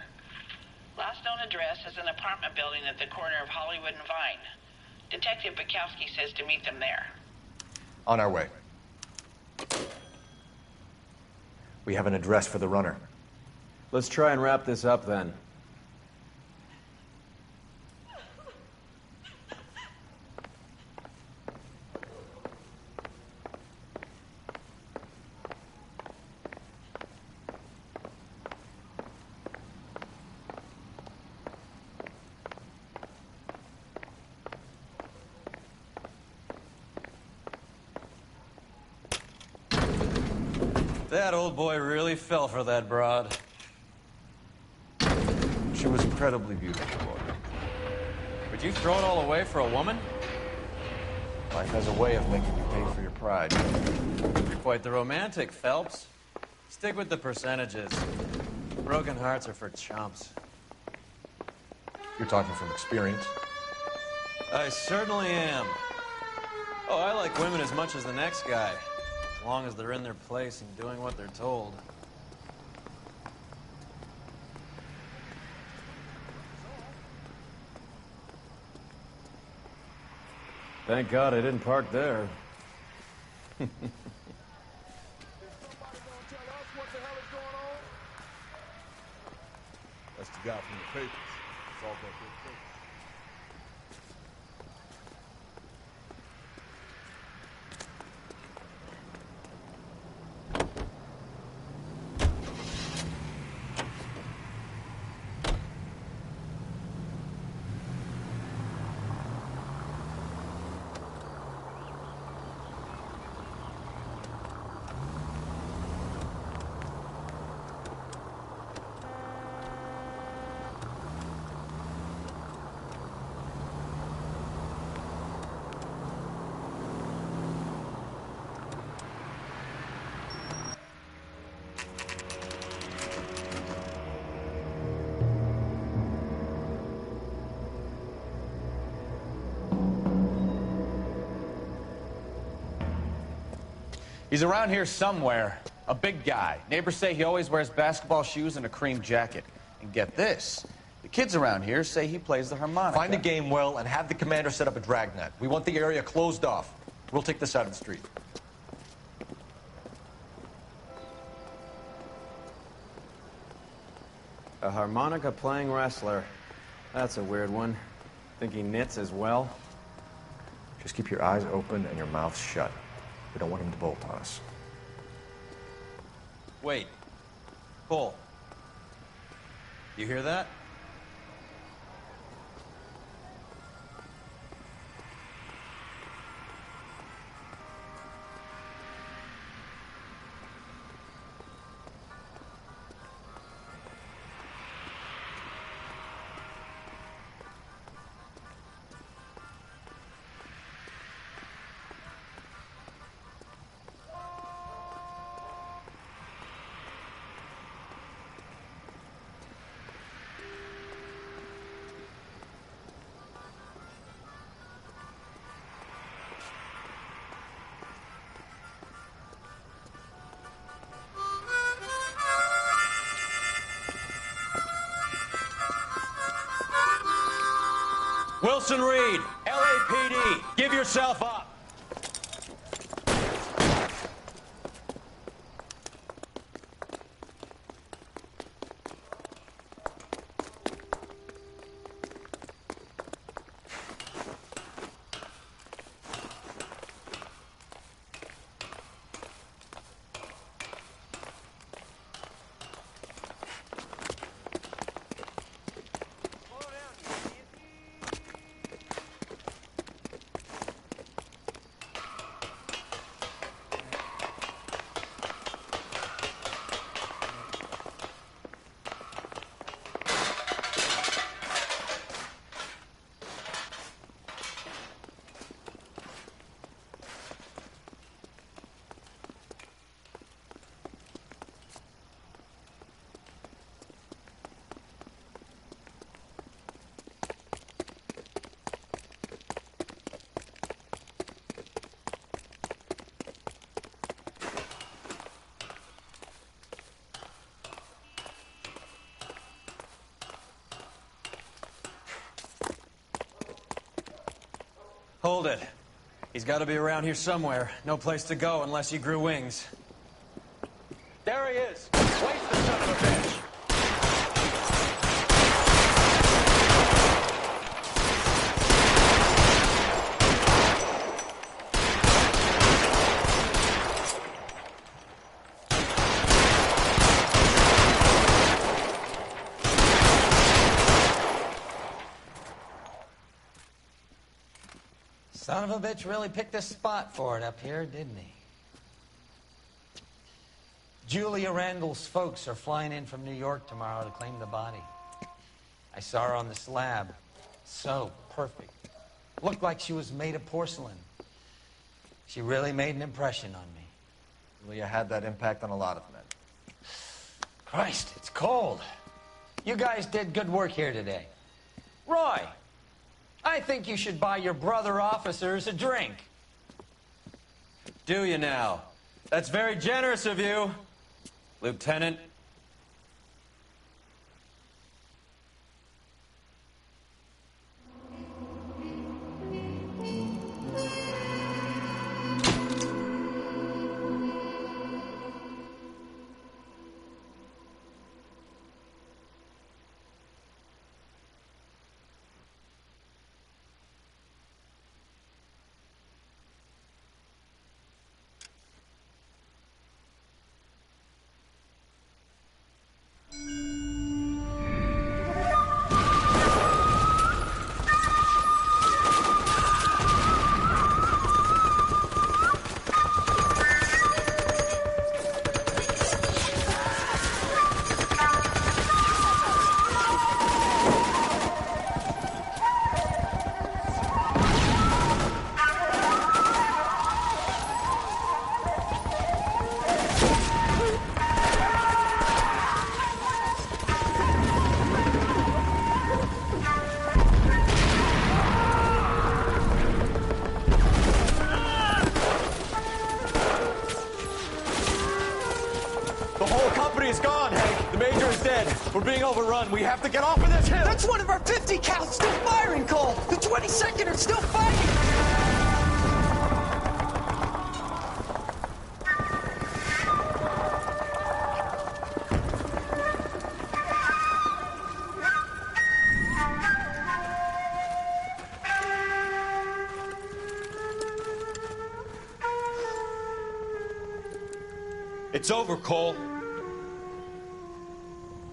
Last known address is an apartment building at the corner of Hollywood and Vine. Detective Bukowski says to meet them there. On our way. We have an address for the runner. Let's try and wrap this up then. That old boy really fell for that broad. She was incredibly beautiful. Would you throw it all away for a woman? Life has a way of making you pay for your pride. You're quite the romantic, Phelps. Stick with the percentages. Broken hearts are for chumps. You're talking from experience. I certainly am. Oh, I like women as much as the next guy. As long as they're in their place and doing what they're told. Thank God I didn't park there. That's the guy from the papers. It's all about good papers. He's around here somewhere. A big guy. Neighbors say he always wears basketball shoes and a cream jacket. And get this, the kids around here say he plays the harmonica. Find the game well and have the commander set up a dragnet. We want the area closed off. We'll take this out of the street. A harmonica-playing wrestler. That's a weird one. Think he knits as well? Just keep your eyes open and your mouth shut. We don't want him to bolt on us. Wait. Cole. You hear that? Wilson Reed, LAPD, give yourself up. Hold it. He's got to be around here somewhere. No place to go unless he grew wings. There he is. Waste the son of a bitch. Son of a bitch really picked a spot for it up here, didn't he? Julia Randall's folks are flying in from New York tomorrow to claim the body. I saw her on the slab. So perfect. Looked like she was made of porcelain. She really made an impression on me. Julia had that impact on a lot of men. Christ, it's cold. You guys did good work here today. Roy, I think you should buy your brother officers a drink. Do you now? That's very generous of you, Lieutenant. The whole company is gone, Hank. The major is dead. We're being overrun. We have to get off of this hill. That's one of our 50 cals still firing, Cole. The 22nd are still fighting. It's over, Cole.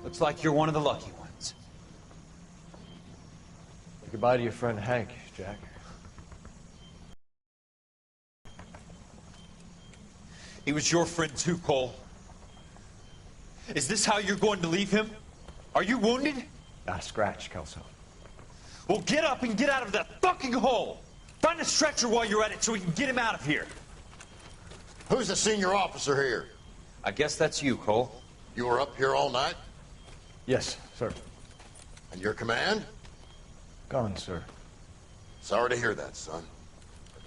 Looks like you're one of the lucky ones. Goodbye to your friend Hank, Jack. He was your friend too, Cole. Is this how you're going to leave him? Are you wounded? Scratch, Kelso. Well, get up and get out of that fucking hole. Find a stretcher while you're at it so we can get him out of here. Who's the senior officer here? I guess that's you, Cole. You were up here all night? Yes, sir. And your command? Gone, sir. Sorry to hear that, son.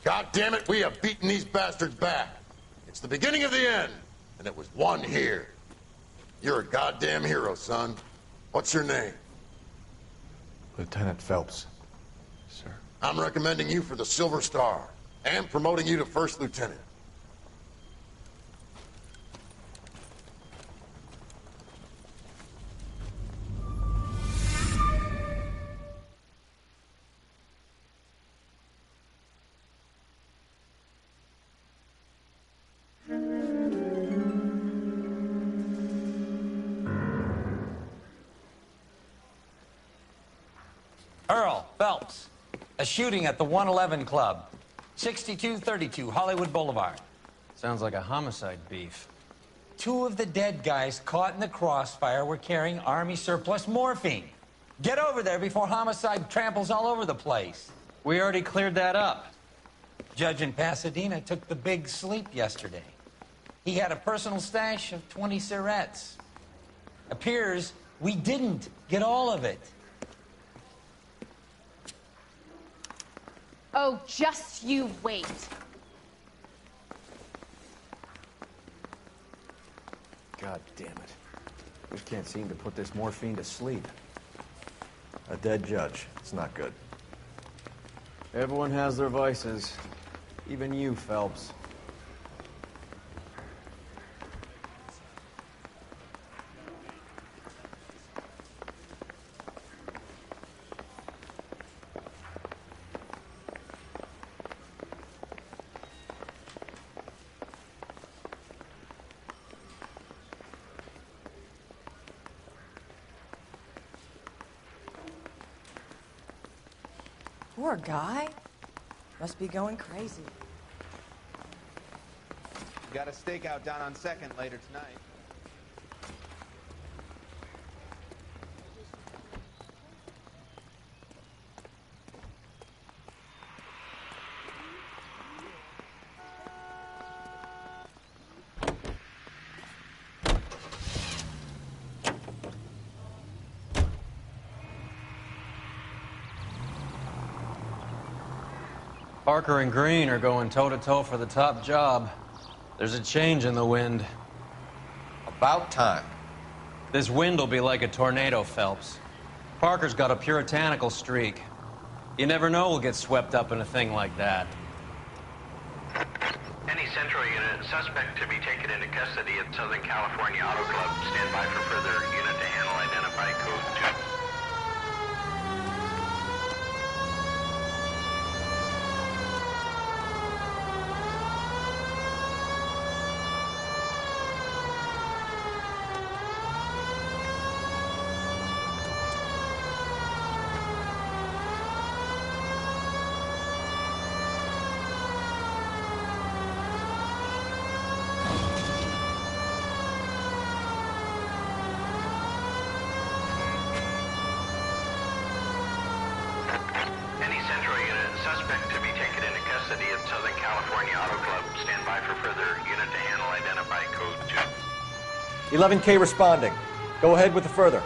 God damn it, we have beaten these bastards back. It's the beginning of the end, and it was one here. You're a goddamn hero, son. What's your name? Lieutenant Phelps, sir. I'm recommending you for the Silver Star, and promoting you to First Lieutenant. Earl Phelps, a shooting at the 111 Club, 6232 Hollywood Boulevard. Sounds like a homicide beef. 2 of the dead guys caught in the crossfire were carrying Army surplus morphine. Get over there before homicide tramples all over the place. We already cleared that up. Judge in Pasadena took the big sleep yesterday. He had a personal stash of 20 cigarettes. Appears we didn't get all of it. Oh, just you wait. God damn it. We can't seem to put this morphine to sleep. A dead judge. It's not good. Everyone has their vices. Even you, Phelps. Poor guy. Must be going crazy. Got a stakeout down on 2nd later tonight. Parker and Green are going toe-to-toe for the top job. There's a change in the wind. About time. This wind will be like a tornado, Phelps. Parker's got a puritanical streak. You never know we'll get swept up in a thing like that. Any Central unit, suspect to be taken into custody at Southern California Auto Club. Stand by for further unit to handle identify code 2. Suspect to be taken into custody at Southern California Auto Club. Stand by for further unit to handle identify code 2. 11K responding. Go ahead with the further.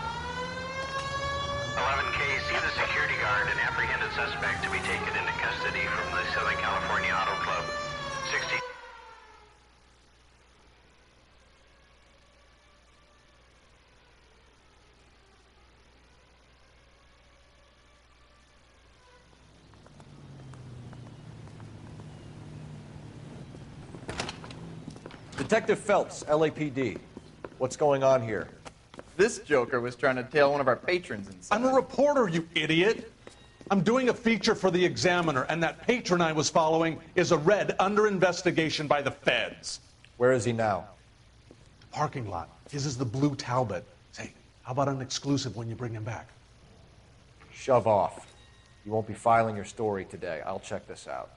11K, see the security guard and apprehended suspect to be taken into custody from the Southern California Auto Club. 60. Detective Phelps, LAPD. What's going on here? This joker was trying to tail one of our patrons inside. I'm a reporter, you idiot. I'm doing a feature for the Examiner, and that patron I was following is a red under investigation by the feds. Where is he now? Parking lot. His is the blue Talbot. Say, how about an exclusive when you bring him back? Shove off. You won't be filing your story today. I'll check this out.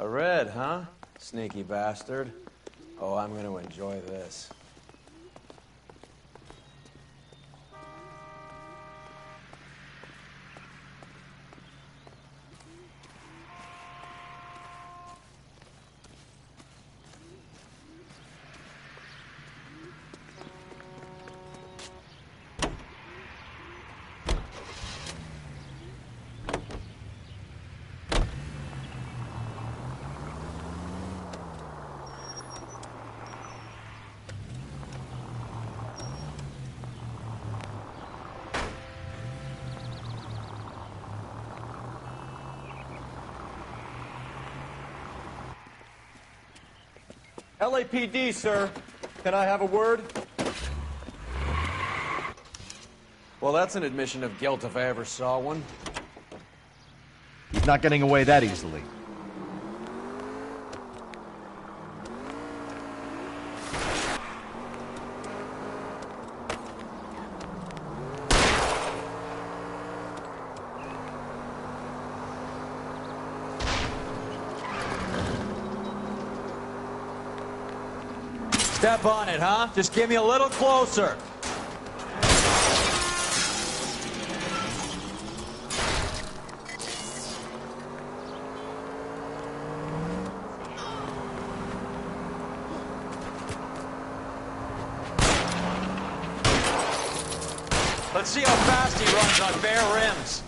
A red, huh? Sneaky bastard. Oh, I'm gonna enjoy this. LAPD, sir. Can I have a word? Well, that's an admission of guilt if I ever saw one. He's not getting away that easily. Step on it, huh? Just get me a little closer. Let's see how fast he runs on bare rims.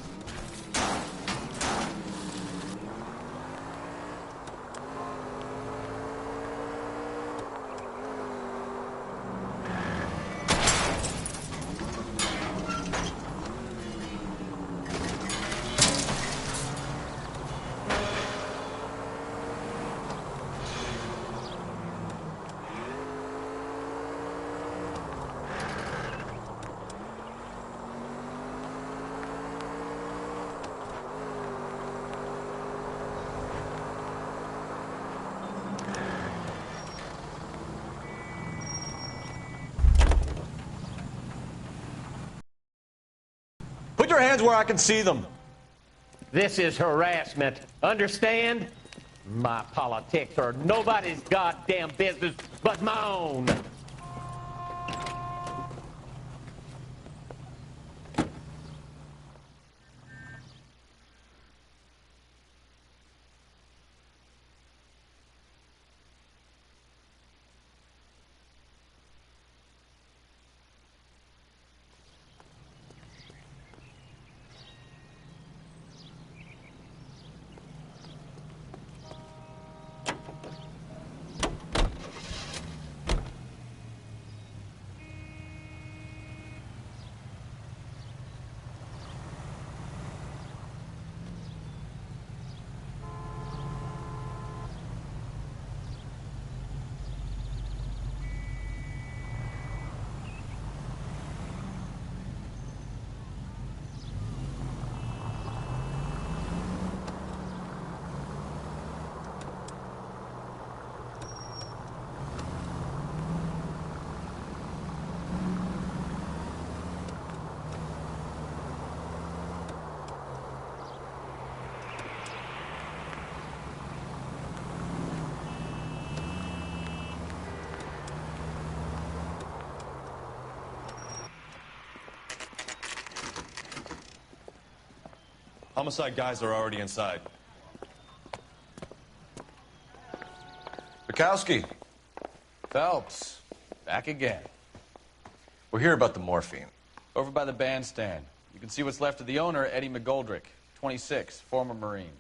Put your hands where I can see them. This is harassment. Understand? My politics are nobody's goddamn business but my own. Homicide guys are already inside. Bukowski. Phelps, back again. We're here about the morphine. Over by the bandstand. You can see what's left of the owner, Eddie McGoldrick, 26, former Marine.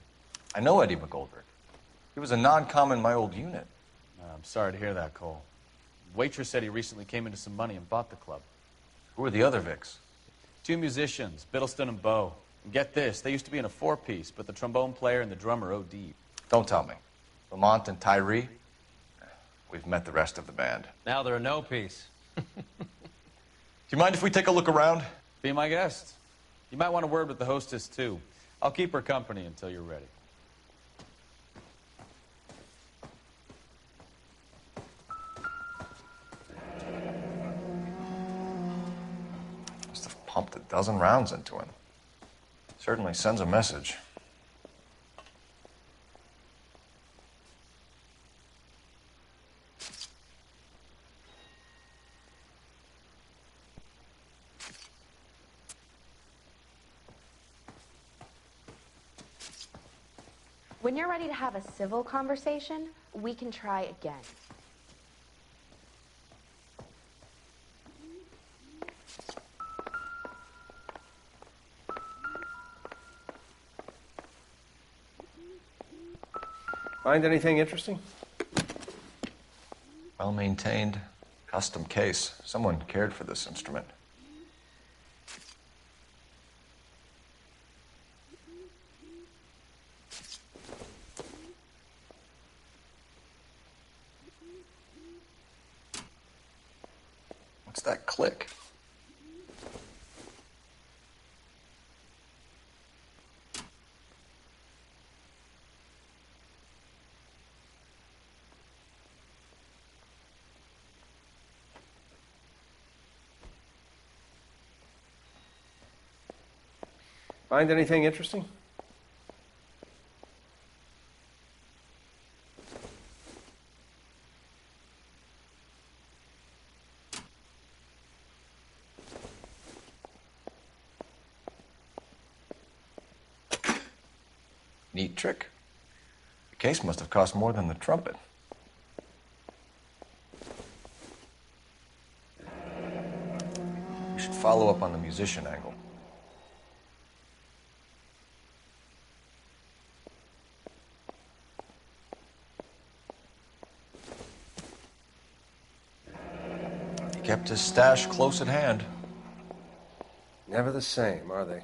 I know Eddie McGoldrick. He was a non-com in my old unit. I'm sorry to hear that, Cole. Waitress said he recently came into some money and bought the club. Who are the other Vics? 2 musicians, Biddleston and Bowe. And get this, they used to be in a four-piece, but the trombone player and the drummer OD'd. Don't tell me. Lamont and Tyree? We've met the rest of the band. Now they're a no-piece. Do you mind if we take a look around? Be my guest. You might want a word with the hostess, too. I'll keep her company until you're ready. Must have pumped a dozen rounds into him. Certainly sends a message. When you're ready to have a civil conversation, we can try again. Find anything interesting? Well-maintained, custom case. Someone cared for this instrument. What's that click? Find anything interesting? Neat trick. The case must have cost more than the trumpet. We should follow up on the musician angle. He kept his stash close at hand. Never the same, are they?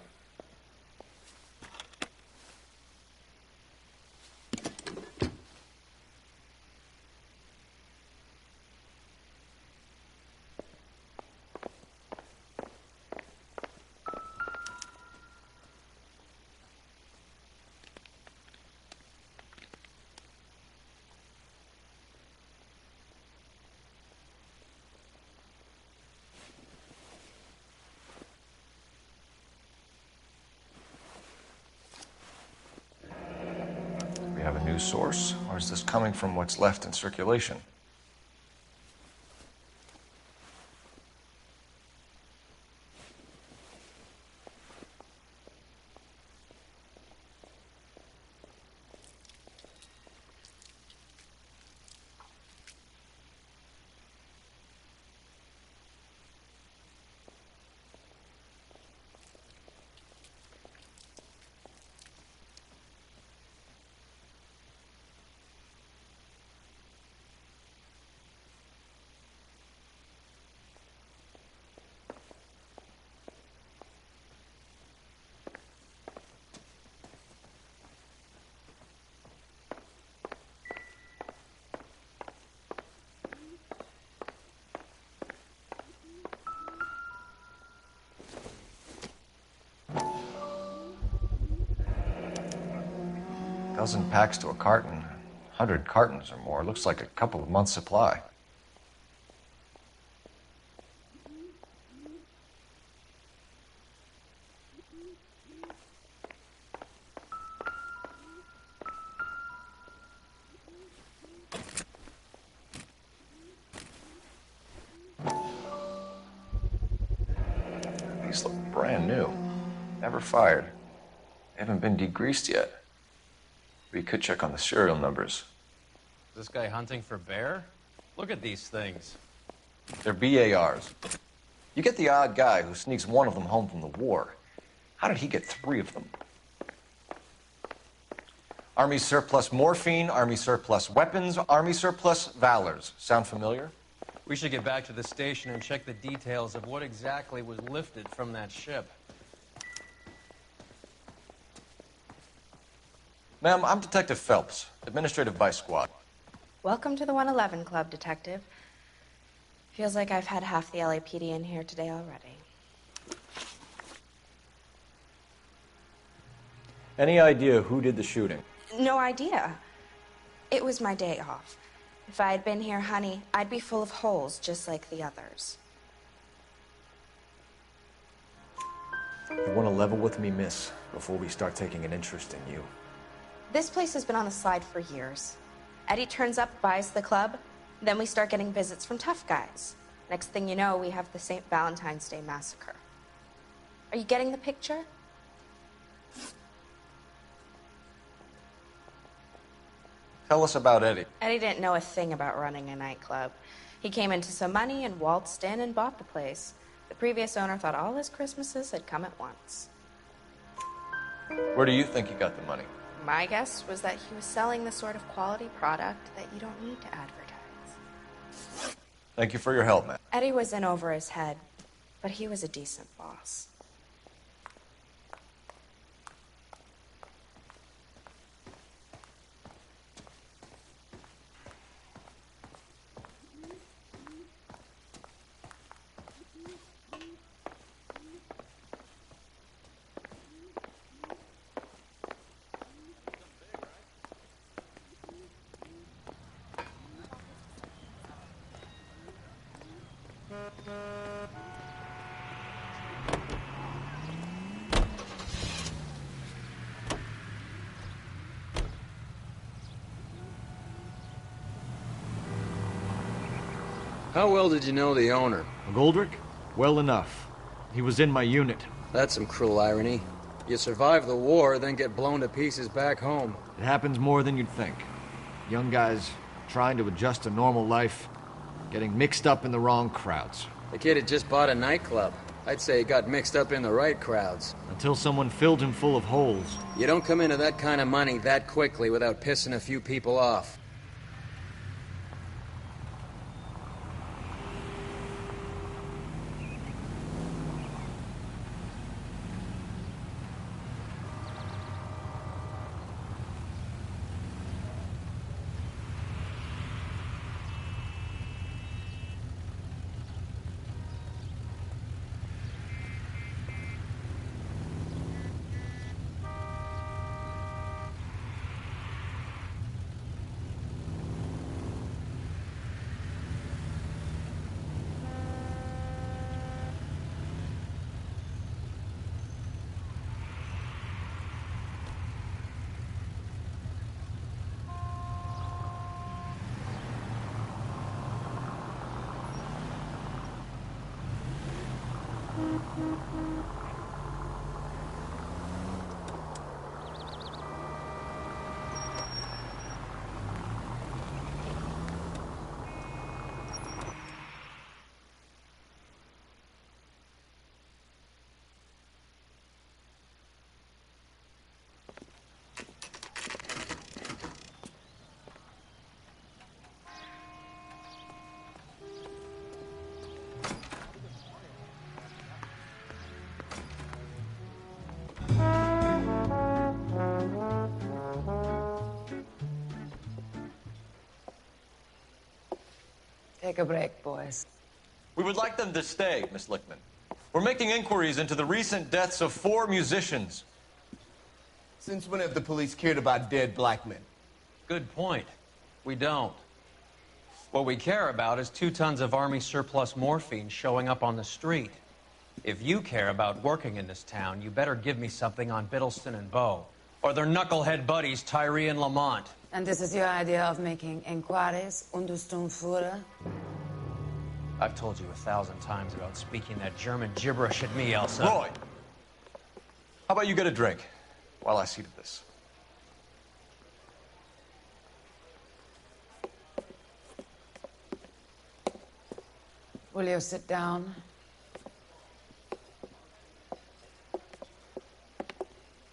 Have a new source, or is this coming from what's left in circulation? Dozen packs to a carton, 100 cartons or more. Looks like a couple of months' supply. These look brand new. Never fired. They haven't been degreased yet. We could check on the serial numbers. Is this guy hunting for bear? Look at these things. They're BARs. You get the odd guy who sneaks one of them home from the war. How did he get 3 of them? Army surplus morphine, Army surplus weapons, Army surplus valors. Sound familiar? We should get back to the station and check the details of what exactly was lifted from that ship. Ma'am, I'm Detective Phelps, Administrative Vice Squad. Welcome to the 111 Club, Detective. Feels like I've had half the LAPD in here today already. Any idea who did the shooting? No idea. It was my day off. If I had been here, honey, I'd be full of holes just like the others. You want to level with me, miss, before we start taking an interest in you? This place has been on the slide for years. Eddie turns up, buys the club, then we start getting visits from tough guys. Next thing you know, we have the St. Valentine's Day massacre. Are you getting the picture? Tell us about Eddie. Eddie didn't know a thing about running a nightclub. He came into some money and waltzed in and bought the place. The previous owner thought all his Christmases had come at once. Where do you think he got the money? My guess was that he was selling the sort of quality product that you don't need to advertise. Thank you for your help, man. Eddie was in over his head, but he was a decent boss. How well did you know the owner? Goldrick? Well enough. He was in my unit. That's some cruel irony. You survive the war, then get blown to pieces back home. It happens more than you'd think. Young guys trying to adjust to normal life, getting mixed up in the wrong crowds. The kid had just bought a nightclub. I'd say he got mixed up in the right crowds. Until someone filled him full of holes. You don't come into that kind of money that quickly without pissing a few people off. Take a break, boys. We would like them to stay, Miss Lickman. We're making inquiries into the recent deaths of 4 musicians. Since when have the police cared about dead black men? Good point. We don't. What we care about is 2 tons of Army surplus morphine showing up on the street. If you care about working in this town, you better give me something on Biddleston and Bow, or their knucklehead buddies Tyree and Lamont. And this is your idea of making inquiries under Sturmführer? I've told you 1,000 times about speaking that German gibberish at me, Elsa. Roy, how about you get a drink while I see to this? Will you sit down?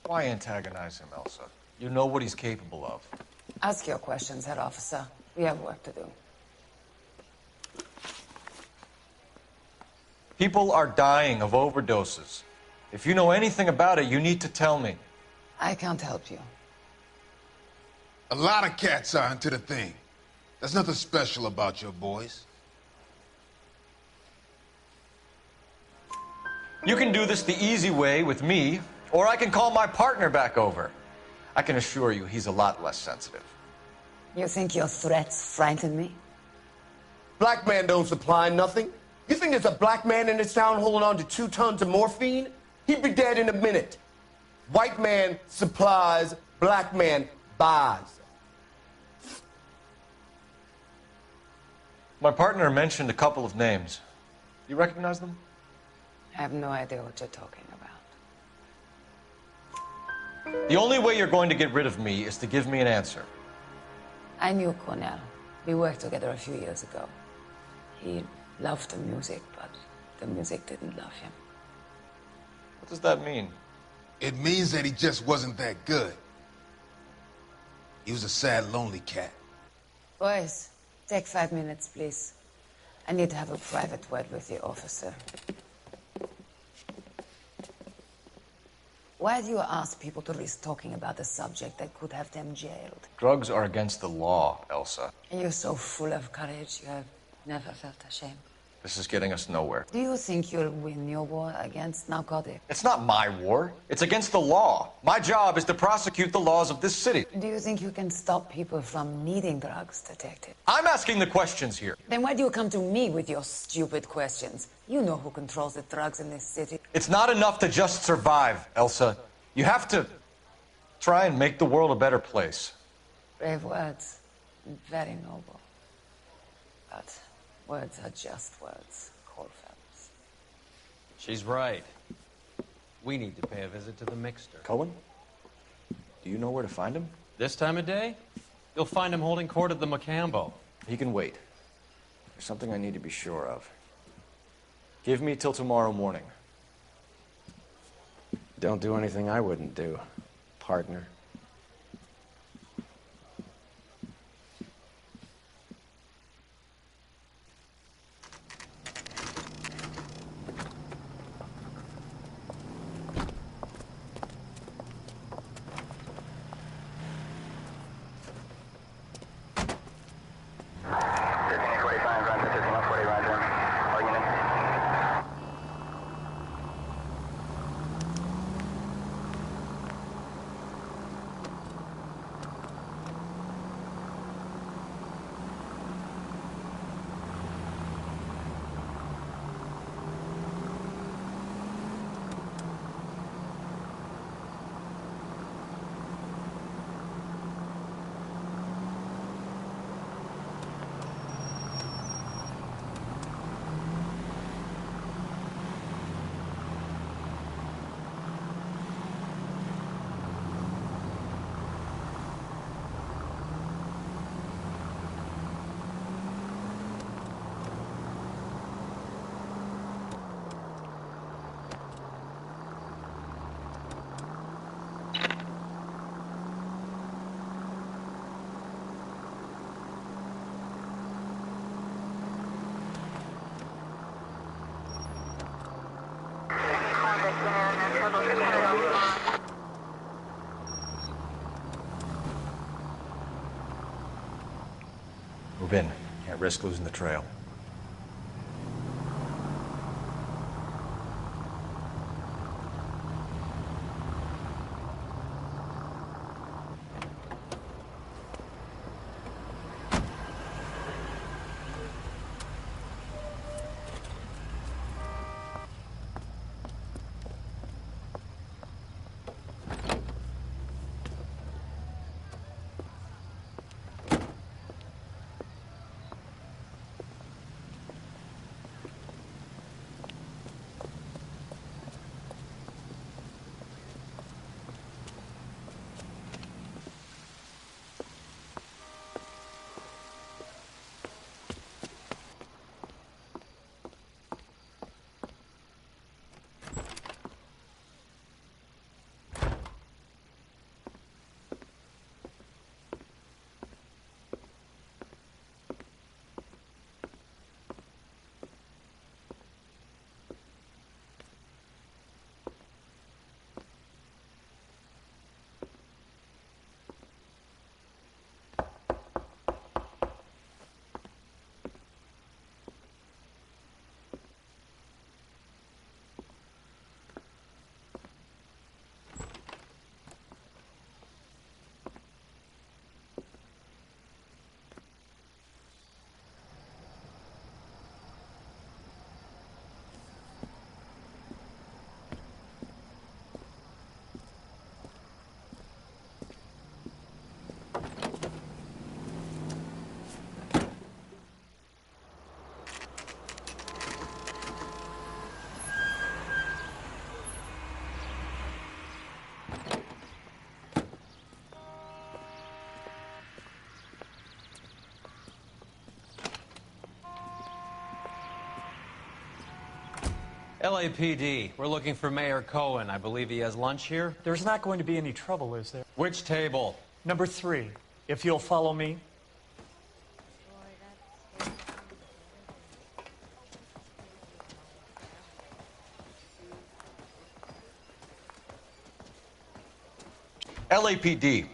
Why antagonize him, Elsa? You know what he's capable of. Ask your questions, head officer. We have work to do. People are dying of overdoses. If you know anything about it, you need to tell me. I can't help you. A lot of cats are into the thing. There's nothing special about your boys. You can do this the easy way with me, or I can call my partner back over. I can assure you he's a lot less sensitive. You think your threats frighten me? Black man don't supply nothing. You think there's a black man in this town holding on to 2 tons of morphine? He'd be dead in a minute. White man supplies, black man buys. My partner mentioned a couple of names. You recognize them? I have no idea what you're talking about. The only way you're going to get rid of me is to give me an answer. I knew Cornell. We worked together a few years ago. He loved the music, but the music didn't love him. What does that mean? It means that he just wasn't that good. He was a sad, lonely cat. Boys, take 5 minutes, please. I need to have a private word with the officer. Why do you ask people to risk talking about a subject that could have them jailed? Drugs are against the law, Elsa. And you're so full of courage, you have never felt ashamed. This is getting us nowhere. Do you think you'll win your war against narcotics? It's not my war. It's against the law. My job is to prosecute the laws of this city. Do you think you can stop people from needing drugs, Detective? I'm asking the questions here. Then why do you come to me with your stupid questions? You know who controls the drugs in this city. It's not enough to just survive, Elsa. You have to try and make the world a better place. Brave words. Very noble. But words are just words, Coldfellas. She's right. We need to pay a visit to the Mixter. Cohen? Do you know where to find him? This time of day? You'll find him holding court at the Macambo. He can wait. There's something I need to be sure of. Give me till tomorrow morning. Don't do anything I wouldn't do, partner. Move in. Can't risk losing the trail. LAPD, we're looking for Mayor Cohen. I believe he has lunch here. There's not going to be any trouble, is there? Which table? Number 3, if you'll follow me. LAPD,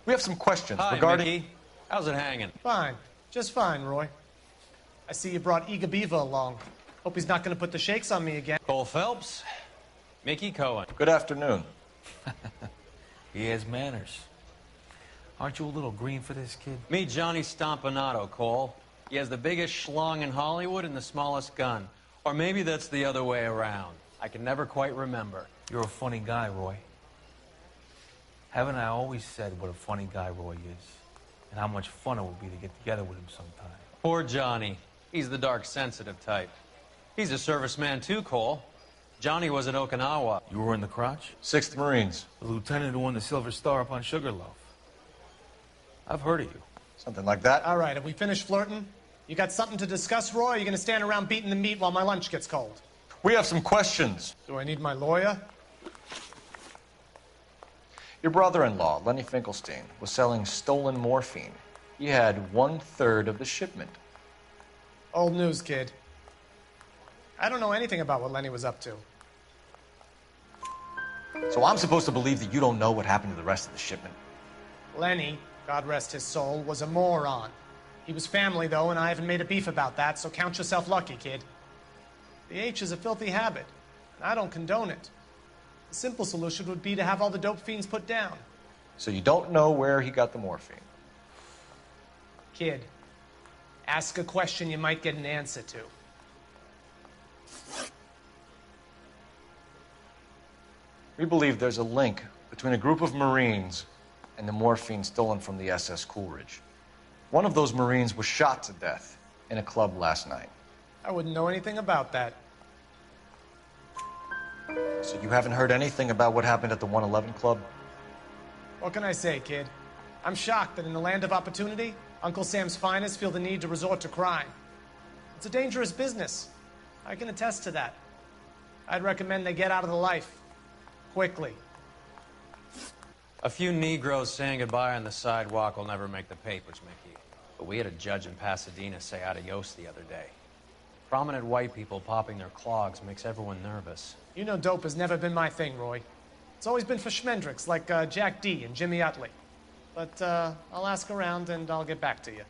we have some questions Hi, regarding... Mickey. How's it hanging? Fine. Just fine, Roy. I see you brought Eaga Beaver along. Hope he's not going to put the shakes on me again. Cole Phelps, Mickey Cohen. Good afternoon. He has manners. Aren't you a little green for this kid? Meet Johnny Stompanato, Cole. He has the biggest schlong in Hollywood and the smallest gun. Or maybe that's the other way around. I can never quite remember. You're a funny guy, Roy. Haven't I always said what a funny guy Roy is? And how much fun it would be to get together with him sometime. Poor Johnny. He's the dark, sensitive type. He's a serviceman too, Cole. Johnny was at Okinawa. You were in the crotch? 6th Marines. The lieutenant who won the Silver Star up on Sugarloaf. I've heard of you. Something like that. All right, have we finished flirting? You got something to discuss, Roy, or are you going to stand around beating the meat while my lunch gets cold? We have some questions. Do I need my lawyer? Your brother-in-law, Lenny Finkelstein, was selling stolen morphine. He had 1/3 of the shipment. Old news, kid. I don't know anything about what Lenny was up to. So I'm supposed to believe that you don't know what happened to the rest of the shipment? Lenny, God rest his soul, was a moron. He was family, though, and I haven't made a beef about that, so count yourself lucky, kid. The H is a filthy habit, and I don't condone it. The simple solution would be to have all the dope fiends put down. So you don't know where he got the morphine? Kid, ask a question you might get an answer to. We believe there's a link between a group of Marines and the morphine stolen from the SS Coolidge. One of those Marines was shot to death in a club last night. I wouldn't know anything about that. So you haven't heard anything about what happened at the 111 Club? What can I say, kid? I'm shocked that in the land of opportunity, Uncle Sam's finest feel the need to resort to crime. It's a dangerous business. I can attest to that. I'd recommend they get out of the life. Quickly. A few Negroes saying goodbye on the sidewalk will never make the papers, Mickey. But we had a judge in Pasadena say adios the other day. Prominent white people popping their clogs makes everyone nervous. You know dope has never been my thing, Roy. It's always been for schmendricks like Jack D. and Jimmy Utley. But I'll ask around and I'll get back to you.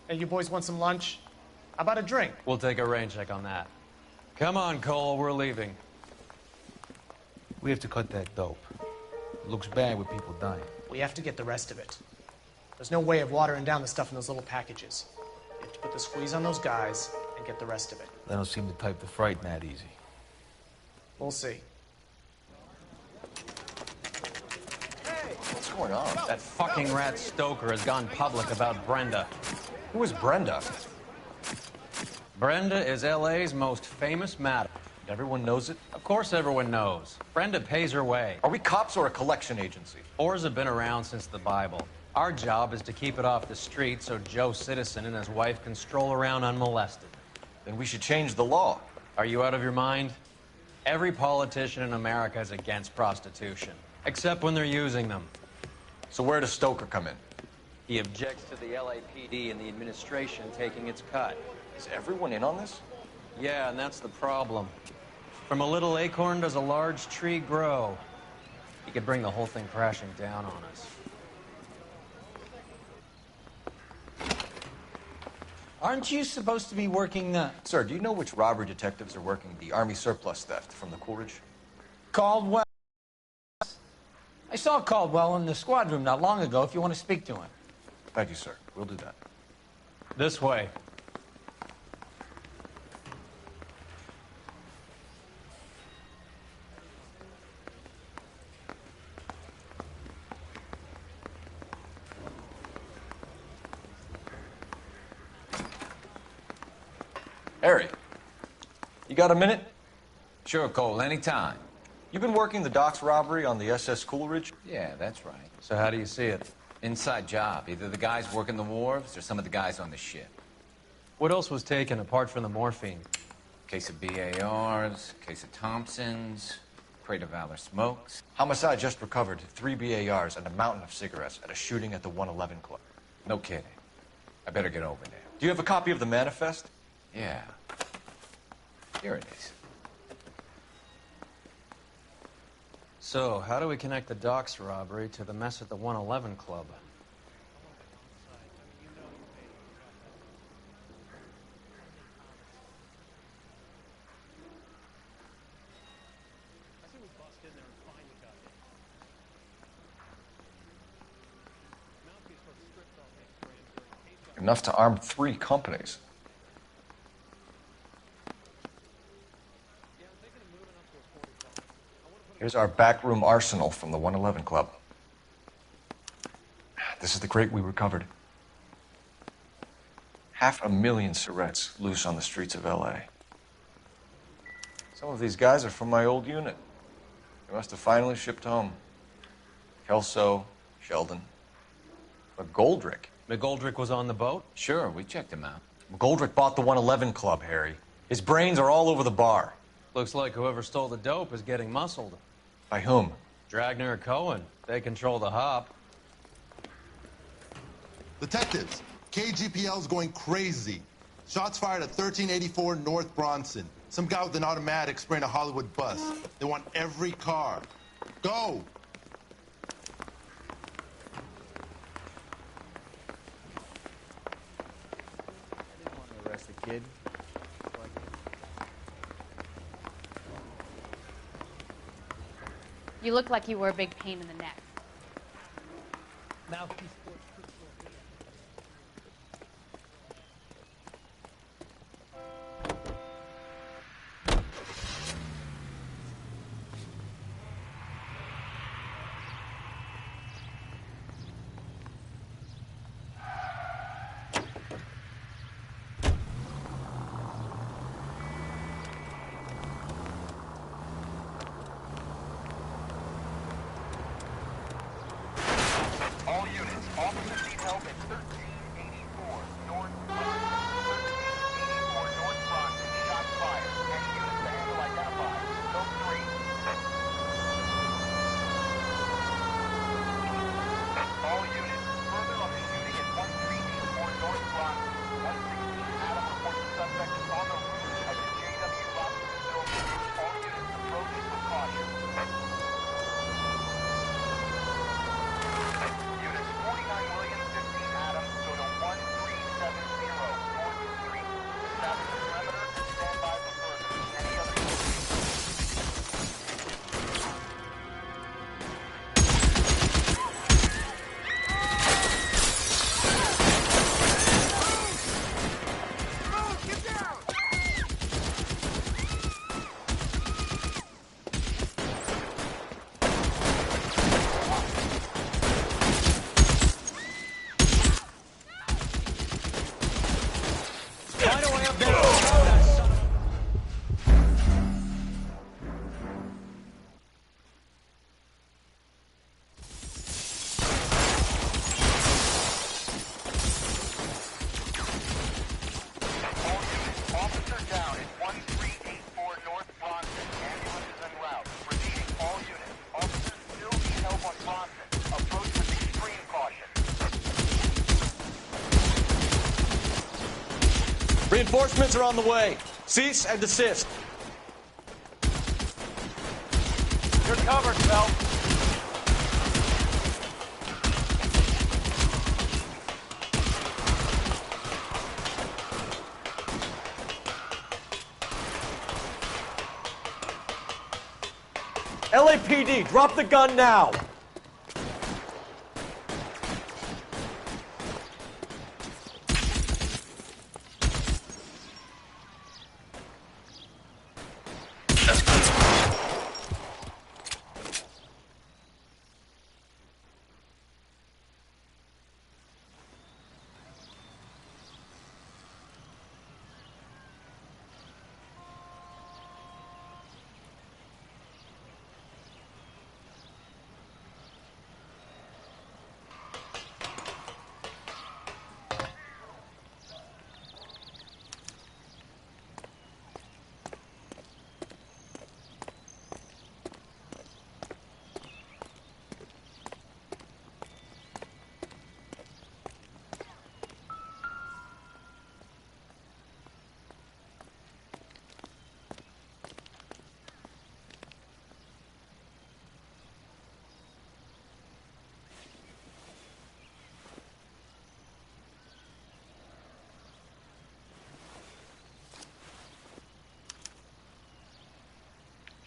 Hey, you boys want some lunch? How about a drink? We'll take a rain check on that. Come on, Cole, we're leaving. We have to cut that dope. It looks bad with people dying. We have to get the rest of it. There's no way of watering down the stuff in those little packages. You have to put the squeeze on those guys and get the rest of it. They don't seem the type to frighten that easy. We'll see. What's going on? That fucking rat Stoker has gone public about Brenda. Who is Brenda? Brenda is LA's most famous madam. Everyone knows it? Of course everyone knows. Brenda pays her way. Are we cops or a collection agency? Whores have been around since the Bible. Our job is to keep it off the street so Joe Citizen and his wife can stroll around unmolested. Then we should change the law. Are you out of your mind? Every politician in America is against prostitution, except when they're using them. So where does Stoker come in? He objects to the LAPD and the administration taking its cut. Is everyone in on this? Yeah, and that's the problem. From a little acorn does a large tree grow. He could bring the whole thing crashing down on us. Aren't you supposed to be working the... Sir, do you know which robbery detectives are working the Army surplus theft from the Coolidge? Caldwell. I saw Caldwell in the squad room not long ago if you want to speak to him. Thank you, sir. We'll do that. This way. Harry, you got a minute? Sure, Cole, anytime. You've been working the docks robbery on the SS Coolidge? Yeah, that's right. So how do you see it? Inside job. Either the guys working the wharves or some of the guys on the ship. What else was taken apart from the morphine? Case of BARs, case of Thompsons, crate of Valor smokes. Homicide just recovered 3 BARs and a mountain of cigarettes at a shooting at the 111 Club. No kidding. I better get over there. Do you have a copy of the manifest? Yeah. Here it is. So, how do we connect the docks robbery to the mess at the 111 Club? Enough to arm 3 companies. Here's our backroom arsenal from the 111 Club. This is the crate we recovered. 500,000 cigarettes loose on the streets of L.A. Some of these guys are from my old unit. They must have finally shipped home. Kelso, Sheldon. But Goldrick. McGoldrick was on the boat? Sure, we checked him out. McGoldrick bought the 111 Club, Harry. His brains are all over the bar. Looks like whoever stole the dope is getting muscled. By whom? Dragner or Cohen. They control the hop. Detectives, KGPL's going crazy. Shots fired at 1384 North Bronson. Some guy with an automatic spraying a Hollywood bus. They want every car. Go! Arrest the kid. You look like you were a big pain in the neck. Mouthpiece. All units, officers need help at 1384 North 1384 North Bronson. Shots fired. Any units to handle identified. Code 3. All units, further on the shooting at 1384 North Bronson. 116 Adam reports the suspect is on the roof of the JW Robinson building. All units approach with caution. Units 49 William, 15 Adam, go to 1370 North Street. Establish the perimeter and stand by for further. Any other Reinforcements are on the way. Cease and desist. You're covered, Phelps. LAPD, drop the gun now.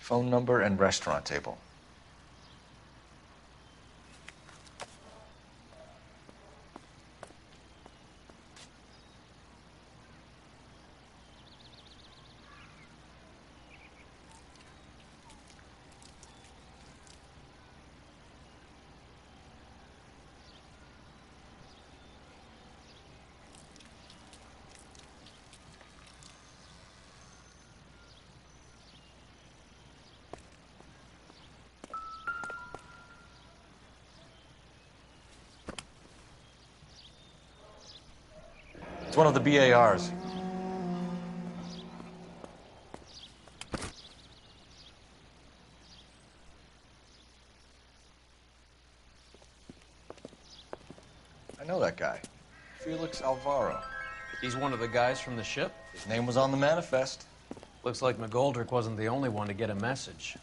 Phone number and restaurant table. It's one of the BARs. I know that guy. Felix Alvaro. He's one of the guys from the ship? His name was on the manifest. Looks like McGoldrick wasn't the only one to get a message.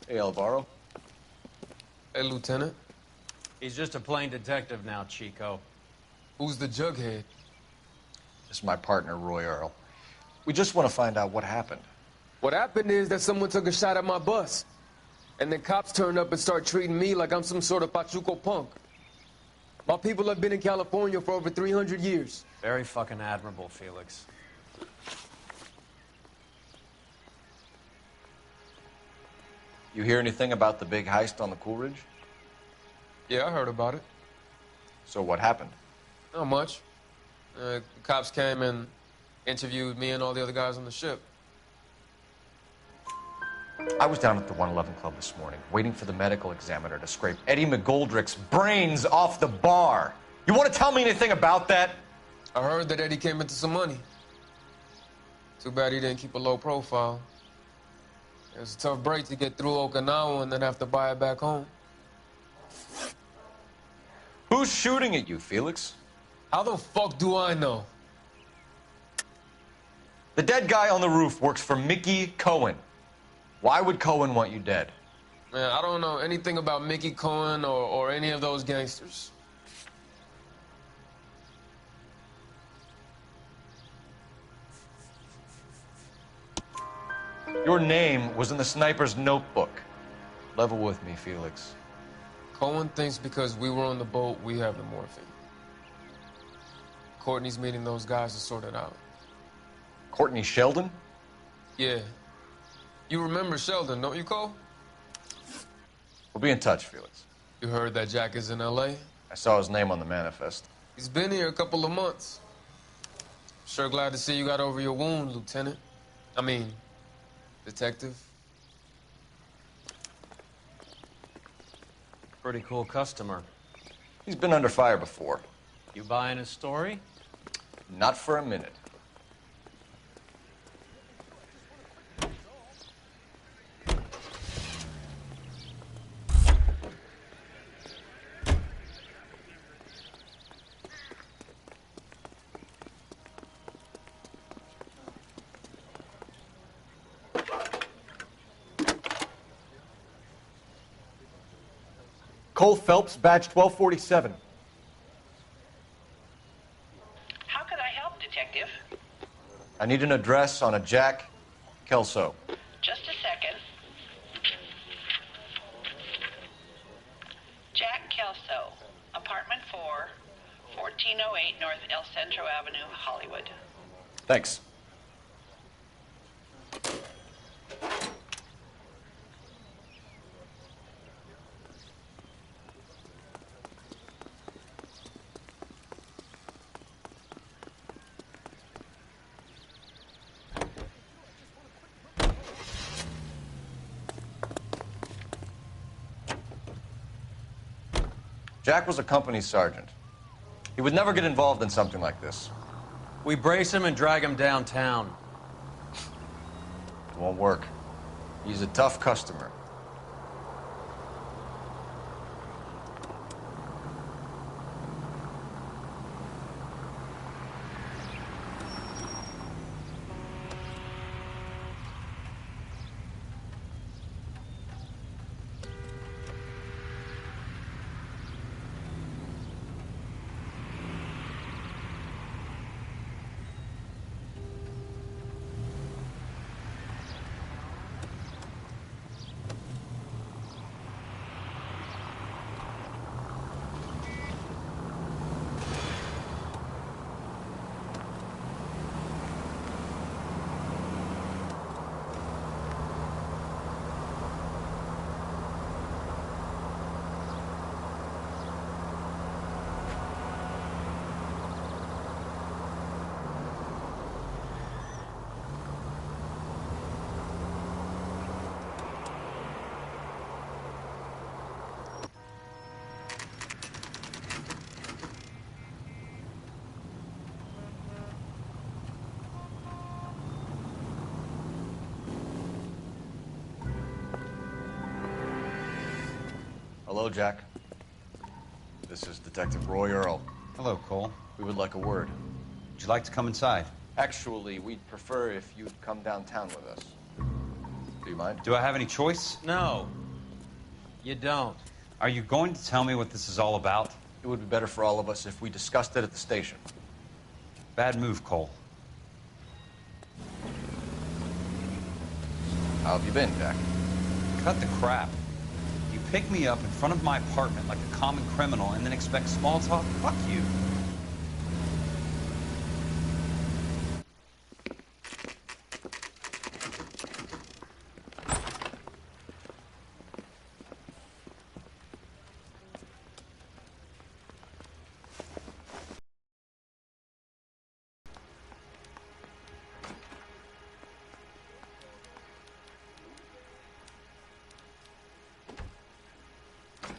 Hey, Alvaro. Hey, Lieutenant. He's just a plain detective now, Chico. Who's the jughead? This is my partner, Roy Earl. We just want to find out what happened. What happened is that someone took a shot at my bus. And then cops turned up and start treating me like I'm some sort of Pachuco punk. My people have been in California for over 300 years. Very fucking admirable, Felix. You hear anything about the big heist on the Coolidge? Yeah, I heard about it. So what happened? Not much. The cops came and interviewed me and all the other guys on the ship. I was down at the 111 Club this morning, waiting for the medical examiner to scrape Eddie McGoldrick's brains off the bar. You want to tell me anything about that? I heard that Eddie came into some money. Too bad he didn't keep a low profile. It was a tough break to get through Okinawa and then have to buy it back home. Who's shooting at you, Felix? How the fuck do I know? The dead guy on the roof works for Mickey Cohen. Why would Cohen want you dead? Man, I don't know anything about Mickey Cohen or any of those gangsters. Your name was in the sniper's notebook. Level with me, Felix. Cohen thinks because we were on the boat, we have the morphine. Courtney's meeting those guys to sort it out. Courtney Sheldon? Yeah. You remember Sheldon, don't you, Cole? We'll be in touch, Felix. You heard that Jack is in L.A.? I saw his name on the manifest. He's been here a couple of months. Sure glad to see you got over your wound, Lieutenant. I mean, Detective. Pretty cool customer. He's been under fire before. You buying his story? Not for a minute. Cole Phelps, badge 1247. How could I help, Detective? I need an address on a Jack Kelso. Just a second. Jack Kelso, apartment 4, 1408 North El Centro Avenue, Hollywood. Thanks. Jack was a company sergeant. He would never get involved in something like this. We brace him and drag him downtown. It won't work. He's a tough customer. Hello, Jack. This is Detective Roy Earl. Hello, Cole. We would like a word. Would you like to come inside? Actually, we'd prefer if you'd come downtown with us. Do you mind? Do I have any choice? No. You don't. Are you going to tell me what this is all about? It would be better for all of us if we discussed it at the station. Bad move, Cole. How have you been, Jack? Cut the crap. You pick me up in front of my apartment like a common criminal and then expect small talk? Fuck you.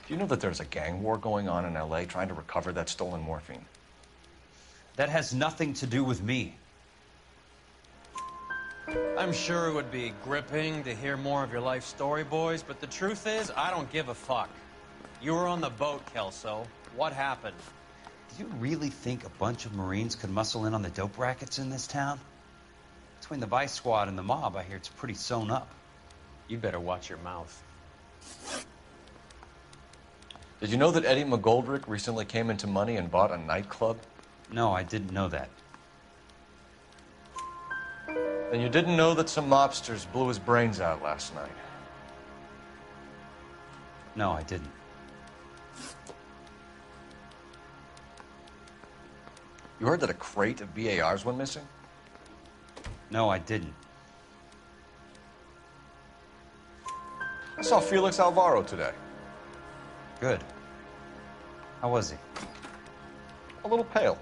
Do you know that there's a gang war going on in LA trying to recover that stolen morphine? That has nothing to do with me. I'm sure it would be gripping to hear more of your life story, boys, but the truth is, I don't give a fuck. You were on the boat, Kelso. What happened? Do you really think a bunch of Marines could muscle in on the dope rackets in this town? Between the Vice Squad and the mob, I hear it's pretty sewn up. You better watch your mouth. Did you know that Eddie McGoldrick recently came into money and bought a nightclub? No, I didn't know that. Then you didn't know that some mobsters blew his brains out last night? No, I didn't. You heard that a crate of BARs went missing? No, I didn't. I saw Felix Alvaro today. Good. How was he? A little pale.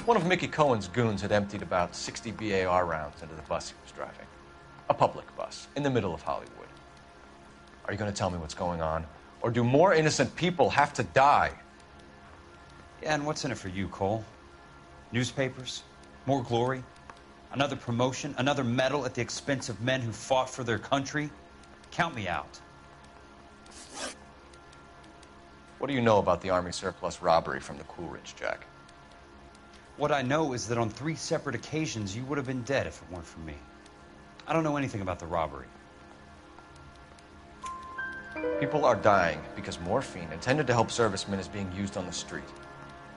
One of Mickey Cohen's goons had emptied about 60 BAR rounds into the bus he was driving. A public bus, in the middle of Hollywood. Are you going to tell me what's going on? Or do more innocent people have to die? Yeah, and what's in it for you, Cole? Newspapers? More glory? Another promotion? Another medal at the expense of men who fought for their country? Count me out. What do you know about the Army surplus robbery from the Coolidge, Jack? What I know is that on 3 separate occasions, you would have been dead if it weren't for me. I don't know anything about the robbery. People are dying because morphine intended to help servicemen is being used on the street.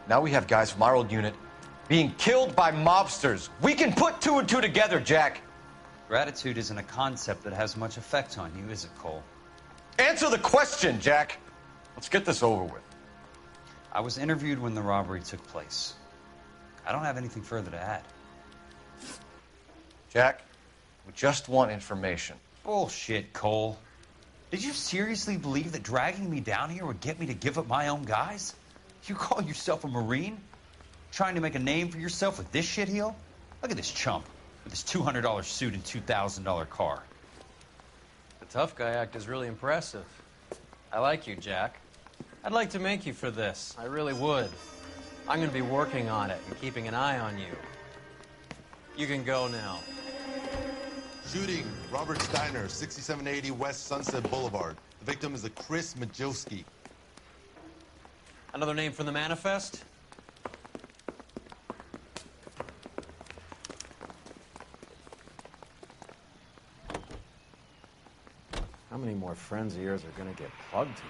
Now we have guys from our old unit being killed by mobsters. We can put 2 and 2 together, Jack. Gratitude isn't a concept that has much effect on you, is it, Cole? Answer the question, Jack. Let's get this over with. I was interviewed when the robbery took place. I don't have anything further to add. Jack, we just want information. Bullshit, Cole. Did you seriously believe that dragging me down here would get me to give up my own guys? You call yourself a Marine? Trying to make a name for yourself with this shitheel? Look at this chump with his $200 suit and $2,000 car. The tough guy act is really impressive. I like you, Jack. I'd like to make you for this. I really would. I'm going to be working on it and keeping an eye on you. You can go now. Shooting, Robert Steiner, 6780 West Sunset Boulevard. The victim is a Chris Majowski. Another name from the manifest? How many more friends of yours are going to get plugged today?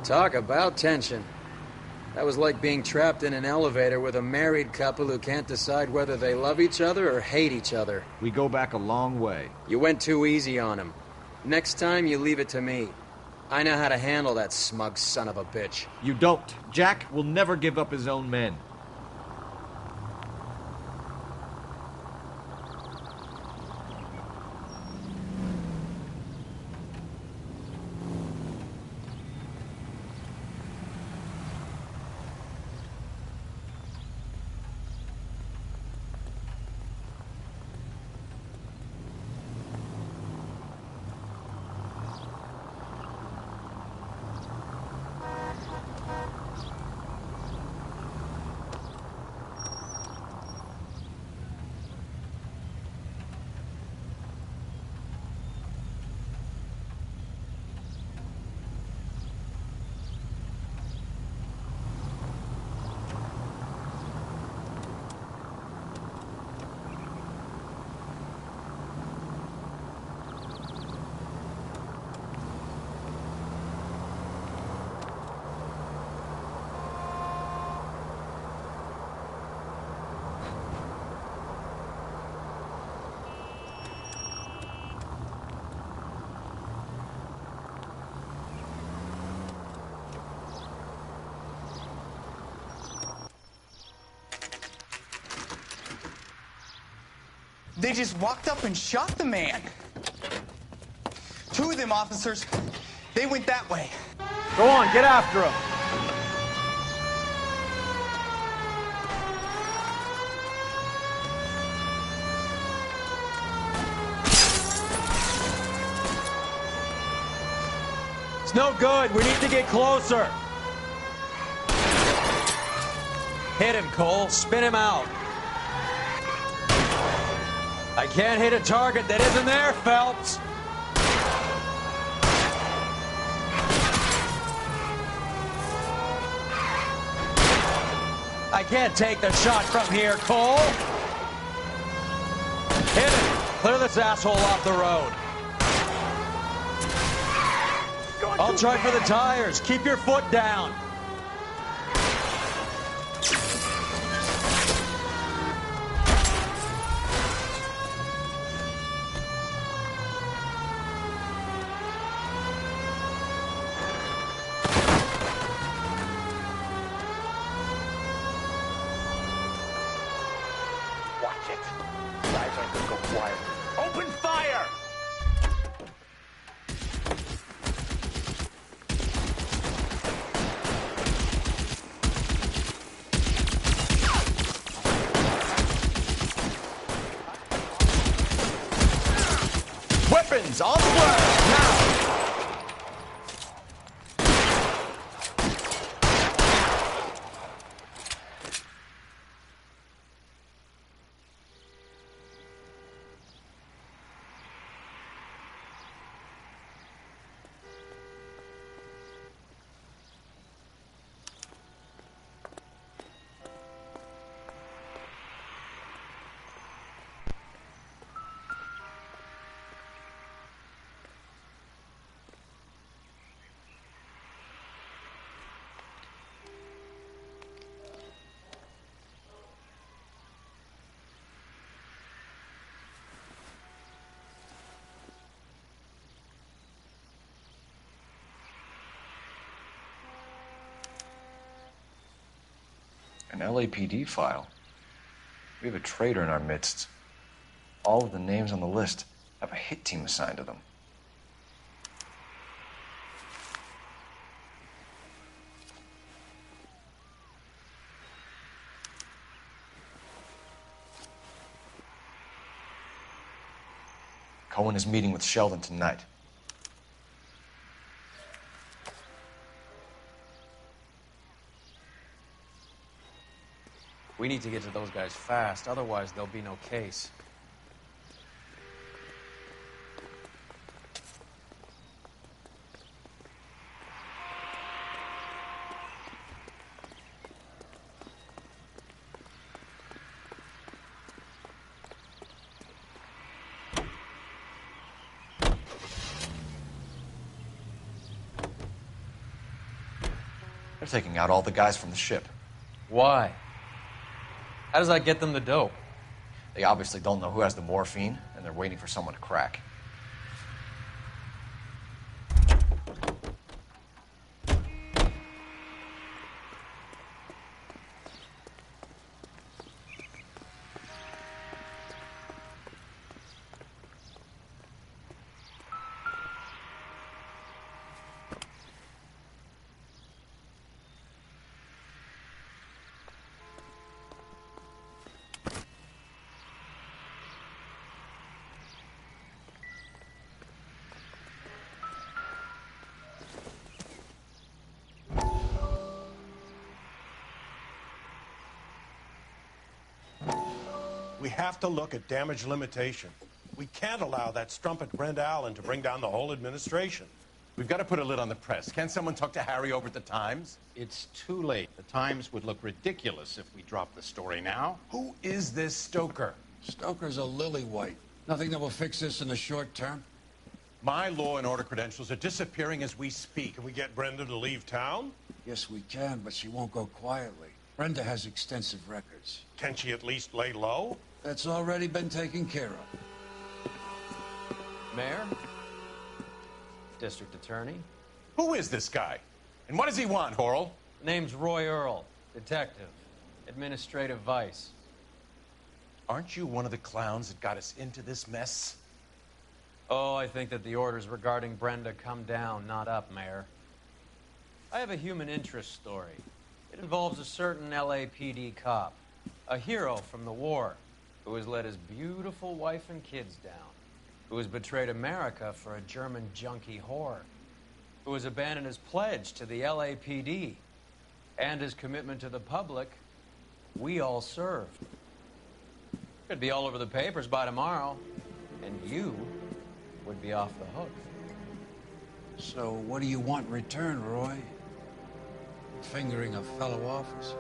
Talk about tension. That was like being trapped in an elevator with a married couple who can't decide whether they love each other or hate each other. We go back a long way. You went too easy on him. Next time, you leave it to me. I know how to handle that smug son of a bitch. You don't. Jack will never give up his own men. They just walked up and shot the man. Two of them officers, they went that way. Go on, get after him. It's no good. We need to get closer. Hit him, Cole. Spin him out. I can't hit a target that isn't there, Phelps. I can't take the shot from here, Cole. Hit him. Clear this asshole off the road. I'll try for the tires. Keep your foot down. Open fire! Weapons on the ground now! An LAPD file. We have a traitor in our midst. All of the names on the list have a hit team assigned to them. Cohen is meeting with Sheldon tonight. We need to get to those guys fast, otherwise there'll be no case. They're taking out all the guys from the ship. Why? How does that get them the dope? They obviously don't know who has the morphine, and they're waiting for someone to crack. We have to look at damage limitation. We can't allow that strumpet Brenda Allen to bring down the whole administration. We've got to put a lid on the press. Can't someone talk to Harry over at the Times? It's too late. The Times would look ridiculous if we dropped the story now. Who is this Stoker? Stoker's a lily-white. Nothing that will fix this in the short term. My law and order credentials are disappearing as we speak. Can we get Brenda to leave town? Yes, we can, but she won't go quietly. Brenda has extensive records. Can she at least lay low? That's already been taken care of. Mayor? District Attorney? Who is this guy? And what does he want, Horrell? Name's Roy Earl, detective, administrative vice. Aren't you one of the clowns that got us into this mess? Oh, I think that the orders regarding Brenda come down, not up, Mayor. I have a human interest story. It involves a certain LAPD cop, a hero from the war, who has let his beautiful wife and kids down, who has betrayed America for a German junkie whore, who has abandoned his pledge to the LAPD and his commitment to the public we all served. Could be all over the papers by tomorrow, and you would be off the hook. So what do you want in return, Roy? Fingering a fellow officer.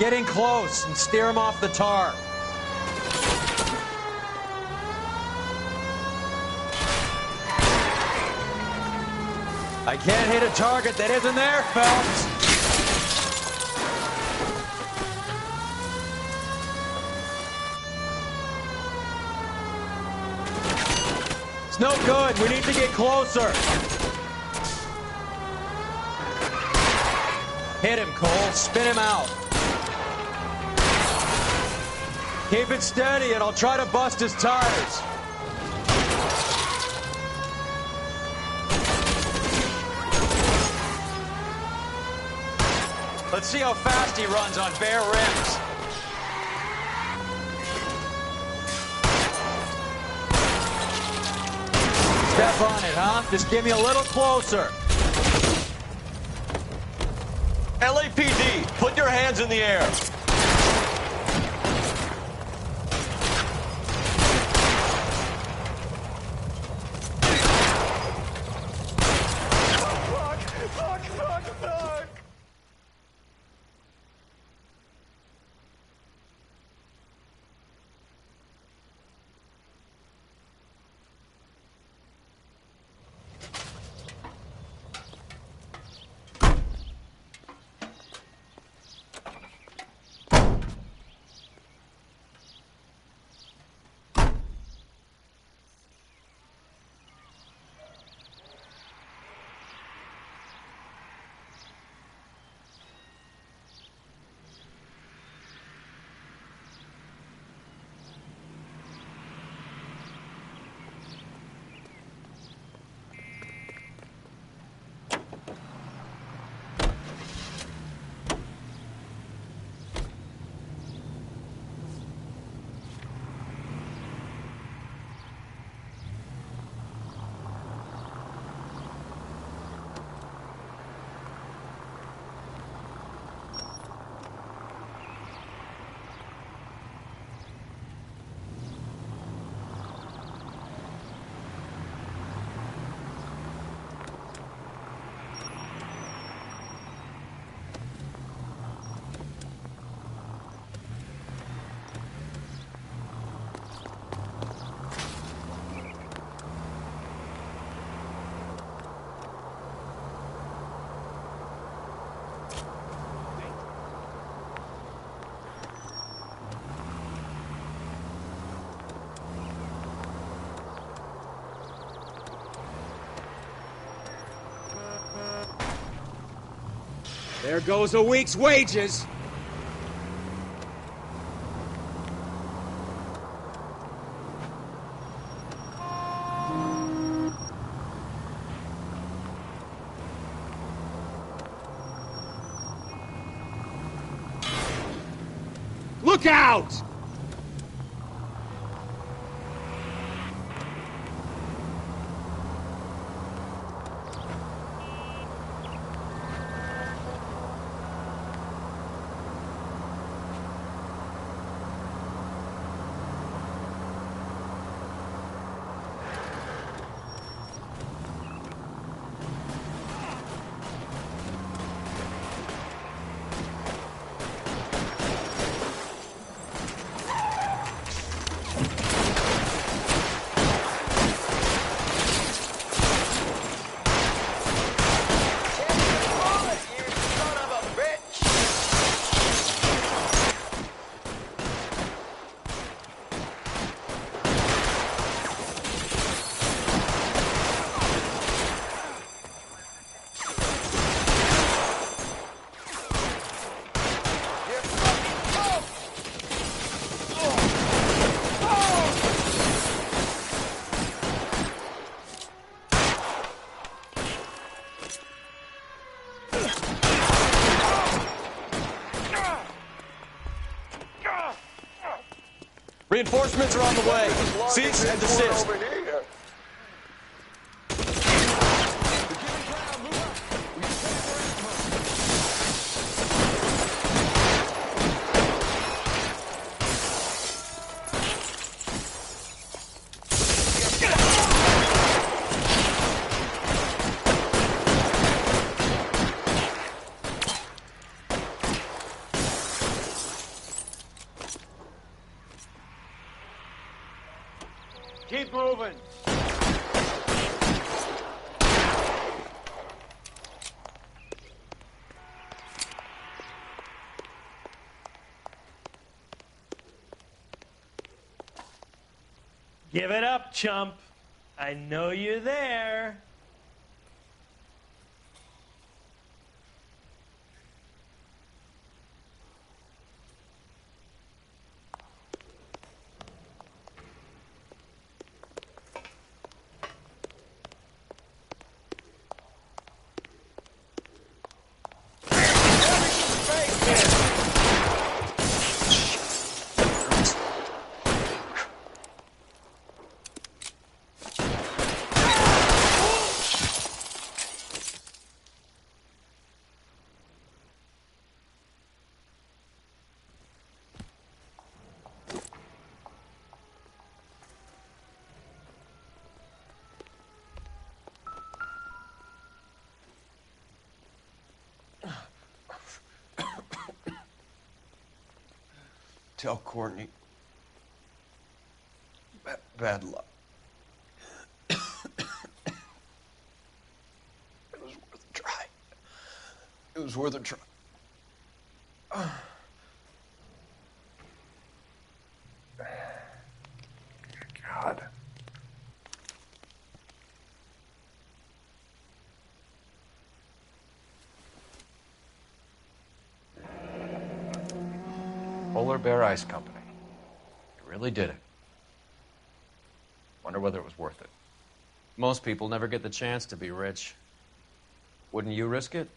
Get in close and steer him off the tar. I can't hit a target that isn't there, Phelps. no good. We need to get closer. Hit him, Cole. Spin him out. Keep it steady, and I'll try to bust his tires. Let's see how fast he runs on bare rims. Step on it, huh? Just give me a little closer. LAPD, put your hands in the air. There goes a week's wages. Look out! Reinforcements are on the way. Cease and desist. Keep moving. Give it up, chump. I know you're there. Tell Courtney. Bad luck. It was worth a try. It was worth a try. God. Polar Bear Ice Company. You really did it. Wonder whether it was worth it. Most people never get the chance to be rich. Wouldn't you risk it?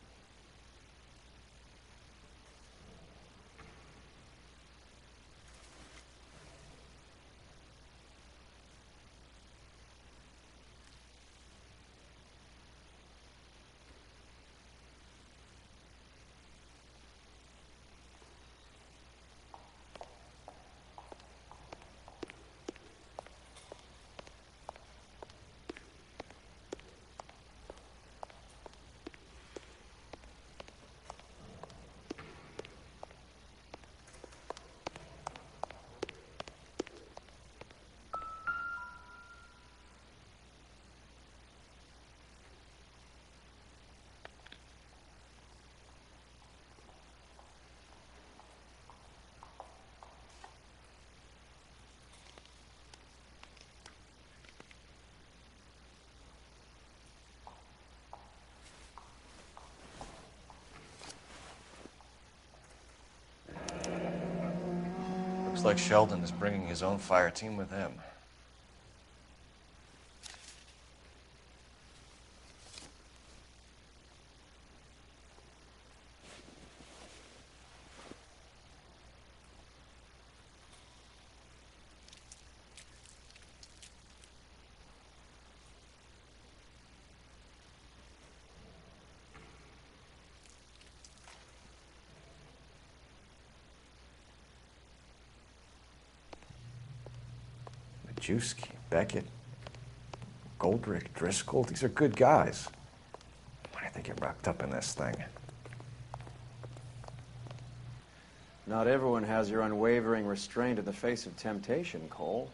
Looks like Sheldon is bringing his own fire team with him. Majewski, Beckett, Goldrick, Driscoll, these are good guys. Why did they get wrapped up in this thing? Not everyone has your unwavering restraint in the face of temptation, Cole.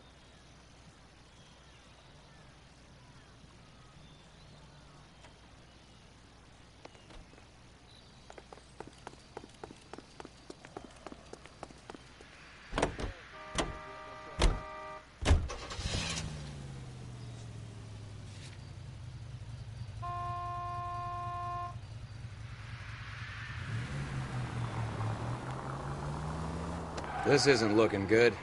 This isn't looking good.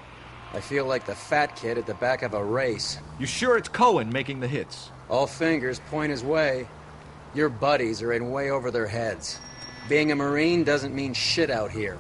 I feel like the fat kid at the back of a race. You sure it's Cohen making the hits? All fingers point his way. Your buddies are in way over their heads. Being a Marine doesn't mean shit out here.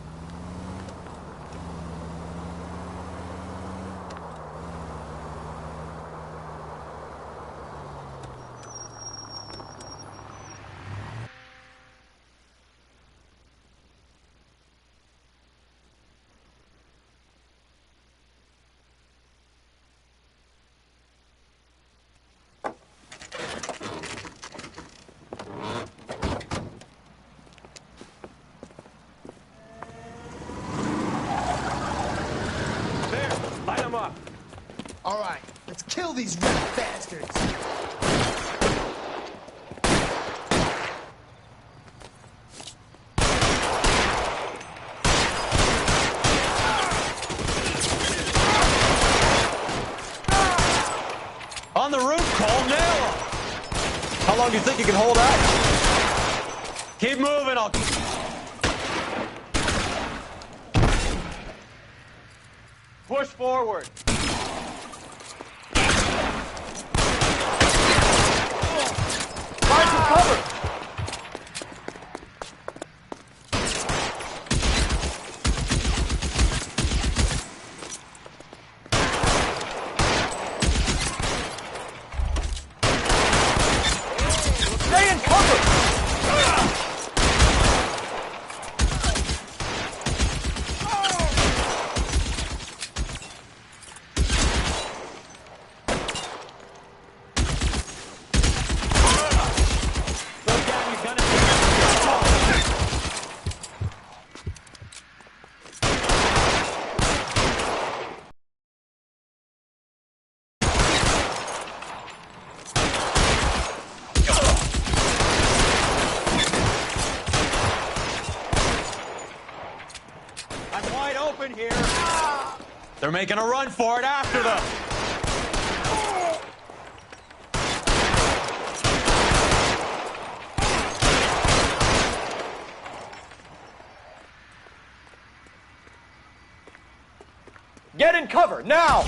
All right, let's kill these red bastards. On the roof, Cole! long do you think you can hold out? Keep moving, I'll... Push forward. Find some cover. Stay in cover. I'm wide open here. They're making a run for it after them. Get in cover, now!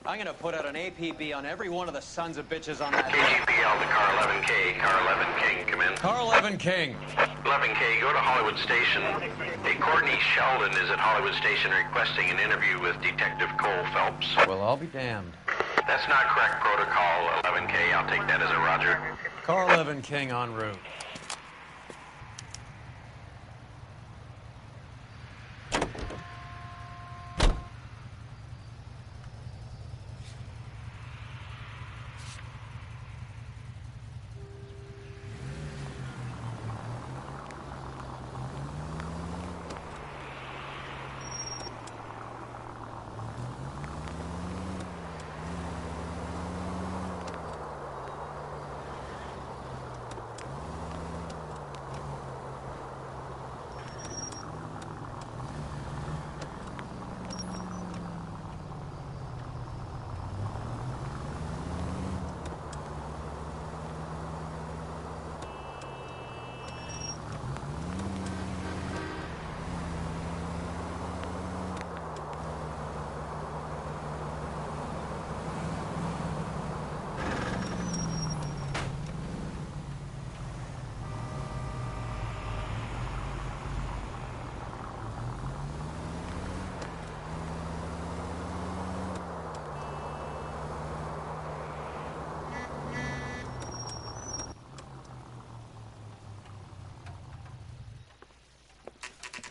I'm gonna put out an APB on every one of the sons of bitches on that. KGPL to Car 11K. Car 11 King, come in. Car 11 King. 11K, go to Hollywood Station. Hey, Courtney Sheldon is at Hollywood Station requesting an interview with Detective Cole Phelps. Well, I'll be damned. That's not correct protocol, 11K. I'll take that as a roger. Car 11 King en route.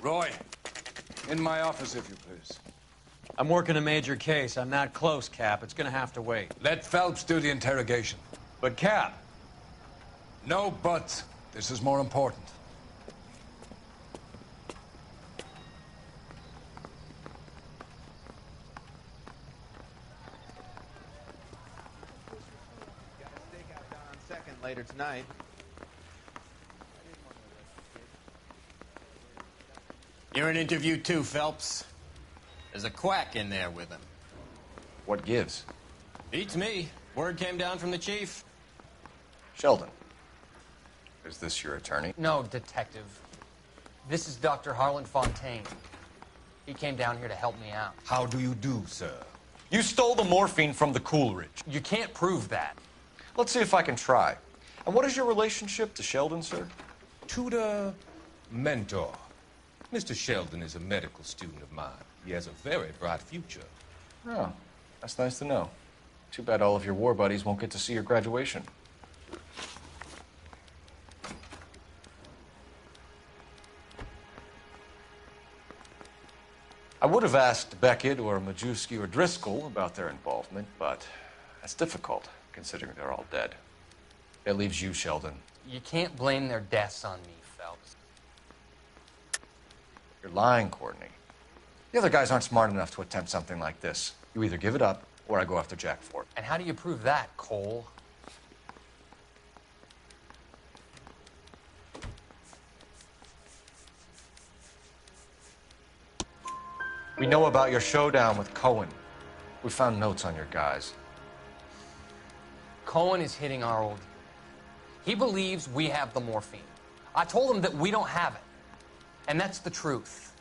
Roy, in my office, if you please. I'm working a major case. I'm not close, Cap. It's gonna have to wait. Let Phelps do the interrogation. But, Cap... No buts. This is more important. Later tonight. You're in interview too, Phelps. There's a quack in there with him. What gives? Beats me. Word came down from the chief. Sheldon. Is this your attorney? No, detective. This is Dr. Harlan Fontaine. He came down here to help me out. How do you do, sir? You stole the morphine from the Coolidge. You can't prove that. Let's see if I can try. And what is your relationship to Sheldon, sir? Tutor, mentor. Mr. Sheldon is a medical student of mine. He has a very bright future. Oh, that's nice to know. Too bad all of your war buddies won't get to see your graduation. I would have asked Beckett or Majewski or Driscoll about their involvement, but that's difficult, considering they're all dead. That leaves you, Sheldon. You can't blame their deaths on me, Phelps. You're lying, Courtney. The other guys aren't smart enough to attempt something like this. You either give it up, or I go after Jack for it. And how do you prove that, Cole? We know about your showdown with Cohen. We found notes on your guys. Cohen is hitting our old. He believes we have the morphine. I told him that we don't have it. And that's the truth.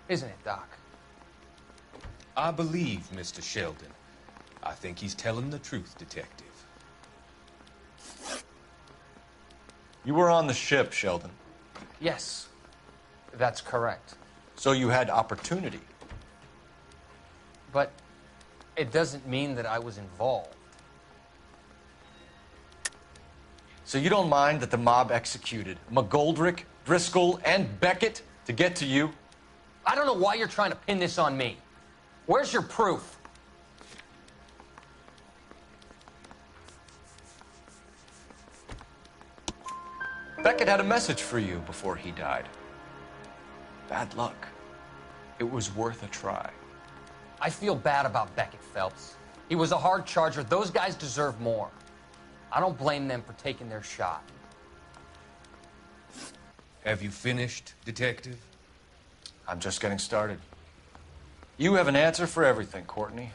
Isn't it, Doc? I believe Mr. Sheldon. I think he's telling the truth, Detective. You were on the ship, Sheldon. Yes, that's correct. So you had opportunity. But it doesn't mean that I was involved. So you don't mind that the mob executed McGoldrick, Driscoll, and Beckett to get to you? I don't know why you're trying to pin this on me. Where's your proof? Beckett had a message for you before he died. Bad luck. It was worth a try. I feel bad about Beckett, Phelps. He was a hard charger. Those guys deserve more. I don't blame them for taking their shot. Have you finished, Detective? I'm just getting started. You have an answer for everything, Courtney.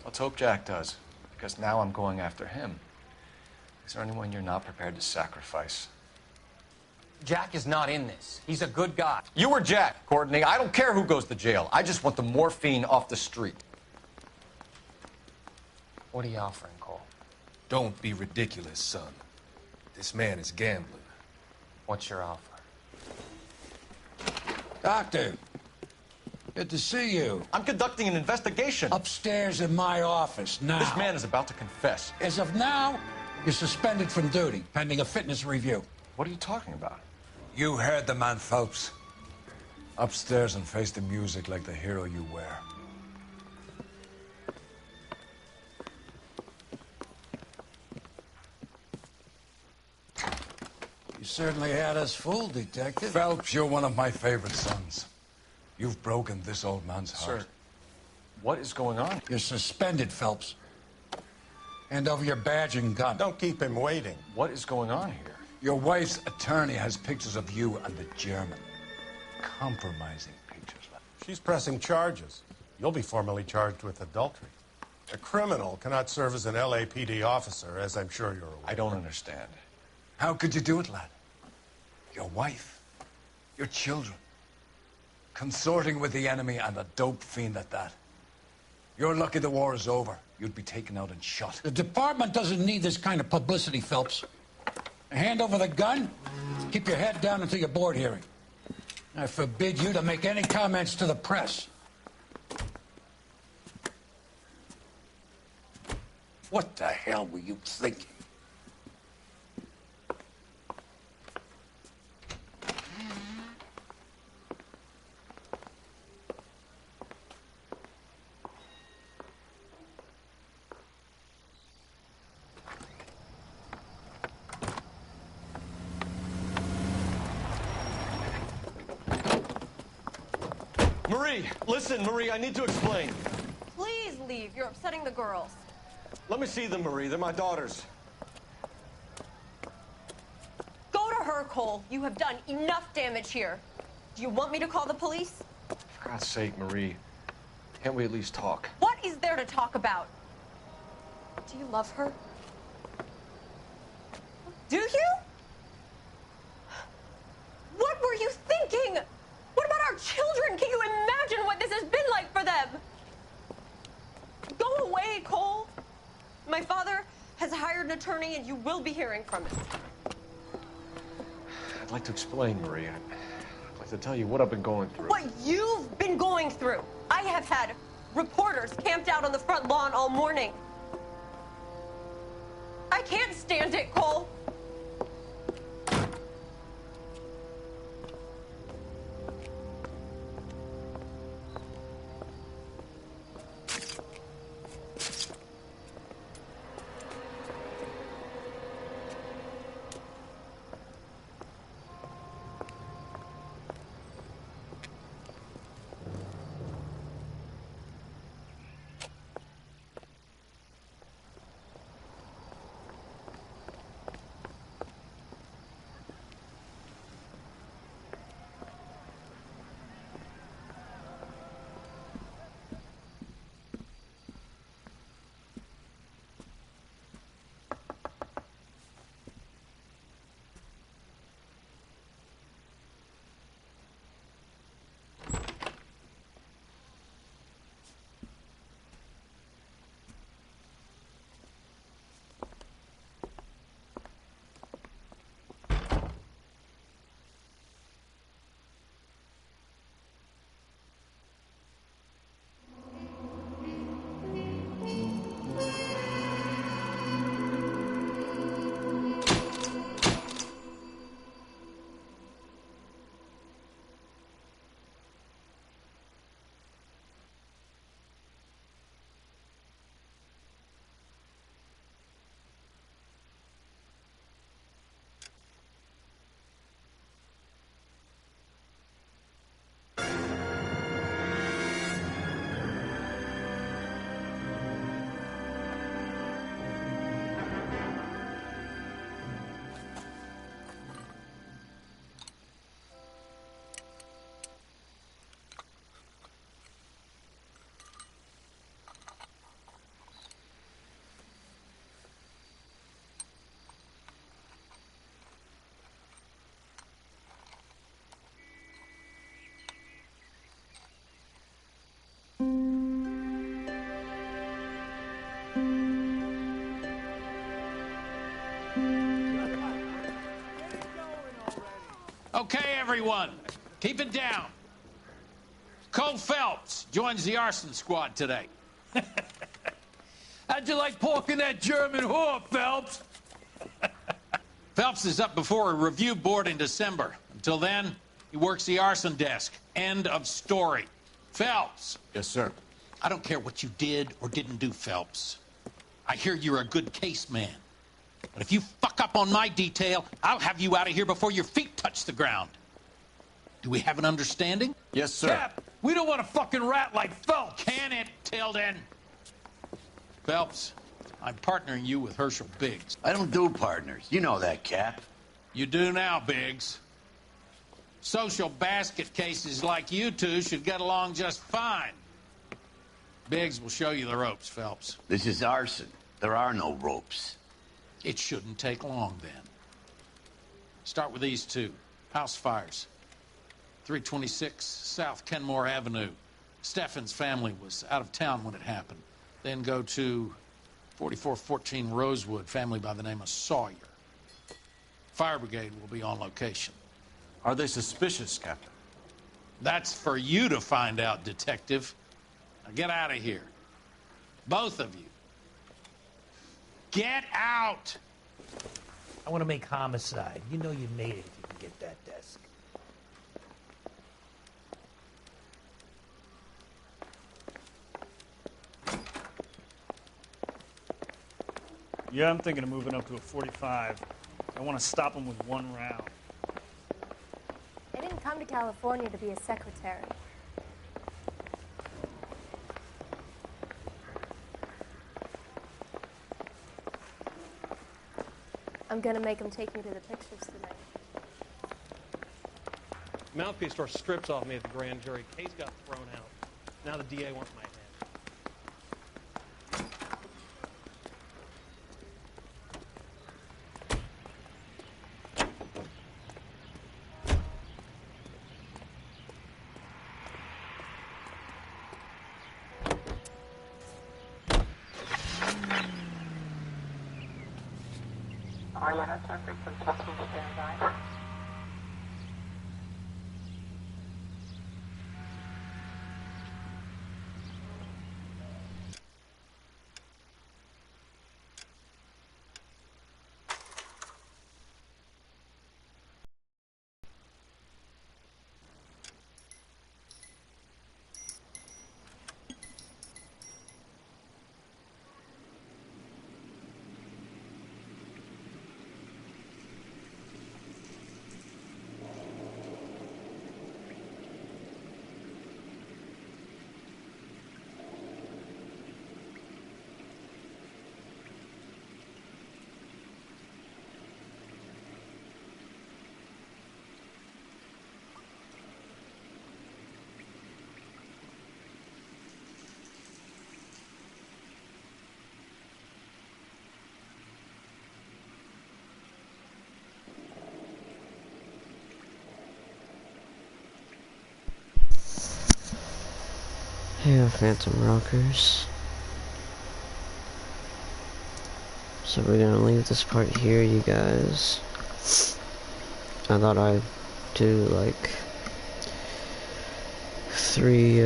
Let's hope Jack does, because now I'm going after him. Is there anyone you're not prepared to sacrifice? Jack is not in this. He's a good guy. You were Jack, Courtney. I don't care who goes to jail. I just want the morphine off the street. What are you offering, Cole? Don't be ridiculous, son. This man is gambling. What's your offer? Doctor, good to see you. I'm conducting an investigation. Upstairs in my office, now. This man is about to confess. As of now, you're suspended from duty, pending a fitness review. What are you talking about? You heard the man, Phelps. Upstairs and face the music like the hero you were. You certainly had us fooled, Detective. Phelps, you're one of my favorite sons. You've broken this old man's heart. Sir, what is going on? You're suspended, Phelps. Hand over your badge and gun. Don't keep him waiting. What is going on here? Your wife's attorney has pictures of you and the German. Compromising pictures. She's pressing charges. You'll be formally charged with adultery. A criminal cannot serve as an LAPD officer, as I'm sure you're aware. I don't understand. How could you do it, lad? Your wife, your children, consorting with the enemy and a dope fiend at that. You're lucky the war is over. You'd be taken out and shot. The department doesn't need this kind of publicity, Phelps. Hand over the gun, keep your head down until your board hearing. I forbid you to make any comments to the press. What the hell were you thinking? Marie, listen, Marie, I need to explain. Please leave. You're upsetting the girls. Let me see them, Marie. They're my daughters. Go to her, Cole. You have done enough damage here. Do you want me to call the police? For God's sake, Marie. Can't we at least talk? What is there to talk about? Do you love her? Do you? What were you thinking? What about our children? Can you imagine what this has been like for them? Go away, Cole. My father has hired an attorney, and you will be hearing from him. I'd like to explain, Marie. I'd like to tell you what I've been going through. What you've been going through. I have had reporters camped out on the front lawn all morning. I can't stand it, Cole. Okay, everyone, keep it down. Cole Phelps joins the arson squad today. How'd you like porking that German whore, Phelps? Phelps is up before a review board in December. Until then, he works the arson desk. End of story. Phelps. Yes, sir. I don't care what you did or didn't do, Phelps. I hear you're a good case man. But if you fuck up on my detail, I'll have you out of here before your feet touch the ground. Do we have an understanding? Yes, sir. Cap, we don't want a fucking rat like Phelps. Can it, Tilden? Phelps, I'm partnering you with Herschel Biggs. I don't do partners. You know that, Cap. You do now, Biggs. Social basket cases like you two should get along just fine. Biggs will show you the ropes, Phelps. This is arson. There are no ropes. It shouldn't take long, then. Start with these two. House fires. 326 South Kenmore Avenue. Steffen's family was out of town when it happened. Then go to 4414 Rosewood, family by the name of Sawyer. Fire brigade will be on location. Are they suspicious, Captain? That's for you to find out, Detective. Now get out of here. Both of you. Get out! I want to make homicide. You know you made it if you can get that desk. Yeah, I'm thinking of moving up to a 45. I want to stop him with one round. I didn't come to California to be a secretary. I'm gonna make him take me to the pictures tonight. Mouthpiece store strips off me at the grand jury. Case got thrown out. Now the DA wants my head. Yeah, Phantom Rockers. So we're gonna leave this part here, you guys. I thought I'd do like 3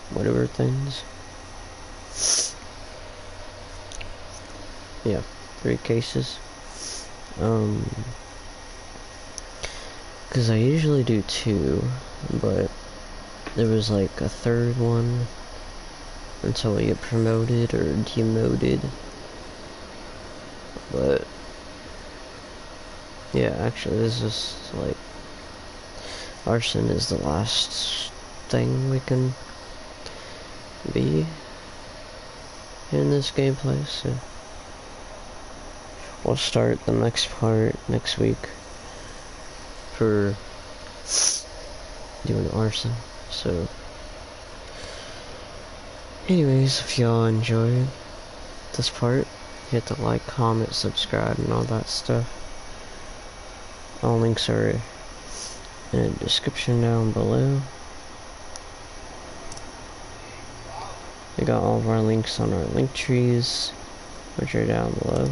whatever things. Yeah, 3 cases. Because I usually do 2, but there was like a 3rd one until we get promoted or demoted. But yeah, actually this is like arson is the last thing we can be in this gameplay, so we'll start the next part next week for doing arson. So anyways, if y'all enjoyed this part, hit the like, comment, subscribe, and all that stuff. All links are in the description down below. We got all of our links on our link trees, which are down below.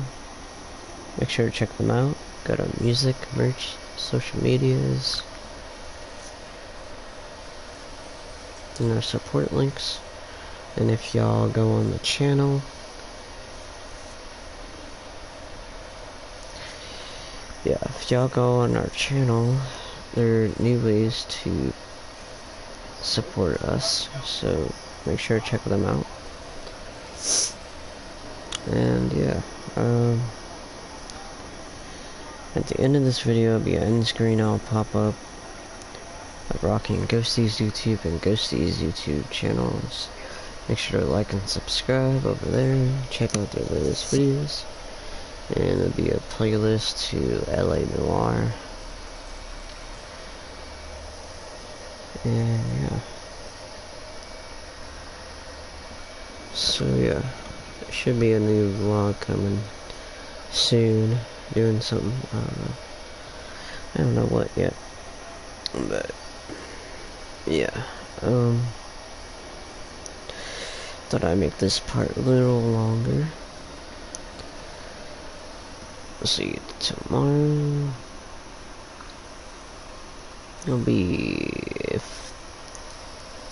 Make sure to check them out. Go to music, merch, social medias, and our support links. And if y'all go on the channel, if y'all go on our channel, there are new ways to support us, so make sure to check them out. And at the end of this video, it'll be an end screen. I'll pop up rocking Ghosty's YouTube and Ghosty's YouTube channels. Make sure to like and subscribe over there. Check out their latest videos. And there'll be a playlist to LA Noire. And so there should be a new vlog coming soon, doing something, I don't know what yet, but thought I'd make this part a little longer. See you tomorrow. It'll be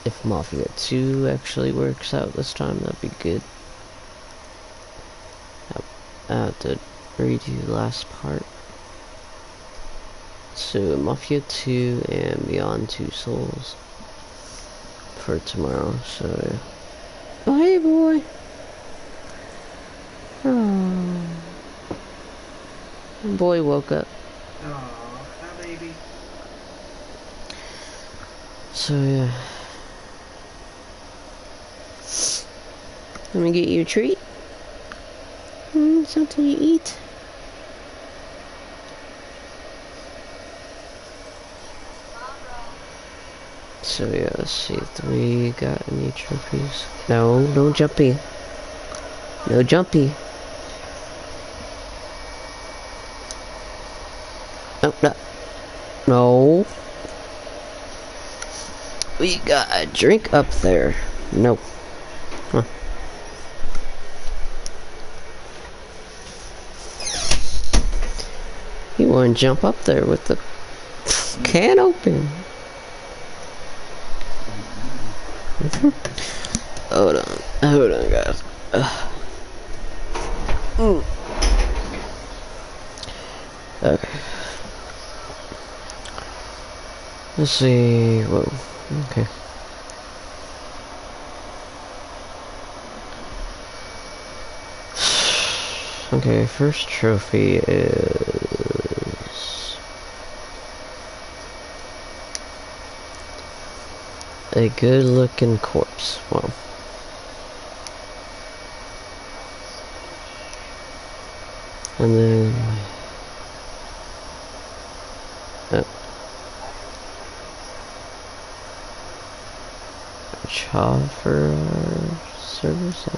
if Mafia 2 actually works out this time, that'd be good. I have to redo the last part. So Mafia 2 and Beyond Two Souls for tomorrow. So oh hey boy. Oh. Boy woke up. Oh, baby. So let me get you a treat. Something you eat. So let's see if we got any trophies. No, no jumpy. No jumpy. Oh, no. No. We got a drink up there. Nope. Huh. You want to jump up there with the can open. Hold on, guys. Okay. Let's see. Whoa. Okay. Okay, first trophy is a good looking corpse. Well, and then chopper service. I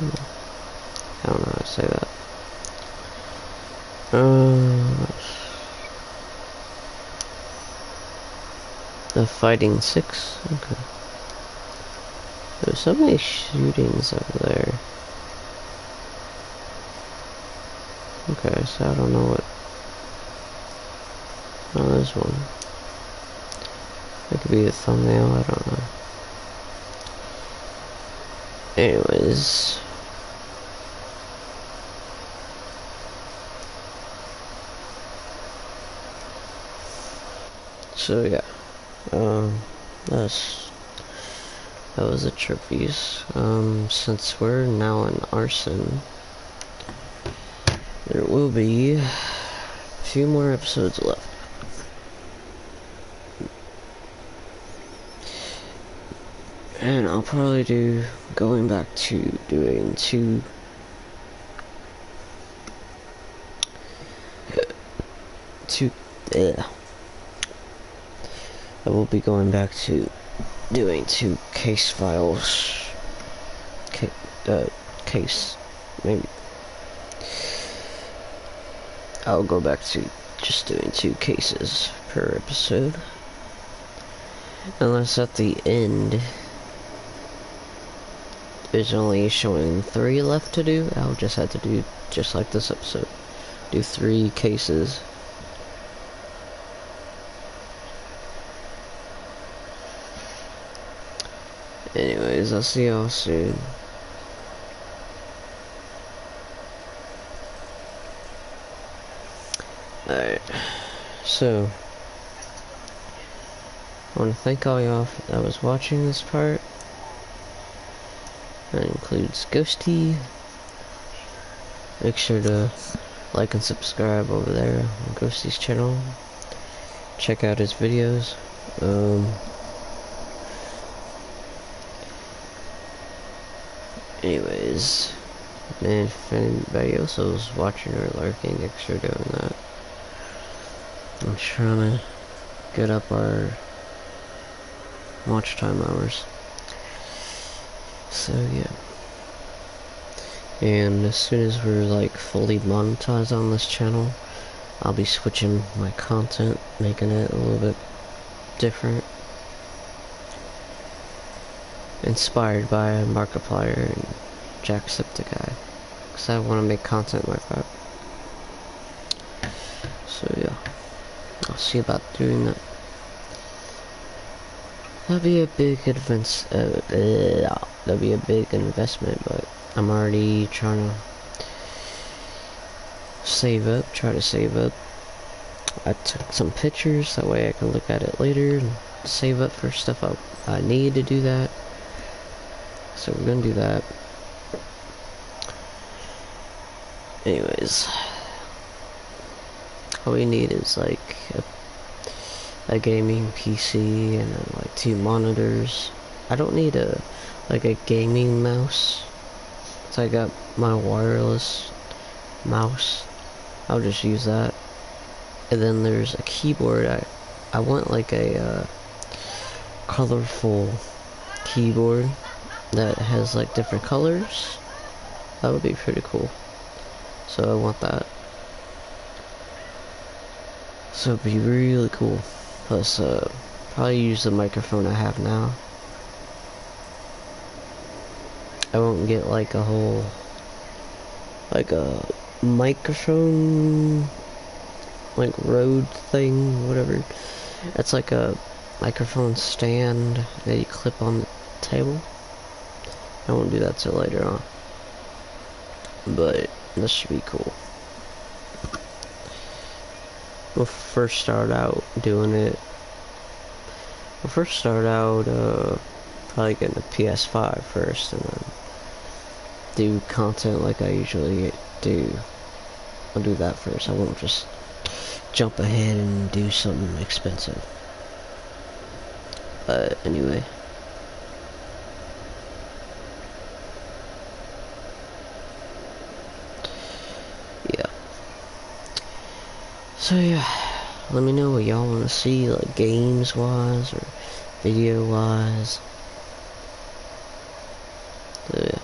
don't know how to say that. The Fighting 6. Okay. There's so many shootings over there. Okay, so I don't know what. Oh, there's one. That could be a thumbnail, I don't know. Anyways. So yeah. That was the trophies. Since we're now in arson, there will be a few more episodes left. And I'll probably do going back to doing two I will be going back to doing 2 case files. Case, maybe. I'll go back to just doing 2 cases per episode. Unless at the end there's only showing 3 left to do, I'll just have to do just like this episode. Do 3 cases. Anyways, I'll see y'all soon. Alright, so I want to thank all y'all that was watching this part. That includes Ghosty. Make sure to like and subscribe over there on Ghosty's channel. Check out his videos. Anyways, and if anybody else was watching or lurking, make sure doing that. I'm trying to get up our watch time hours. So yeah. And as soon as we're like fully monetized on this channel, I'll be switching my content, making it a little bit different. Inspired by Markiplier and Jacksepticeye. Because I want to make content like that. So yeah. I'll see about doing that. That'll be a big that'll be a big investment, but I'm already trying to try to save up. I took some pictures, that way I can look at it later and save up for stuff I need to do that. So we're gonna do that. Anyways, all we need is like a gaming PC and then like 2 monitors. I don't need a gaming mouse. So I got my wireless mouse. I'll just use that. And then there's a keyboard. I want like a colorful keyboard that has like different colors. That would be pretty cool. So I want that. So it'd be really cool. Plus, probably use the microphone I have now. I won't get like a whole, like a microphone, like Rode thing, whatever. It's like a microphone stand that you clip on the table. I won't do that till later on. But this should be cool. We'll first start out doing it. We'll first start out probably getting a PS5 first, and then do content like I usually do. I'll do that first. I won't just jump ahead and do something expensive. Anyway. Yeah. So yeah, let me know what y'all want to see, like games wise or video wise. So yeah.